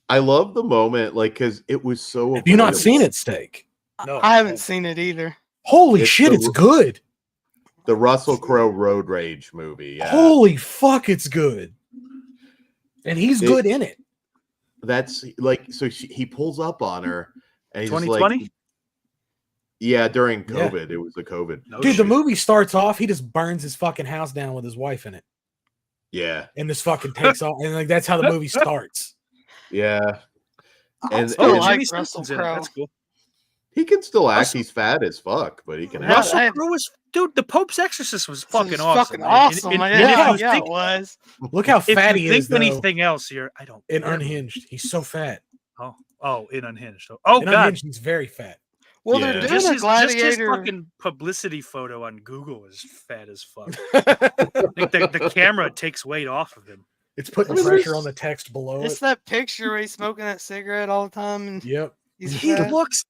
I love the moment, like, because it was so. Have you not avoidable. seen it, Steak? No, I haven't seen it either. Holy It's shit, the- it's good. The Russell Crowe road rage movie. Yeah. Holy fuck, it's good. And he's It- good in it. That's like, so he pulls up on her and he's 2020? like, yeah, during Yeah. COVID. It was the COVID. No Dude, the shit. movie starts off, he just burns his fucking house down with his wife in it. Yeah. And this fucking takes off. And like that's how the movie starts. Yeah. I And- still and- like Jimmy Russell Simpson's in it. Crowe. That's cool. He can still act. Russell- He's fat as fuck, but he can Yeah, act. Russell I- Crowe was, dude. The Pope's Exorcist was This fucking is awesome. Fucking man. awesome. And yeah, if yeah, you yeah, think, it was. Look how if fat you he is, think though, anything else, I don't. in care. Unhinged. He's so fat. Oh, in Unhinged. Oh In God. Unhinged, he's very fat. Well, Yeah. they're doing Just a his gladiator. fucking publicity photo on Google is fat as fuck. Like the camera takes weight off of him. It's putting I mean, pressure there's- on the text below It's it. that picture where he's smoking that cigarette all the time. And Yep. he's He fat. looks,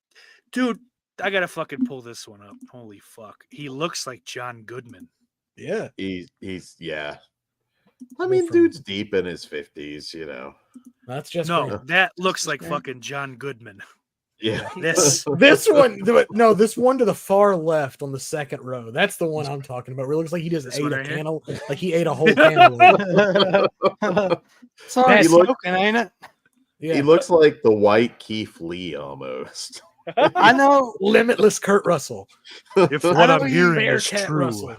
dude. I gotta fucking pull this one up. Holy fuck, he looks like John Goodman. Yeah. He's yeah. I mean, dude's deep in his 50s, you know. That's just No, that looks Just like great. fucking John Goodman. Yeah. This this one. No, this one to the far left on the second row. That's the one I'm talking about. Where it looks like he just This ate one a right here? cantaloupe. Like he ate a whole cantaloupe. Sorry, He look- smoking, ain't it? Yeah, He looks like the white Keith Lee almost. I know. limitless Kurt Russell. if I what know I'm he- hearing is Bearcat true, Russell.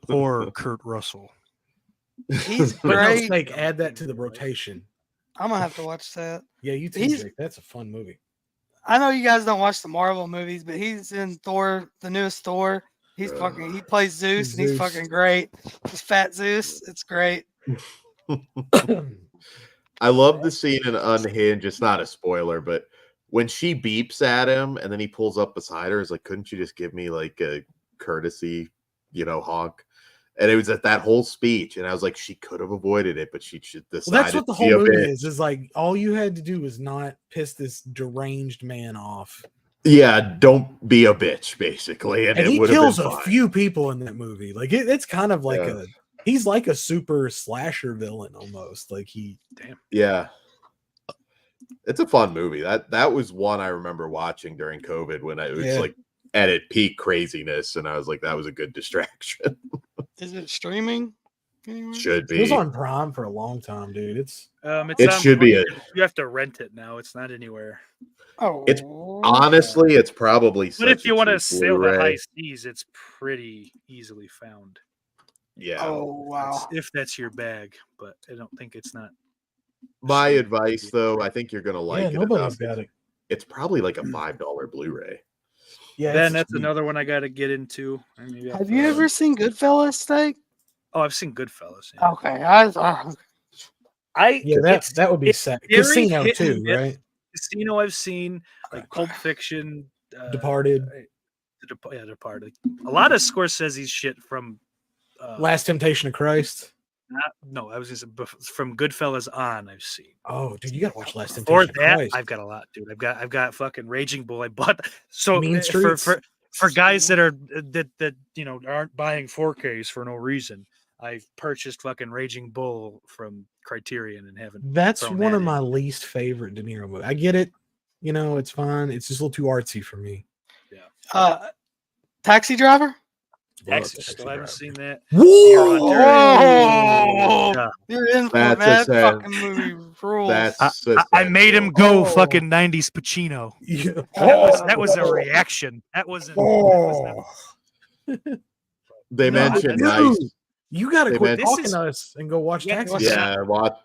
poor Kurt Russell. He's But no, great. Snake, add that to the rotation. I'm gonna have to watch that. Yeah, you too, He's- Jake. That's a fun movie. I know you guys don't watch the Marvel movies, but he's in Thor, the newest Thor. He's fucking. He plays Zeus, and he's Zeus. fucking great. He's Fat Zeus. It's great. I love the scene in Unhinged. It's not a spoiler, but when she beeps at him and then he pulls up beside her, it's like, couldn't you just give me like a courtesy, honk? And it was at that whole speech, and I was like, she could have avoided it, but she should decide. Well, that's what the whole movie is. Is like all you had to do was not piss this deranged man off. Yeah, don't be a bitch, basically, and And it he would have kills been a fine. few people in that movie. Like it's kind of like Yeah. he's like a super slasher villain almost. Like Yeah, it's a fun movie. That was one I remember watching during COVID when it was Yeah. like at its peak craziness, and I was like, that was a good distraction. Is it streaming? anywhere? Should it was be. on Prime for a long time, dude. It's It's It on should be Prime. You have to rent it now. It's not anywhere. Oh, It's Honestly, it's probably. But if such you a want to cheap sail the Blu-ray. high seas, it's pretty easily found. Yeah. Oh wow. If that's your bag, but I don't think it's not. My advice, though, I think you're gonna like yeah, it. nobody's enough. got it. It's probably like a $5 Blu-ray. Yeah, Then it's that's cheap. another one I got to get into. And maybe I'll Have you throw ever it. seen Goodfellas, Steak? Oh, I've seen Goodfellas. Yeah. Okay, I Yeah, it's- that would be it's sad. very Casino hit and too, miss. right? Casino I've seen, like Pulp Fiction, Departed. Departed. A lot of Scorsese's shit from. Last Temptation of Christ. No, I was just from Goodfellas on. I've seen. Oh, dude, you gotta watch Last For Temptation of that, Christ. I've got a lot, dude. I've got fucking Raging Bull. I bought so Mean Streets. for guys that are that aren't buying 4Ks for no reason. I've purchased fucking Raging Bull from Criterion and haven't. That's thrown one that of in. my least favorite De Niro movies. I get it, it's fine. It's just a little too artsy for me. Taxi Driver. Actually, still haven't seen that. Whoa! Yeah. You're in for That's a that sad- fucking movie rules. That's I made him go Oh. fucking 90s Pacino. Yeah. That was a reaction. That wasn't. That was Oh. They No, mentioned dude. nice. You gotta They quit meant- talking This is- to us and go watch Yeah, Taxi. watch Driver. Yeah, watch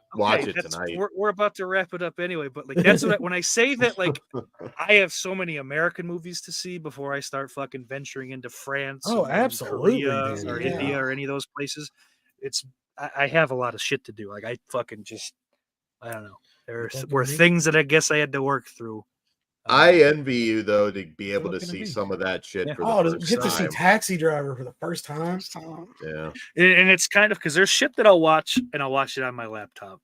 Okay, it that's- tonight. We're about to wrap it up anyway, but like that's when I say that like I have so many American movies to see before I start fucking venturing into France. Oh, and absolutely, Korea dude. or Yeah. India or any of those places. I have a lot of shit to do. Like I fucking just I don't know. There Fucking were me. things that I guess I had to work through. I envy you though to be able to looking at see me. some of that shit Yeah. for the Oh, to first get to see time. Taxi Driver for the first time. Yeah, And it's kind of because there's shit that I'll watch and I'll watch it on my laptop.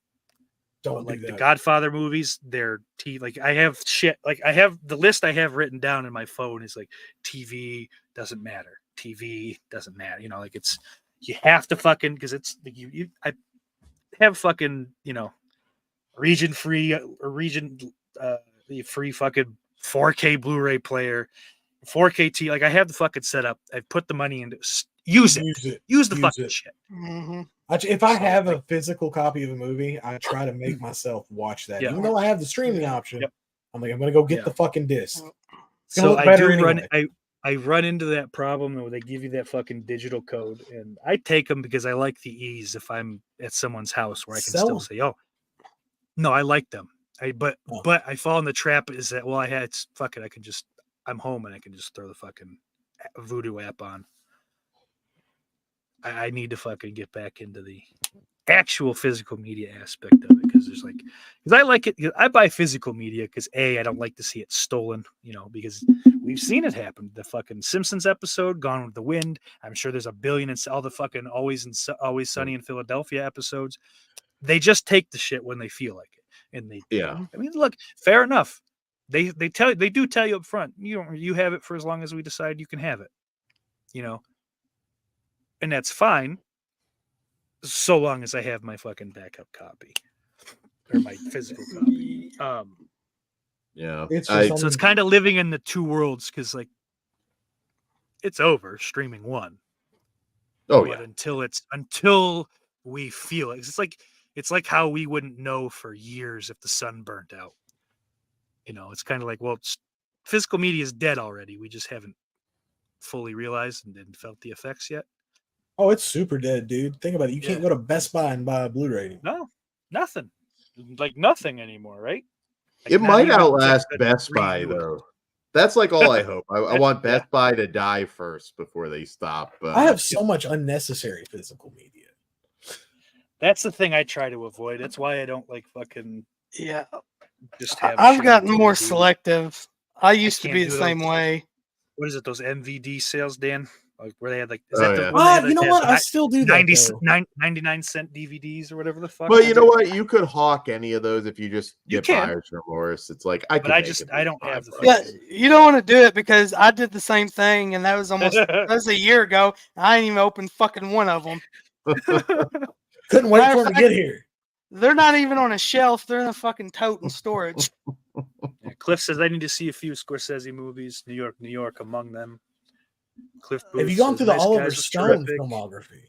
Don't Like do the that. Godfather movies, they're like I have shit like I have the list I have written down in my phone is like TV doesn't matter. TV doesn't matter. Like it's you have to fucking because it's like I have fucking region free or region free fucking 4K Blu-ray player, 4K T. Like I have the fucking setup. I've put the money into use it. Use it. Use the Use fucking it. shit. Mhm. If I have a physical copy of a movie, I try to make myself watch that. Yeah. Even though I have the streaming option, Yep. I'm like, I'm gonna go get Yeah. the fucking disc. gonna So look I better do run. anyway. I run into that problem where they give you that fucking digital code, and I take them because I like the ease. If I'm at someone's house where I can Sell still 'em. say, "Oh, no, I like them." But Oh. I fall in the trap is that fuck it. I'm home and I can just throw the fucking Voodoo app on. I need to fucking get back into the actual physical media aspect of it because I like it. I buy physical media because I don't like to see it stolen, because we've seen it happen. The fucking Simpsons episode, Gone with the Wind. I'm sure there's a billion and all the fucking Always Sunny in Philadelphia episodes. They just take the shit when they feel like it, and they. yeah. I mean, look, fair enough. They do tell you up front. You have it for as long as we decide you can have it. And that's fine. so long as I have my fucking backup copy or my physical copy. Yeah. It's I, just So it's kind of living in the two worlds because like it's over. Streaming won. oh But yeah. until we feel it, it's like how we wouldn't know for years if the sun burnt out. You know, it's kind of like, well, physical media is dead already. We just haven't fully realized and didn't felt the effects yet. Oh, it's super dead, dude. Think about it. You can't Yeah. go to Best Buy and buy a Blu-ray anymore. No, nothing. Like nothing anymore, right? Like, It not might even outlast just a Best Buy redo. though. That's like all I hope. I want Yeah. Best Buy to die first before they stop. I have so much unnecessary physical media. That's the thing I try to avoid. That's why I don't like fucking Yeah, just have. I've shit gotten on more DVD. selective. I used to can't be do the those. same way. What is it? Those MVD sales, Dan? Like where they had like, is Oh, that the yeah. one they had, You know that what? has I still do that. 99-cent DVDs or whatever the fuck? But you know what? You could hawk any of those if you just You get can. buyer's remorse. It's like I But can. I make just- it I be don't have the $5. Yeah, you don't want to do it because I did the same thing, and that was that was a year ago. I ain't even opened fucking one of them. Couldn't wait Matter for of him to fact- get here. They're not even on a shelf. They're in a fucking tote in storage. Yeah, Cliff says I need to see a few Scorsese movies. New York among them. Cliff Booth Have you gone says, through the "Nice Oliver Guys was Stone terrific." filmography?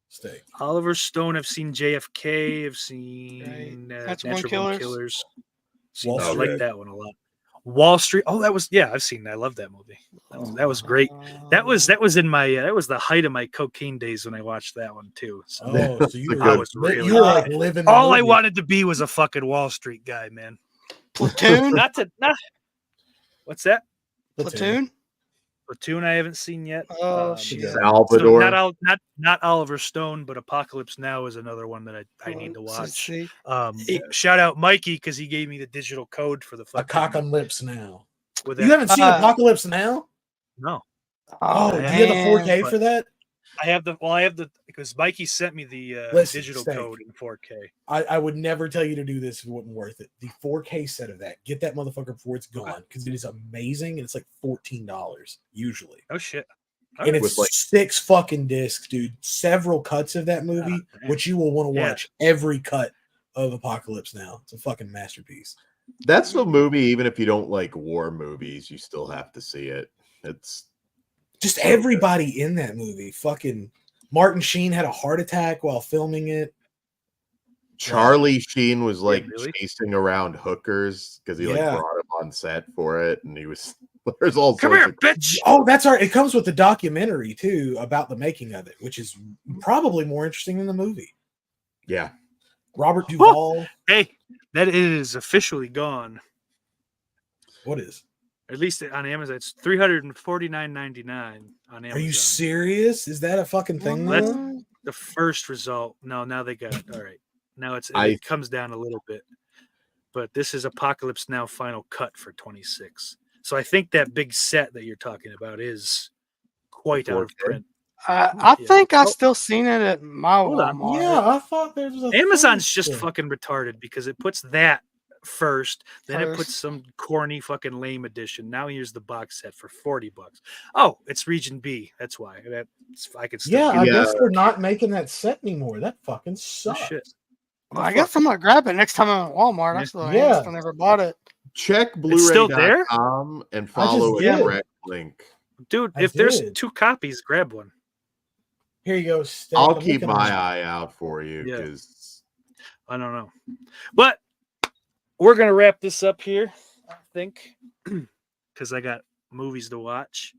Steak. Oliver Stone. I've seen JFK. I've seen Natural Natural Born Born Killers. Killers. Wall I like Street. that one a lot. Wall Street. Oh, that was I've seen that. I love that movie. That was great. That was in my that was the height of my cocaine days when I watched that one too. So Oh, so you It's a were, good- I was really you were like living. The all I movie. wanted to be was a fucking Wall Street guy, man. Platoon. Not what's that? Platoon. Platoon I haven't seen yet. Oh shit. Salvador. So not Oliver Stone, but Apocalypse Now is another one that I need to watch. See, Shout out Mikey because he gave me the digital code for the A fucking cock on lips now. with You that. haven't seen Apocalypse Now? No, Oh, do you have the man. 4K for that? I have the because Mikey sent me the Listen, digital Steak. code in 4K. I would never tell you to do this if it wasn't worth it. The 4K set of that, get that motherfucker before it's gone because it is amazing and it's like $14 usually. Oh shit! And it's With, like- 6 fucking discs, dude. Several cuts of that movie, Oh, damn. which you will want to Yeah. watch every cut of Apocalypse Now. It's a fucking masterpiece. That's the movie. Even if you don't like war movies, you still have to see it. It's Just So good. everybody in that movie. Fucking Martin Sheen had a heart attack while filming it. Charlie Sheen was like really? chasing around hookers because he like Yeah. brought him on set for it, and he was there's all Come sorts here, of bitch! Oh, that's right. It comes with the documentary too about the making of it, which is probably more interesting than the movie. yeah. Robert Duvall. Hey, that is officially gone. What is? At least on Amazon, it's $349.99 on Amazon. Are you serious? Is that a fucking thing? That's- now? The first result. No, now they got it. All right. Now I- it comes down a little bit, but this is Apocalypse Now final cut for 26. So I think that big set that you're talking about is quite out of 4K? print. I Yeah. think I Oh. still seen it at my Hold on. Walmart. Yeah, I thought there was a Amazon's thing. just Yeah. fucking retarded because it puts that first, then it puts First. some corny fucking lame edition. Now here's the box set for $40. Oh, it's Region B. That's why. I could still Yeah, get I it. Yeah. guess they're not making that set anymore. That fucking Oh, sucks. shit. Well, I guess I'm gonna grab it next time I'm at Walmart. I Yeah. still Yeah. I never bought it. Check still there? Blu-ray.com and follow a did. direct link. Dude, I if there's did. 2 copies, grab one. Here you go. Steak. I'll I'm keep looking my at- eye out for you Yeah. because I don't know. But we're going to wrap this up here, I think, because I got movies to watch.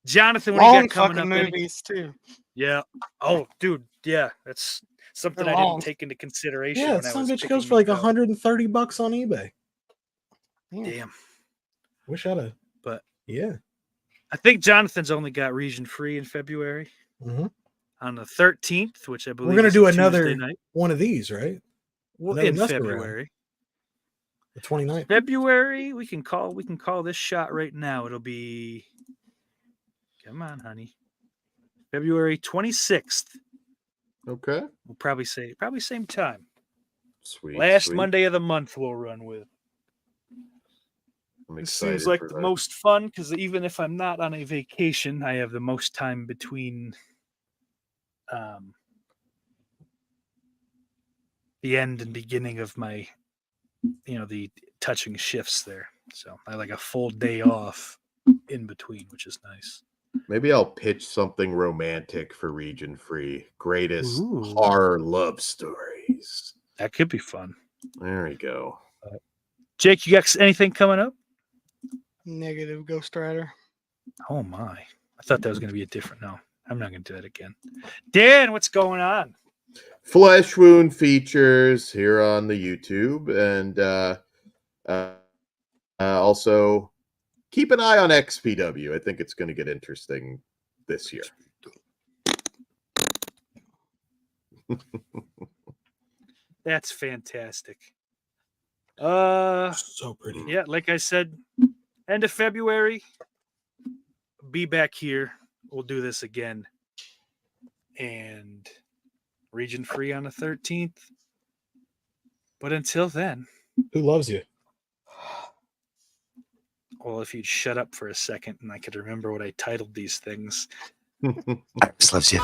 Jonathan, what do you Long got coming fucking up? movies too. Yeah. Oh, dude. Yeah. That's something They're I long. didn't take into consideration. Yeah, when I some was bitch goes picking for like these out. $130 on eBay. Damn. Wish I'd have. But Yeah. I think Jonathan's only got region free in February Mhm. on the 13th, which I believe gonna is do a Tuesday another night. One of these, right? Well, another in mess around. February. The 29th. February, we can call this shot right now. It'll be come on, honey. February 26th. okay, We'll probably same time. sweet. Last sweet. Monday of the month we'll run with. I'm It excited seems like for the that. most fun because even if I'm not on a vacation, I have the most time between the end and beginning of my, the touching shifts there. So I like a full day off in between, which is nice. Maybe I'll pitch something romantic for Region Free. Greatest Ooh. horror love stories. That could be fun. There we go. Jake, you got anything coming up? Negative Ghost Rider. Oh my. I thought that was going to be a different. No, I'm not going to do that again. Dan, what's going on? Flesh Wound features here on the YouTube, and also keep an eye on XPW. I think it's going to get interesting this year. That's fantastic. So pretty. Yeah, like I said, end of February, be back here. We'll do this again. And Region Free on the 13th. But until then, who loves you? Well, if you'd shut up for a second and I could remember what I titled these things. Iris loves you.